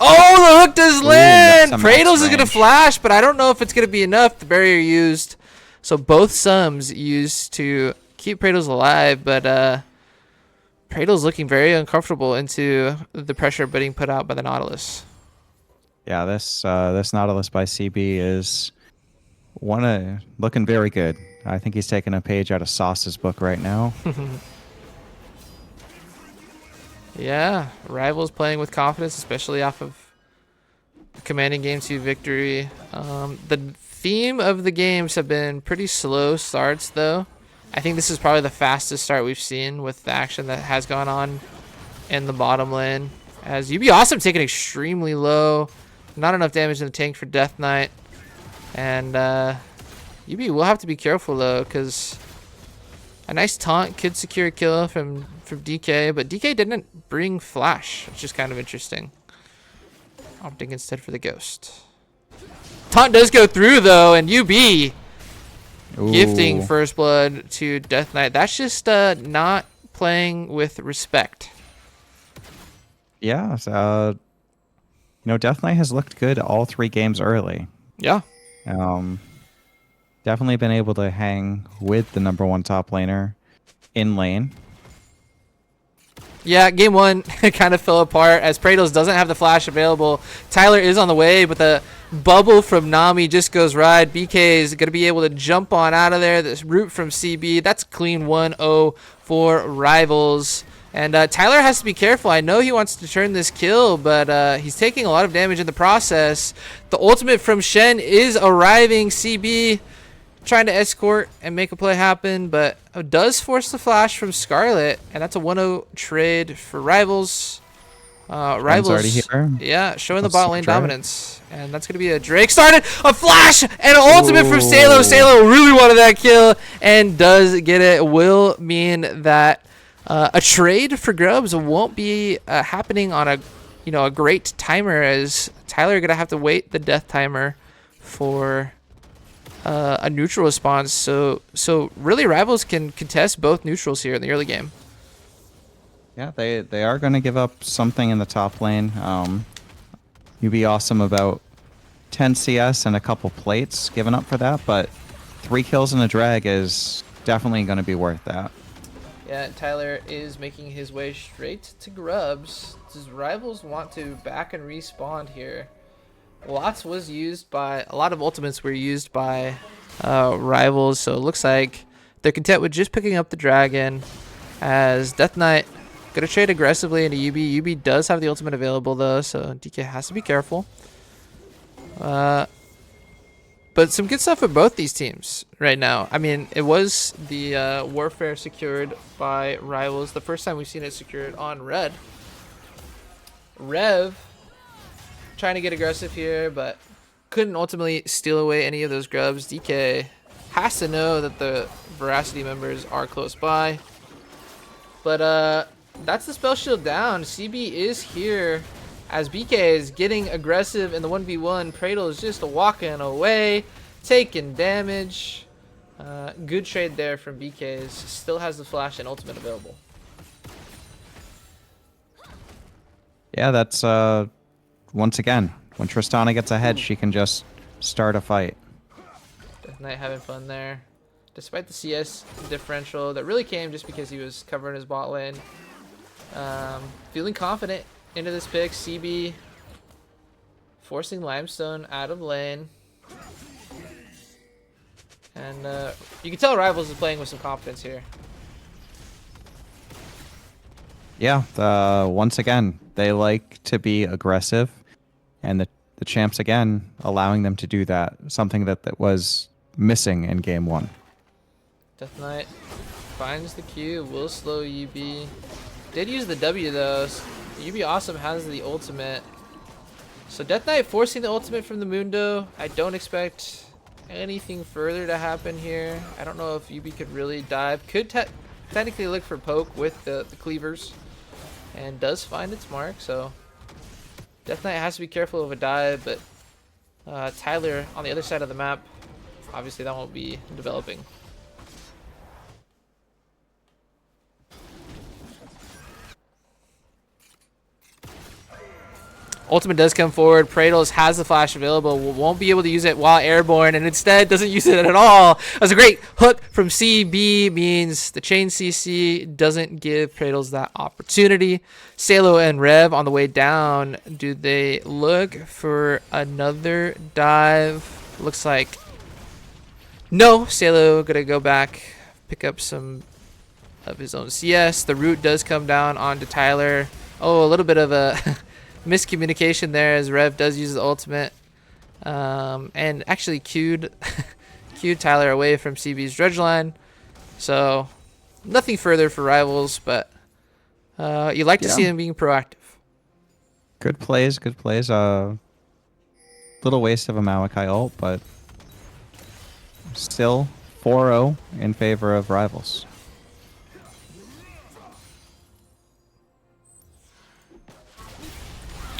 the hook does land. Praetos is gonna flash, but I don't know if it's gonna be enough. The barrier used, so both sums used to keep Praetos alive, but Praetos looking very uncomfortable into the pressure being put out by the Nautilus. Yeah, this Nautilus by CB is looking very good. I think he's taking a page out of Sauce's book right now. Yeah, Rivals playing with confidence, especially off of commanding game 2 victory. The theme of the games have been pretty slow starts though. I think this is probably the fastest start we've seen with the action that has gone on in the bottom lane. As UB Awesome taking extremely low. Not enough damage in the tank for Death Knight. And UB will have to be careful though, because a nice taunt could secure a kill from DK, but DK didn't bring flash, which is kind of interesting. Opting instead for the ghost. Taunt does go through though, and UB gifting first blood to Death Knight. That's just not playing with respect. Yeah, Death Knight has looked good all 3 games early. Yeah. Definitely been able to hang with the #1 top laner in lane. Yeah, game 1 kind of fell apart as Praetos doesn't have the flash available. Tyler is on the way, but the bubble from Nami just goes right. BK is going to be able to jump on out of there. This root from CB, that's clean 1-0 for Rivals. And Tyler has to be careful. I know he wants to turn this kill, but he's taking a lot of damage in the process. The ultimate from Shen is arriving. CB trying to escort and make a play happen, but does force the flash from Scarlet, and that's a 1-0 trade for Rivals. Rivals already here. Yeah, showing the bot lane dominance, and that's gonna be a Drake started a flash and an ultimate from Salo. Salo really wanted that kill and does get it. Will mean that a trade for Grubs won't be happening on a great timer, as Tyler gonna have to wait the death timer for a neutral response. So really Rivals can contest both neutrals here in the early game. Yeah, they are going to give up something in the top lane. You'd be awesome about 10 CS and a couple plates given up for that, but 3 kills and a drag is definitely going to be worth that. Yeah, Tyler is making his way straight to Grubs. Does Rivals want to back and respawn here? A lot of ultimates were used by Rivals, so it looks like they're content with just picking up the dragon, as Death Knight gonna trade aggressively into UB. UB does have the ultimate available though, so DK has to be careful. But some good stuff for both these teams right now. I mean, it was the Warfare secured by Rivals, the first time we've seen it secured on Red. Rev trying to get aggressive here, but couldn't ultimately steal away any of those grubs. DK has to know that the Veracity members are close by. But that's the spell shield down. CB is here as BK is getting aggressive in the 1v1. Pradle is just walking away, taking damage. Good trade there from BK. Still has the flash and ultimate available. Yeah, that's once again, when Tristana gets ahead, she can just start a fight. Death Knight having fun there. Despite the CS differential that really came just because he was covering his bot lane. Feeling confident into this pick. CB forcing Limestone out of lane. And you can tell Rivals is playing with some confidence here. Yeah, once again, they like to be aggressive, and the champs again allowing them to do that, something that was missing in game 1. Death Knight finds the Q, will slow UB. Did use the W though. UB Awesome has the ultimate. So Death Knight forcing the ultimate from the Mundo. I don't expect anything further to happen here. I don't know if UB could really dive. Could technically look for poke with the cleavers, and does find its mark. So Death Knight has to be careful of a dive, but Tyler on the other side of the map, obviously that won't be developing. Ultimate does come forward. Praetos has the flash available. Won't be able to use it while airborne, and instead doesn't use it at all. That's a great hook from CB, means the chain CC doesn't give Praetos that opportunity. Salo and Rev on the way down. Do they look for another dive? Looks like no. Salo gonna go back, pick up some of his own CS. The root does come down onto Tyler. Oh, a little bit of a miscommunication there, as Rev does use the ultimate, and actually queued Tyler away from CB's dredge line. So nothing further for Rivals, but you like to see them being proactive. Good plays, good plays. Little waste of a Maokai ult, but still 4-0 in favor of Rivals.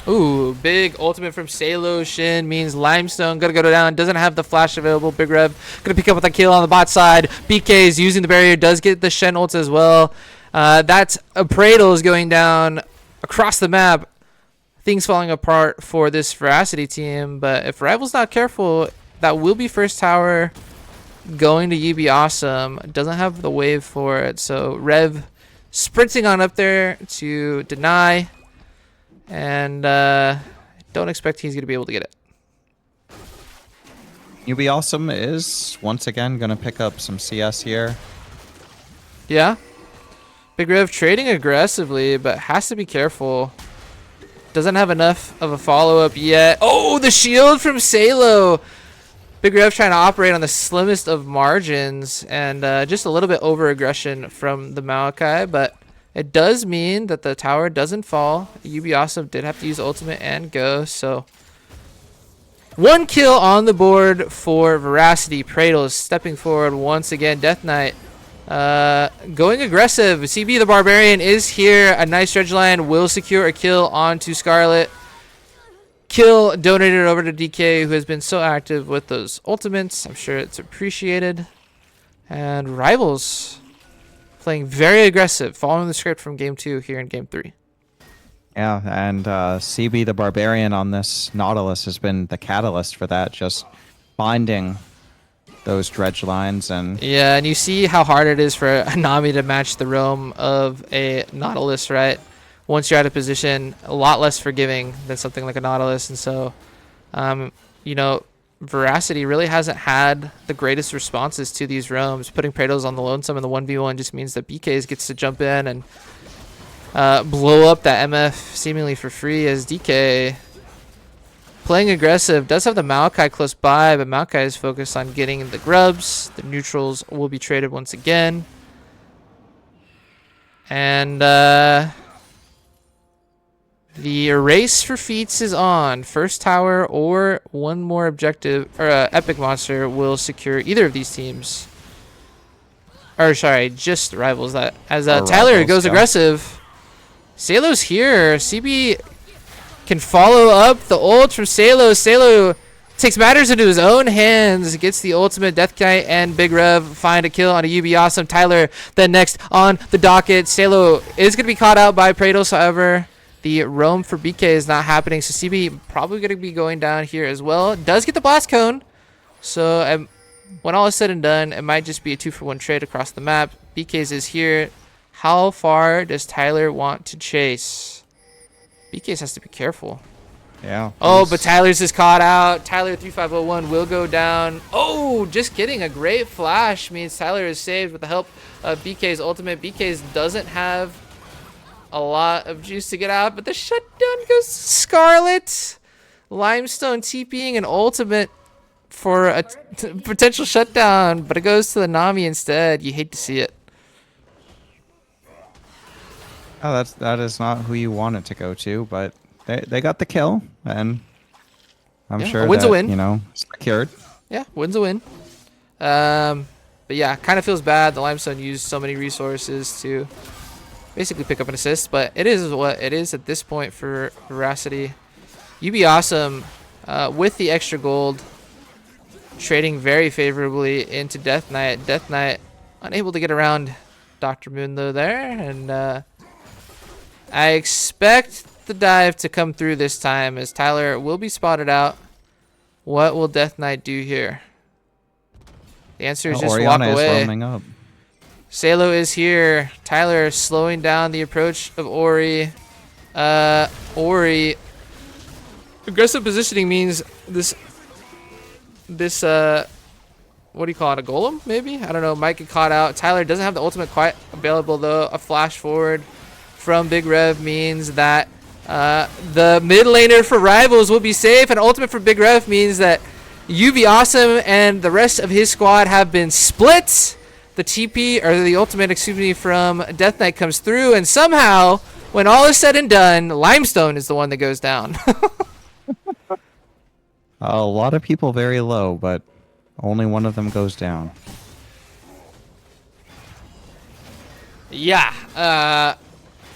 Ooh, big ultimate from Salo. Shin means Limestone gonna go down. Doesn't have the flash available. Big Rev gonna pick up with a kill on the bot side. BK is using the barrier. Does get the Shen ult as well. That Apradal is going down across the map. Things falling apart for this Veracity team, but if Rival's not careful, that will be first tower going to UB Awesome. Doesn't have the wave for it, so Rev sprinting on up there to deny, and don't expect he's going to be able to get it. UB Awesome is once again going to pick up some CS here. Yeah. Big Rev trading aggressively, but has to be careful. Doesn't have enough of a follow-up yet. Oh, the shield from Salo. Big Rev trying to operate on the slimmest of margins, and just a little bit over-aggression from the Maokai, but it does mean that the tower doesn't fall. UB Awesome did have to use ultimate and go, so 1 kill on the board for Veracity. Pradle is stepping forward once again. Death Knight going aggressive. CB the Barbarian is here. A nice dredge line will secure a kill onto Scarlet. Kill donated over to DK, who has been so active with those ultimates. I'm sure it's appreciated. And Rivals playing very aggressive, following the script from game 2 here in game 3. Yeah, and CB the Barbarian on this Nautilus has been the catalyst for that, just finding those dredge lines. And yeah, and you see how hard it is for a Nami to match the roam of a Nautilus, right? Once you're out of position, a lot less forgiving than something like a Nautilus. And so, you know, Veracity really hasn't had the greatest responses to these roams. Putting Prados on the lonesome in the 1v1 just means that BKs gets to jump in and blow up that MF seemingly for free, as DK playing aggressive. Does have the Maokai close by, but Maokai is focused on getting the grubs. The neutrals will be traded once again. And the race for feats is on. First tower or one more objective, or epic monster will secure either of these teams. Or sorry, just Rivals. That as Tyler Rivals, goes yeah. aggressive. Salo's here. CB can follow up the ult from Salo. Salo takes matters into his own hands, gets the ultimate. Death Knight and Big Rev find a kill on a UB Awesome. Tyler then next on the docket. Salo is going to be caught out by Prados, however. The roam for BK is not happening, so CB probably going to be going down here as well. Does get the blast cone, so when all is said and done, it might just be a 2-for-1 trade across the map. BK's is here. How far does Tyler want to chase? BK's has to be careful. yeah. Oh, but Tyler's is caught out. Tyler 3501 will go down. Oh, just kidding. A great flash means Tyler is saved with the help of BK's ultimate. BK's doesn't have a lot of juice to get out, but the shutdown goes to Scarlet. Limestone TPing an ultimate for a potential shutdown, but it goes to the Nami instead. You hate to see it. Oh, that is not who you want it to go to, but they got the kill, and I'm sure a win's that, a win. you know, secured. Yeah, win's a win. But yeah, kind of feels bad. The Limestone used so many resources to basically pick up an assist, but it is what it is at this point for Veracity. UB Awesome with the extra gold, trading very favorably into Death Knight. Death Knight unable to get around Dr. Moon though there, and I expect the dive to come through this time as Tyler will be spotted out. What will Death Knight do here? The answer is just Oriana walk away. is roaming up. Salo is here. Tyler slowing down the approach of Ori. Ori. Aggressive positioning means this what do you call it? A golem, maybe? I don't know. Might get caught out. Tyler doesn't have the ultimate quite available though. A flash forward from Big Rev means that the mid laner for Rivals will be safe, and ultimate for Big Rev means that UB Awesome and the rest of his squad have been split. The TP, or the ultimate, excuse me, from Death Knight comes through, and somehow, when all is said and done, Limestone is the one that goes down. A lot of people very low, but only one of them goes down. Yeah.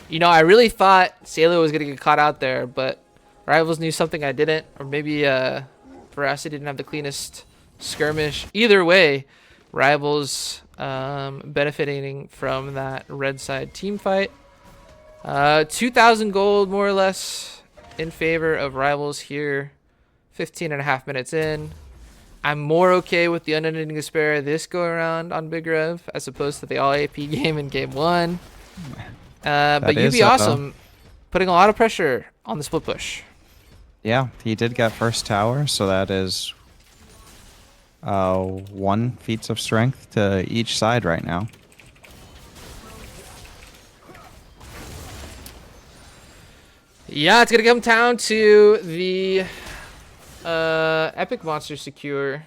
You know, I really thought Salo was going to get caught out there, but Rivals knew something I didn't, or maybe Veracity didn't have the cleanest skirmish. Either way, Rivals benefiting from that red side team fight. 2,000 gold, more or less, in favor of Rivals here. 15.5 minutes in. I'm more okay with the Unending Despair this go around on Big Rev as opposed to the all AP game in game 1. But UB Awesome putting a lot of pressure on the split push. Yeah, he did get first tower, so that is 1 feats of strength to each side right now. Yeah, it's going to come down to the Epic Monster secure.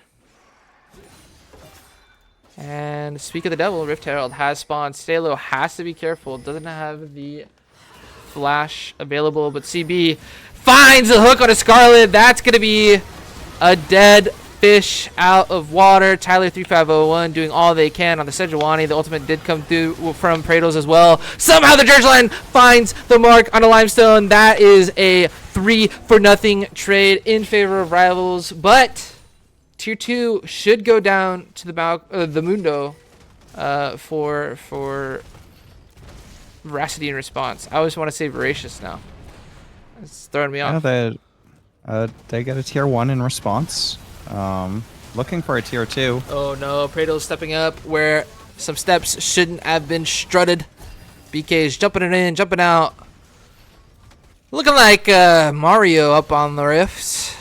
And speak of the devil, Rift Herald has spawned. Stalo has to be careful. Doesn't have the flash available, but CB finds a hook on a Scarlet. That's going to be a dead fish out of water. Tyler 3501 doing all they can on the Sejuani. The ultimate did come through from Praetos as well. Somehow the Dirge Line finds the mark on a Limestone. That is a 3-for-0 trade in favor of Rivals, but Tier 2 should go down to the Mundo for Veracity in response. I always want to say Voracious now. It's throwing me off. They get a Tier 1 in response. Looking for a Tier 2. Oh no, Praetos stepping up where some steps shouldn't have been strutted. BK's jumping it in, jumping out. Looking like Mario up on the rifts.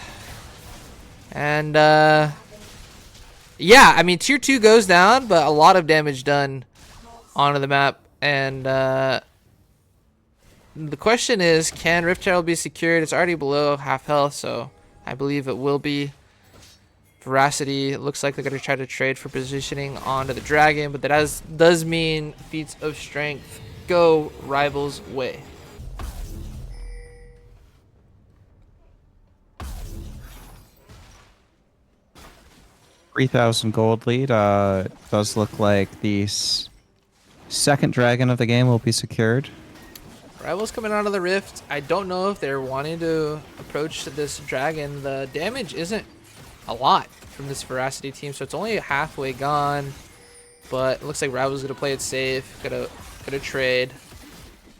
And yeah, I mean Tier 2 goes down, but a lot of damage done onto the map. And the question is, can Rift Herald be secured? It's already below half health, so I believe it will be. Veracity, it looks like they're going to try to trade for positioning onto the Dragon, but that does mean feats of strength go Rivals' way. $3,000 gold lead. Does look like the second dragon of the game will be secured. Rivals coming out of the rift. I don't know if they're wanting to approach this dragon. The damage isn't a lot from this Veracity team, so it's only halfway gone. But it looks like Rivals gonna play it safe. Gonna trade.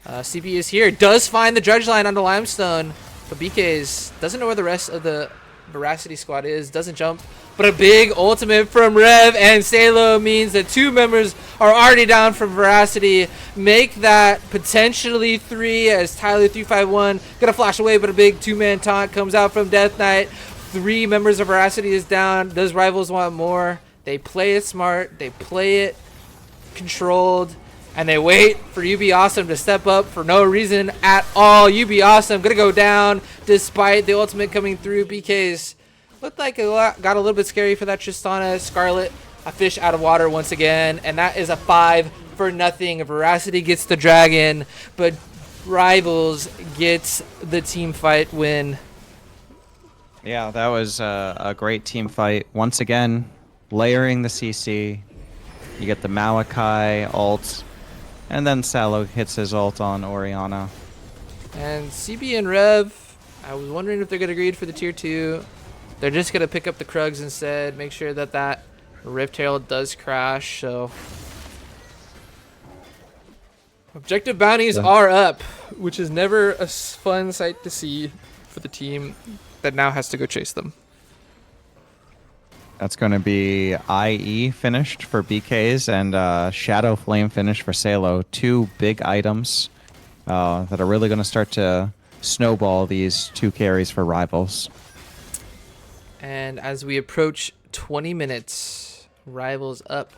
CP is here. Does find the Dredge Line on the Limestone, but BK's doesn't know where the rest of the Veracity squad is. Doesn't jump. But a big ultimate from Rev and Stalo means that 2 members are already down from Veracity. Make that potentially 3 as Tyler 351 gonna flash away, but a big 2-man taunt comes out from Death Knight. 3 members of Veracity is down. Does Rivals want more? They play it smart. They play it controlled. And they wait for UB Awesome to step up for no reason at all. UB Awesome gonna go down despite the ultimate coming through. BK's looked like it got a little bit scary for that Tristana. Scarlet, a fish out of water once again. And that is a 5-for-0. Veracity gets the dragon, but Rivals gets the team fight win. Yeah, that was a great team fight. Once again, layering the CC. You get the Maokai ult, and then Salo hits his ult on Orianna. And CB and Rev, I was wondering if they're going to greed for the Tier 2. They're just going to pick up the Krugs instead, make sure that that Rift Herald does crash. So objective bounties are up, which is never a fun sight to see for the team that now has to go chase them. That's going to be IE finished for BKs and Shadow Flame finished for Salo. 2 big items that are really going to start to snowball these 2 carries for Rivals. And as we approach 20 minutes, Rivals up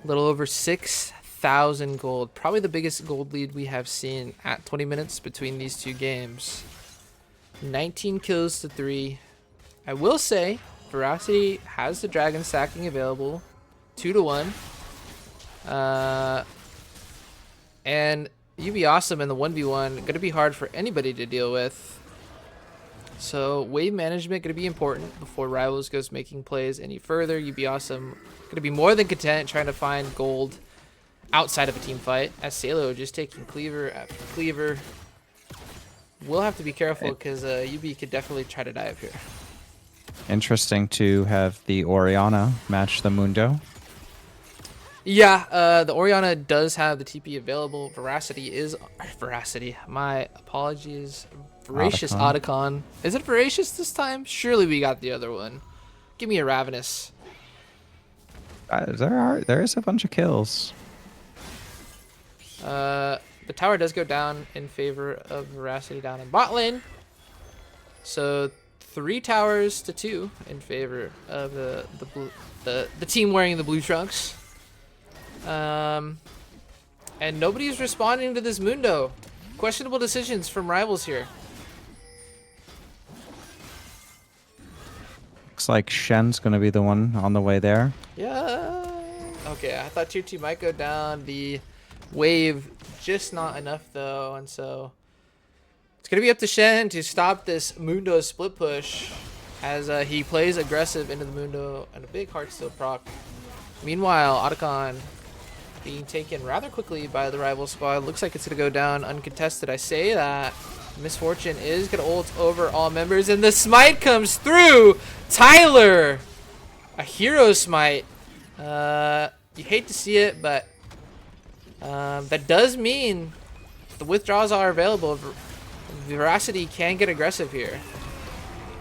a little over 6,000 gold. Probably the biggest gold lead we have seen at 20 minutes between these 2 games. 19 kills to 3. I will say, Veracity has the dragon stacking available, 2-1. And UB Awesome in the 1v1 going to be hard for anybody to deal with. So wave management going to be important before Rivals goes making plays any further. UB Awesome going to be more than content trying to find gold outside of a team fight. As Salo just taking cleaver after cleaver. We'll have to be careful because UB could definitely try to dive here. Interesting to have the Orianna match the Mundo. Yeah, the Orianna does have the TP available. Veracity. My apologies. Voracious Otacon. Otacon. Is it Voracious this time? Surely we got the other one. Give me a Ravenous. There is a bunch of kills. The tower does go down in favor of Veracity down in bot lane. So 3 towers to 2 in favor of the team wearing the blue trunks. And nobody's responding to this Mundo. Questionable decisions from rivals here. Looks like Shen's going to be the one on the way there. Yeah. Okay, I thought tier 2 might go down. The wave just not enough though, and so it's gonna be up to Shen to stop this Mundo split push as he plays aggressive into the Mundo and a big Heartsteel proc. Meanwhile, Otacon being taken rather quickly by the rival squad. Looks like it's gonna go down uncontested. I say that Misfortune is gonna ult over all members, and the smite comes through. Tyler, a hero smite. You hate to see it, but that does mean the withdrawals are available. Veracity can get aggressive here.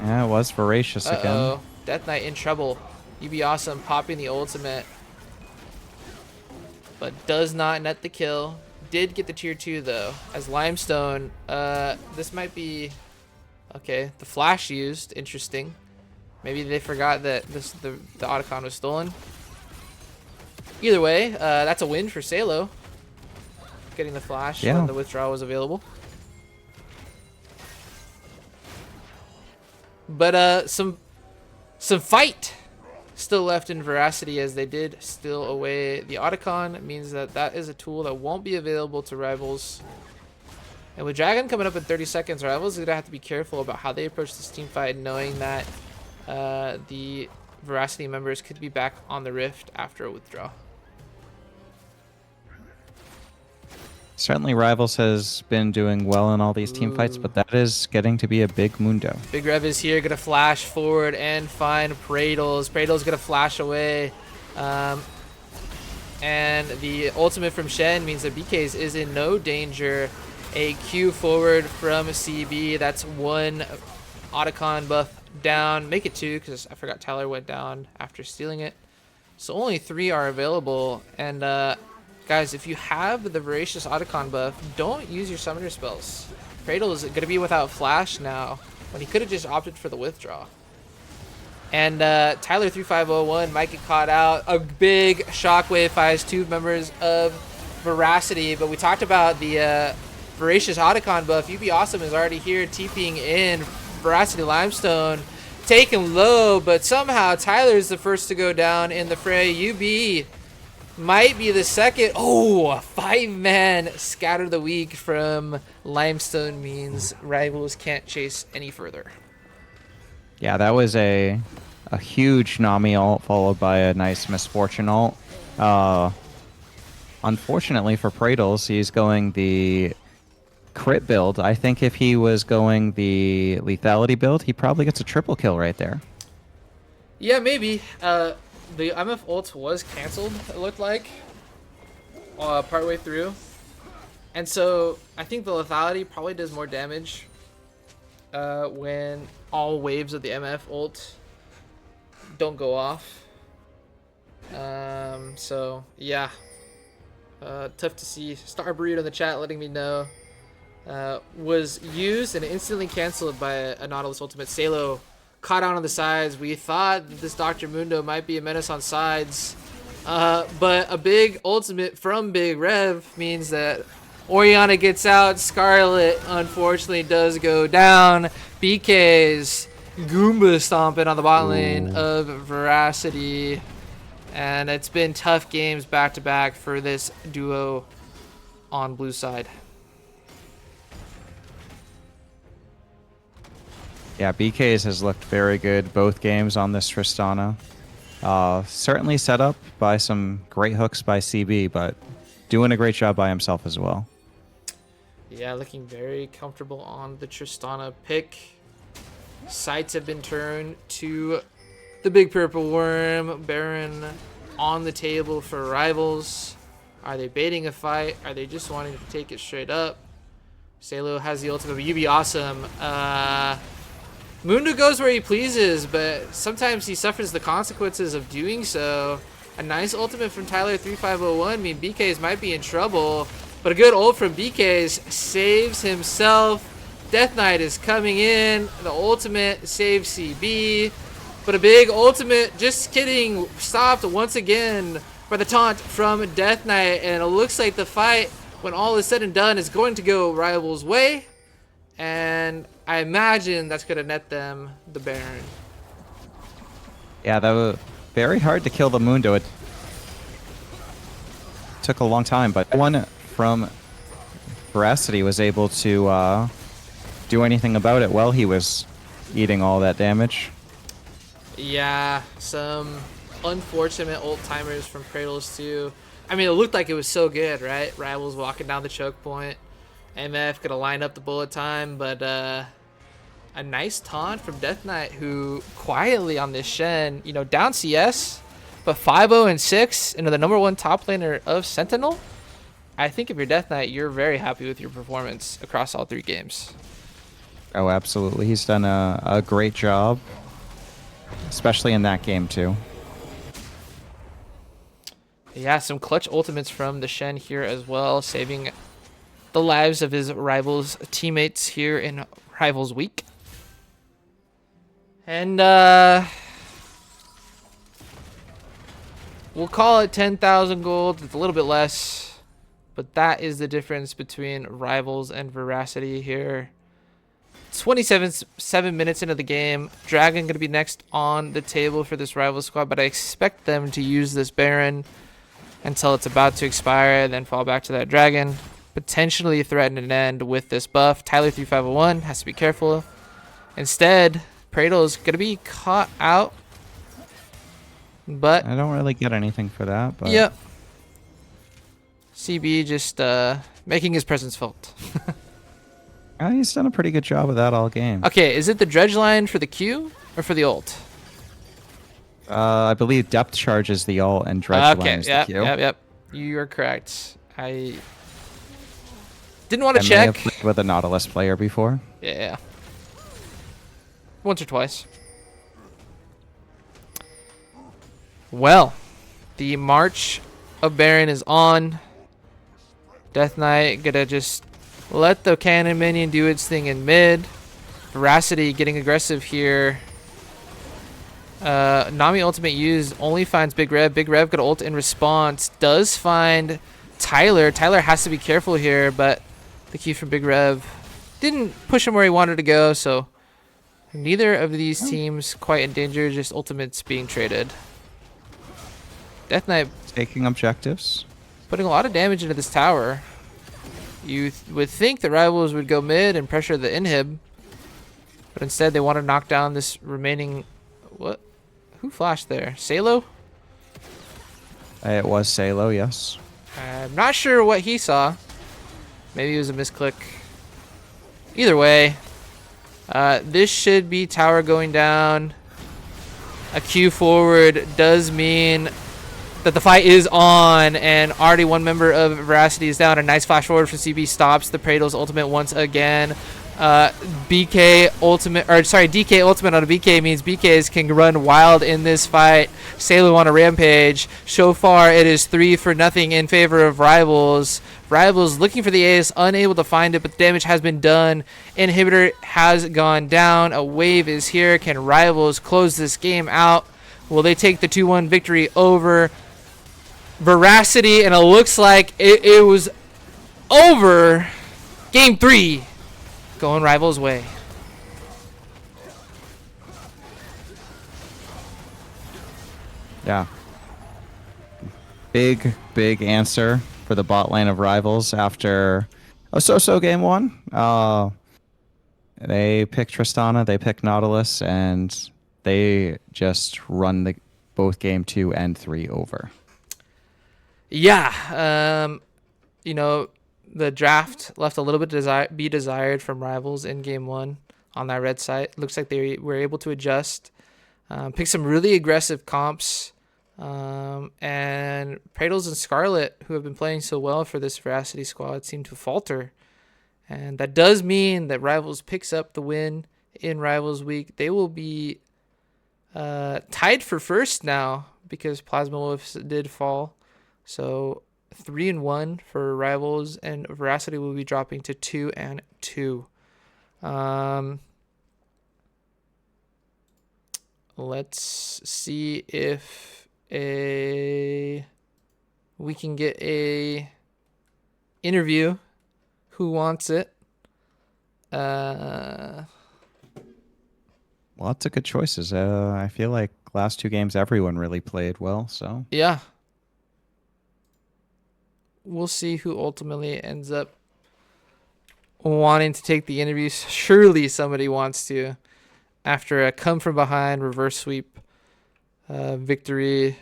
Yeah, it was Voracious again. Death Knight in trouble. UB Awesome popping the ultimate, but does not net the kill. Did get the tier 2 though, as Limestone. This might be okay. The flash used, interesting. Maybe they forgot that the Otacon was stolen. Either way, that's a win for Salo. Getting the flash when the withdrawal was available. But some fight still left in Veracity, as they did steal away the Otacon. It means that that is a tool that won't be available to rivals. And with Dragon coming up in 30 seconds, rivals are going to have to be careful about how they approach this team fight, knowing that the Veracity members could be back on the Rift after a withdrawal. Certainly Rivals has been doing well in all these team fights, but that is getting to be a big Mundo. Big Rev is here, gonna flash forward and find Pradles. Pradles gonna flash away. And the ultimate from Shen means that BK's is in no danger. A Q forward from CB. That's 1 Otacon buff down. Make it 2, because I forgot Tyler went down after stealing it. So only 3 are available. And guys, if you have the Voracious Otacon buff, don't use your summoner spells. Cradle is going to be without flash now, when he could have just opted for the withdraw. And Tyler 3501 might get caught out. A big shockwave finds 2 members of Veracity, but we talked about the Voracious Otacon buff. UB Awesome is already here, TPing in. Veracity Limestone taken low, but somehow Tyler's the first to go down in the fray. UB might be the second. Oh, a 5-man scatter the week from Limestone means rivals can't chase any further. Yeah, that was a huge Nami ult followed by a nice Misfortune ult. Unfortunately for Pradles, he's going the crit build. I think if he was going the lethality build, he probably gets a triple kill right there. Yeah, maybe. The MF ult was canceled, it looked like, partway through. And so I think the lethality probably does more damage when all waves of the MF ult don't go off. So, yeah. Tough to see. Starbreed in the chat letting me know. Was used and instantly canceled by a Nautilus ultimate. Salo caught out on the sides. We thought that this Dr. Mundo might be a menace on sides. But a big ultimate from Big Rev means that Orianna gets out. Scarlet, unfortunately, does go down. BK's Goomba stomping on the bot lane of Veracity. And it's been tough games back-to-back for this duo on blue side. Yeah, BK's has looked very good both games on this Tristana. Certainly set up by some great hooks by CB, but doing a great job by himself as well. Yeah, looking very comfortable on the Tristana pick. Sights have been turned to the big purple worm. Baron on the table for Rivals. Are they baiting a fight? Are they just wanting to take it straight up? Salo has the ultimate, but you be awesome. Mundo goes where he pleases, but sometimes he suffers the consequences of doing so. A nice ultimate from Tyler3501 mean BKs might be in trouble, but a good ult from BKs saves himself. Death Knight is coming in. The ultimate saves CB, but a big ultimate, just kidding, stopped once again by the taunt from Death Knight, and it looks like the fight, when all is said and done, is going to go Rivals' way, and I imagine that's going to net them the Baron. Yeah, that was very hard to kill the Mundo. It took a long time, but one from Veracity was able to do anything about it while he was eating all that damage. Yeah, some unfortunate ult timers from Kratos too. I mean, it looked like it was so good, right? Rivals walking down the choke point. MF gonna line up the bullet time, but a nice taunt from Death Knight, who quietly on this Shen, you know, down CS, but 5-0 and 6 into the #1 top laner of Sentinel. I think if you're Death Knight, you're very happy with your performance across all 3 games. Oh, absolutely. He's done a great job, especially in that game, too. Yeah, some clutch ultimates from the Shen here as well, saving the lives of his Rivals teammates here in Rivals Week. And we'll call it 10,000 gold. It's a little bit less, but that is the difference between Rivals and Veracity here. 7 minutes into the game. Dragon going to be next on the table for this Rival squad, but I expect them to use this Baron until it's about to expire, and then fall back to that Dragon. Potentially threaten an end with this buff. Tyler3501 has to be careful. Instead, Praetel's going to be caught out. But I don't really get anything for that. But yep. CB just making his presence felt. He's done a pretty good job of that all game. Okay, is it the dredge line for the Q or for the ult? I believe depth charge is the ult and dredge line is the Q. Yep. You are correct. I didn't want to I check. may have played with a Nautilus player before. Yeah. Once or twice. Well, the March of Baron is on. Death Knight gonna just let the cannon minion do its thing in mid. Veracity getting aggressive here. Nami ultimate used, only finds Big Rev. Big Rev got ult in response. Does find Tyler. Tyler has to be careful here, but the key from Big Rev didn't push him where he wanted to go, so neither of these teams quite in danger, just ultimates being traded. Death Knight Taking objectives. putting a lot of damage into this tower. You would think the Rivals would go mid and pressure the inhib, but instead they want to knock down this remaining... What? Who flashed there? Salo? It was Salo, yes. I'm not sure what he saw. Maybe it was a misclick. Either way, this should be tower going down. A Q forward does mean that the fight is on, and already one member of Veracity is down. A nice flash forward from CB stops the Praetel's ultimate once again. DK ultimate on a BK means BKs can run wild in this fight. Salo on a rampage. So far, it is 3-0 in favor of Rivals. Rivals looking for the ace, unable to find it, but the damage has been done. Inhibitor has gone down. A wave is here. Can Rivals close this game out? Will they take the 2-1 victory over Veracity? And it looks like it was over. Game 3 going Rivals' way. Yeah. Big answer for the bot lane of Rivals after a so-so game 1. They picked Tristana, they picked Nautilus, and they just run both game 2 and 3 over. Yeah, you know, the draft left a little bit be desired from Rivals in game 1 on that red site. Looks like they were able to adjust, pick some really aggressive comps And Pradles and Scarlet, who have been playing so well for this Veracity squad, seem to falter. And that does mean that Rivals picks up the win in Rivals Week. They will be tied for first now because Plasma Wolves did fall. So 3-1 for Rivals, and Veracity will be dropping to 2-2. Let's see if we can get a interview. Who wants it? Lots of good choices. I feel like last two games everyone really played well. So Yeah. We'll see who ultimately ends up wanting to take the interview. Surely somebody wants to after a come from behind reverse sweep victory.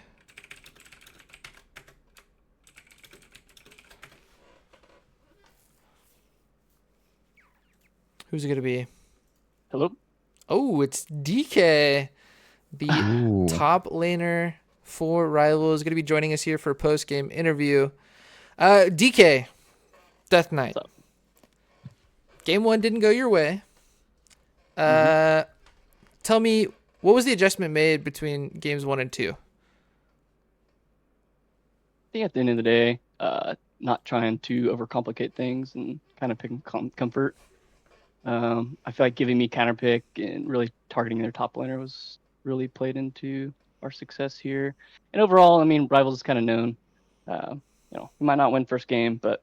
Who's it going to be? Hello. Oh, it's DK, the Ooh. top laner for Rivals, going to be joining us here for a post game interview. DK, Death Knight. What's up? Game 1 didn't go your way. Tell me, what was the adjustment made between games 1 and 2? I think at the end of the day, not trying to overcomplicate things and kind of picking comfort. I feel like giving me counterpick and really targeting their top laner was really played into our success here. And overall, I mean, Rivals is kind of known. We might not win first game, but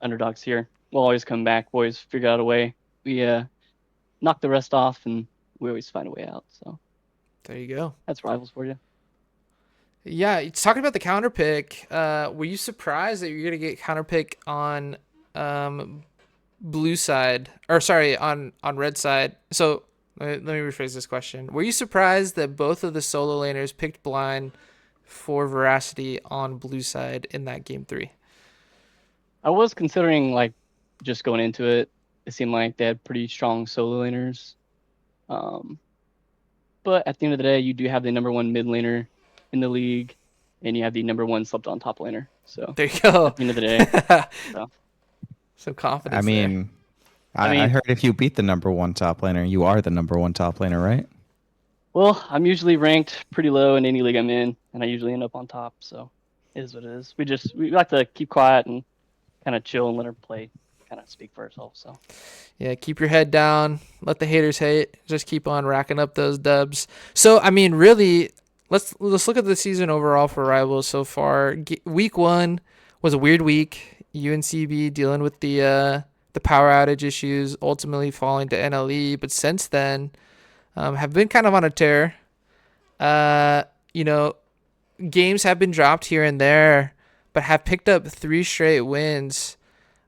underdogs here. We'll always come back. We'll always figure out a way. We knock the rest off, and we always find a way out. So There you go. that's Rivals for you. Yeah, it's talking about the counter pick. Were you surprised that you're gonna get counter pick on blue side, or sorry, on red side? So let me rephrase this question. Were you surprised that both of the solo laners picked blind for Veracity on blue side in that game 3? I was considering just going into it. It seemed like they had pretty strong solo laners. But at the end of the day, you do have the number 1 mid laner in the league, and you have the number 1 slept on top laner. So There you go. at the end of the day, Some confidence. I mean, I heard if you beat the number 1 top laner, you are the number 1 top laner, right? well, I'm usually ranked pretty low in any league I'm in, and I usually end up on top. So it is what it is. We like to keep quiet and kind of chill and let her play, kind of speak for herself. So Yeah, keep your head down. Let the haters hate. Just keep on racking up those dubs. So, I mean, really, let's look at the season overall for Rivals so far. Week 1 was a weird week. UNCB dealing with the power outage issues, ultimately falling to NLE. But since then, have been kind of on a tear. You know, games have been dropped here and there, but have picked up 3 straight wins.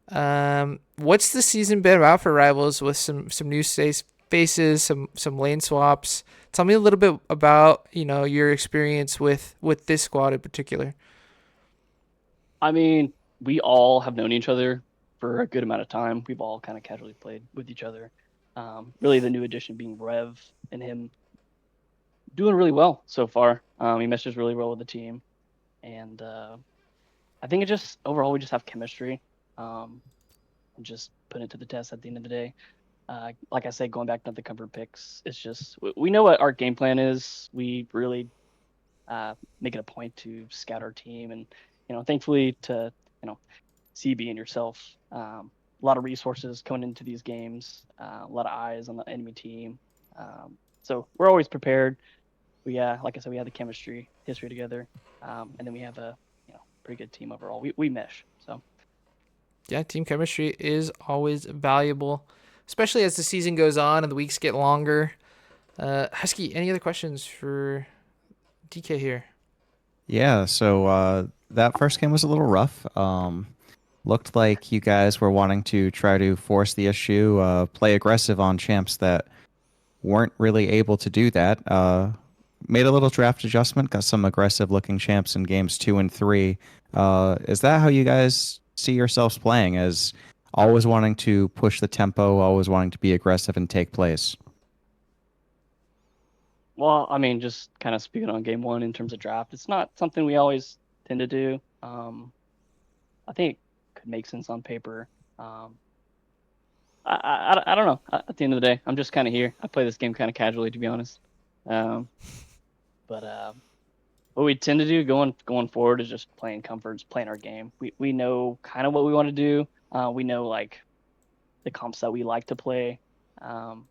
What's the season been about for Rivals with some new faces, some lane swaps? Tell me a little bit about your experience with this squad in particular. I mean, we all have known each other for a good amount of time. We've all kind of casually played with each other. Really, the new addition being Rev and him doing really well so far. He meshes really well with the team, and I think it just overall we just have chemistry, and just put it to the test at the end of the day. Like I said, going back to the comfort picks, it's just we know what our game plan is. We really make it a point to scout our team, and thankfully to CB and yourself, a lot of resources coming into these games, a lot of eyes on the enemy team. So we're always prepared. We like I said, we have the chemistry history together, and then we have a pretty good team overall. We mesh. So Yeah, team chemistry is always valuable, especially as the season goes on and the weeks get longer. Husky, any other questions for DK here? Yeah, so that first game was a little rough. Looked like you guys were wanting to try to force the issue, play aggressive on champs that weren't really able to do that. Made a little draft adjustment, got some aggressive looking champs in games 2 and 3. Is that how you guys see yourselves playing, as always wanting to push the tempo, always wanting to be aggressive and take plays? Well, I mean, just kind of speaking on game one in terms of draft, it's not something we always tend to do. I think it could make sense on paper. Um, I don't know. At the end of the day, I'm just kind of here. I play this game kind of casually, to be honest. Um, but what we tend to do going forward is just playing comforts, playing our game. We know kind of what we want to do. We know like the comps that we like to play. Um,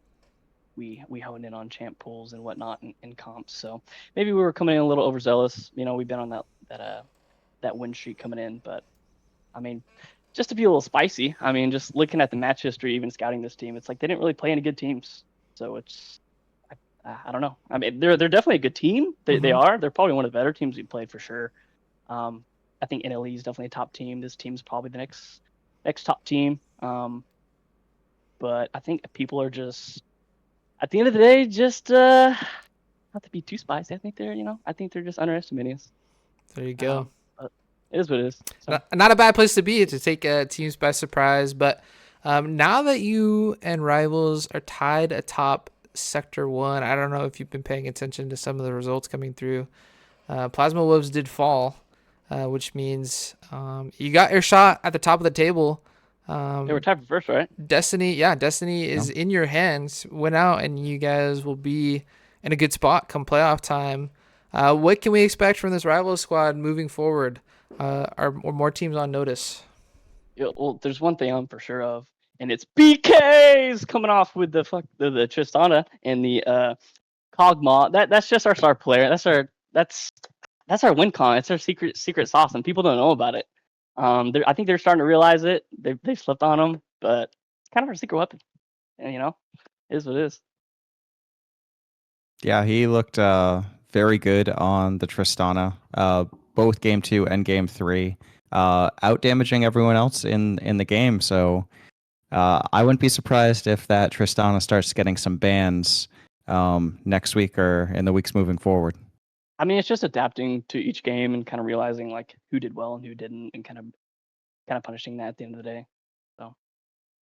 we hone in on champ pools and whatnot in comps. So maybe we were coming in a little overzealous. We've been on that win streak coming in, but I mean, just to be a little spicy. I mean, just looking at the match history, even scouting this team, it's like they didn't really play any good teams. So it's I don't know. I mean, they're definitely a good team. They Mm-hmm. are. They're probably one of the better teams we played for sure. I think NLE is definitely a top team. This team's probably the next top team. But I think people are just at the end of the day just not to be too spicy. I think they're just underestimating us. There you go. But it is what it is. So. Not a bad place to be to take teams by surprise. But now that you and Rivals are tied atop Sector 1, I don't know if you've been paying attention to some of the results coming through. Plasma Wolves did fall, which means you got your shot at the top of the table. They were tied for first, right? Destiny is in your hands. Win out, and you guys will be in a good spot come playoff time. What can we expect from this Rivals squad moving forward? Are more teams on notice? Yeah, well, there's one thing I'm for sure of, and it's BK's coming off with the Tristana and the Kog'Maw. That's just our star player. That's our win con. It's our secret sauce, and people don't know about it. I think they're starting to realize it. They slipped on them, but it's kind of our secret weapon. And it is what it is. Yeah, he looked very good on the Tristana, both game 2 and game 3, out damaging everyone else in the game. So I wouldn't be surprised if that Tristana starts getting some bans next week or in the weeks moving forward. I mean, it's just adapting to each game and kind of realizing like who did well and who didn't, and kind of punishing that at the end of the day. So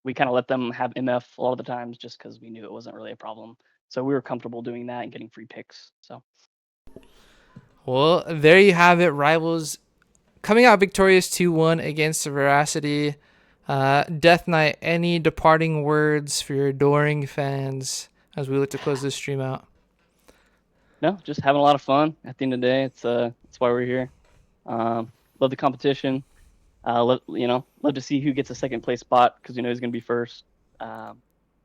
we kind of let them have MF a lot of the times just because we knew it wasn't really a problem. So we were comfortable doing that and getting free picks. So. Well, there you have it. Rivals coming out victorious 2-1 against Veracity. Death Knight, any departing words for your adoring fans as we look to close this stream out? No, just having a lot of fun. At the end of the day, it's why we're here. Love the competition. Love to see who gets a second place spot because we know he's gonna be first. But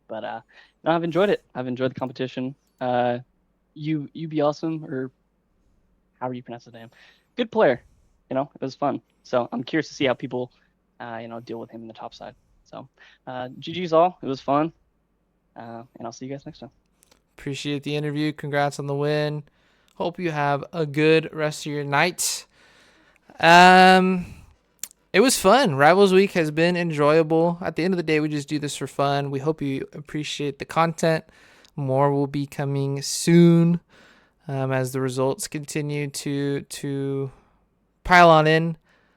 no, I've enjoyed it. I've enjoyed the competition. You be awesome, or however you pronounce his name. Good player. It was fun. So I'm curious to see how people deal with him in the top side. So GG's all. It was fun. And I'll see you guys next time. Appreciate the interview. Congrats on the win. Hope you have a good rest of your night. It was fun. Rivals Week has been enjoyable. At the end of the day, we just do this for fun. We hope you appreciate the content. More will be coming soon as the results continue to pile on in.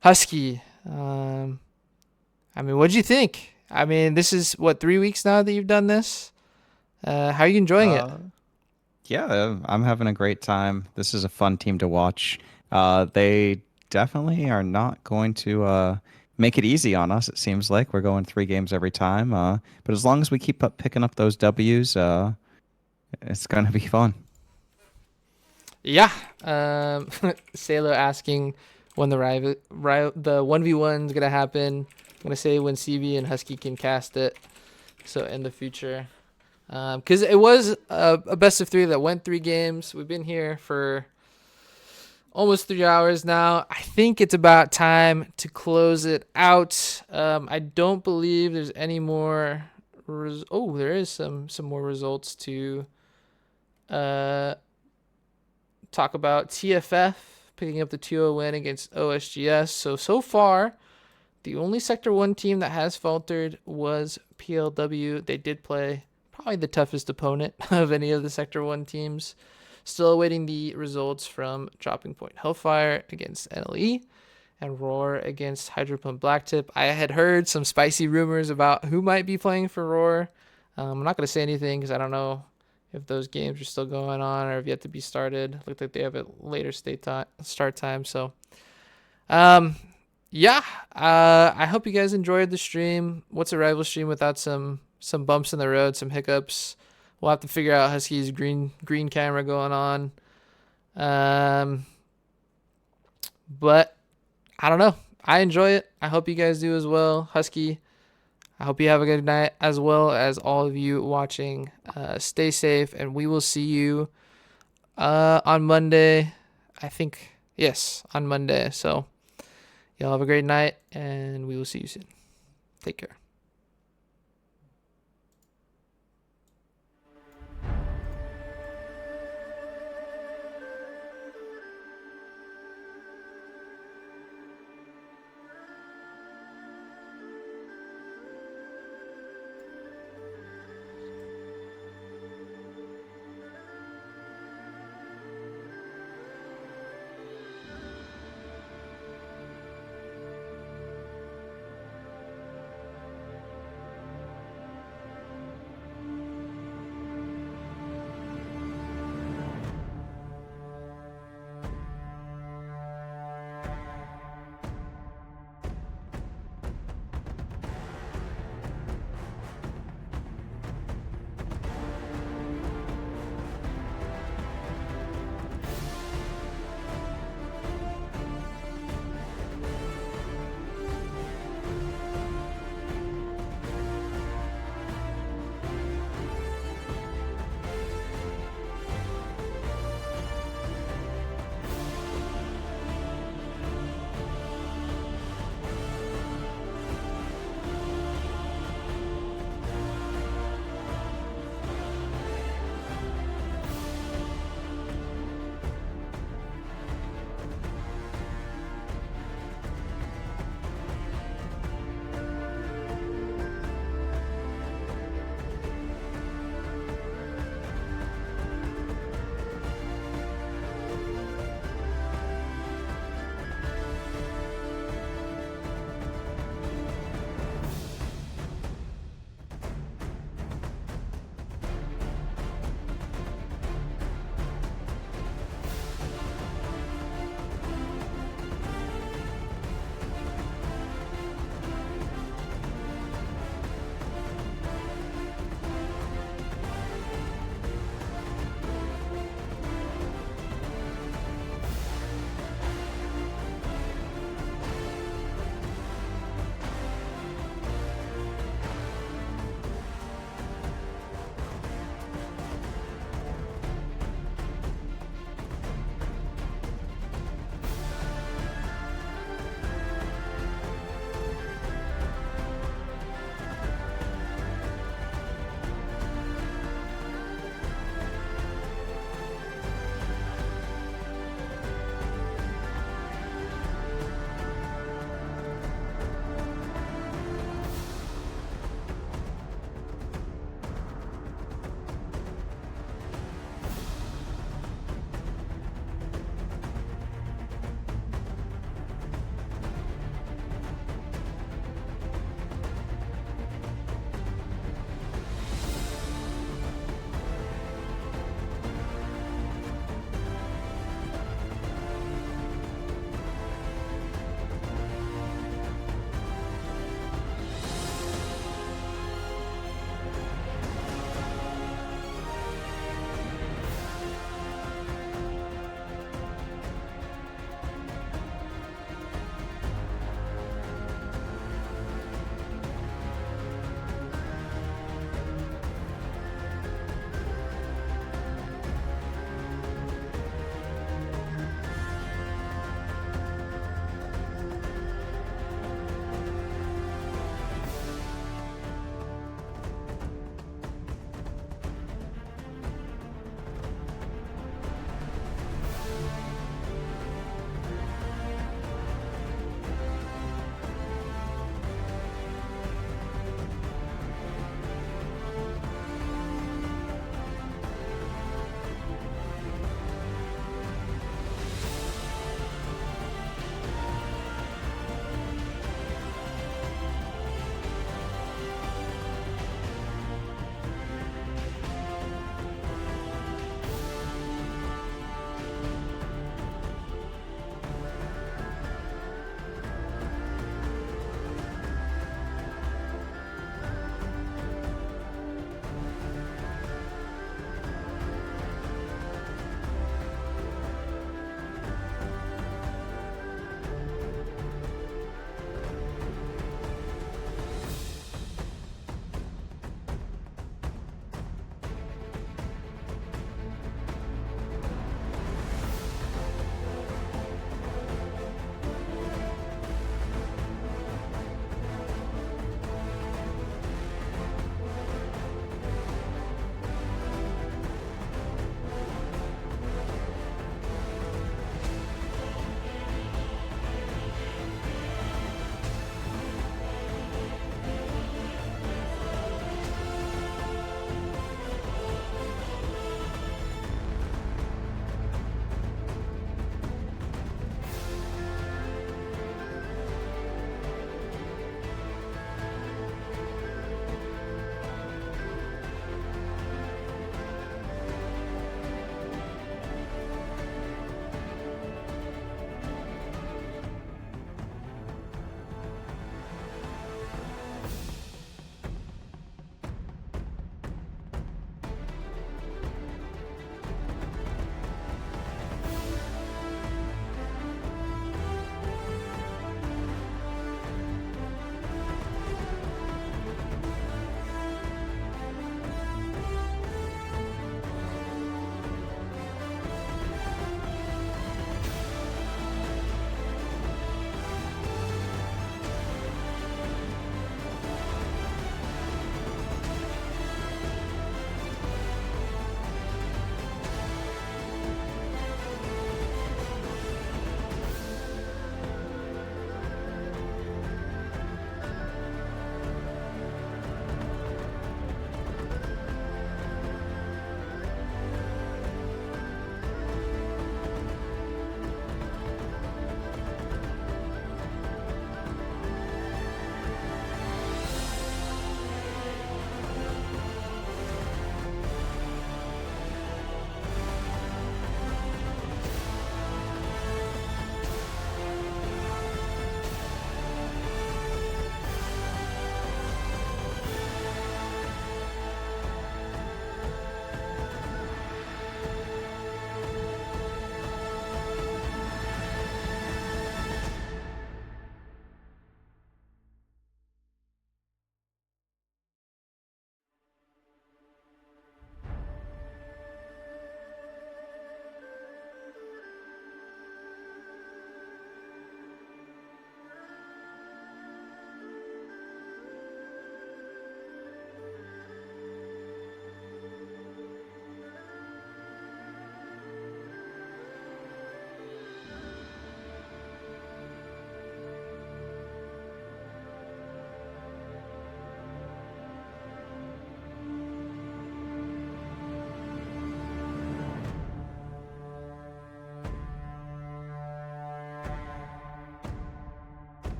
Husky, what'd you think? This is, 3 weeks now that you've done this? How are you enjoying it? Yeah, I'm having a great time. This is a fun team to watch. They definitely are not going to make it easy on us. It seems like we're going 3 games every time. But as long as we keep picking up those W's, it's going to be fun. Yeah. Salo asking when the 1v1's going to happen. I'm going to say when CV and Husky can cast it. So in the future. Because it was a best of 3 that went 3 games. We've been here for almost 3 hours now. I think it's about time to close it out. I don't believe there's any more. There is some more results to talk about. TFF picking up the 2-0 win against OSGS. So far, the only Sector 1 team that has faltered was PLW. They did play probably the toughest opponent of any of the Sector 1 teams. Still awaiting the results from Dropping Point Hellfire against NLE and Roar against Hydropump Blacktip. I had heard some spicy rumors about who might be playing for Roar. I'm not going to say anything because I don't know if those games are still going on or have yet to be started. Looked like they have a later start time. So, yeah. I hope you guys enjoyed the stream. What's a rival stream without some bumps in the road, some hiccups? We'll have to figure out Husky's green camera going on. But I don't know. I enjoy it. I hope you guys do as well. Husky, I hope you have a good night, as well as all of you watching. Stay safe, and we will see you on Monday. I think, yes, on Monday. So y'all have a great night, and we will see you soon. Take care.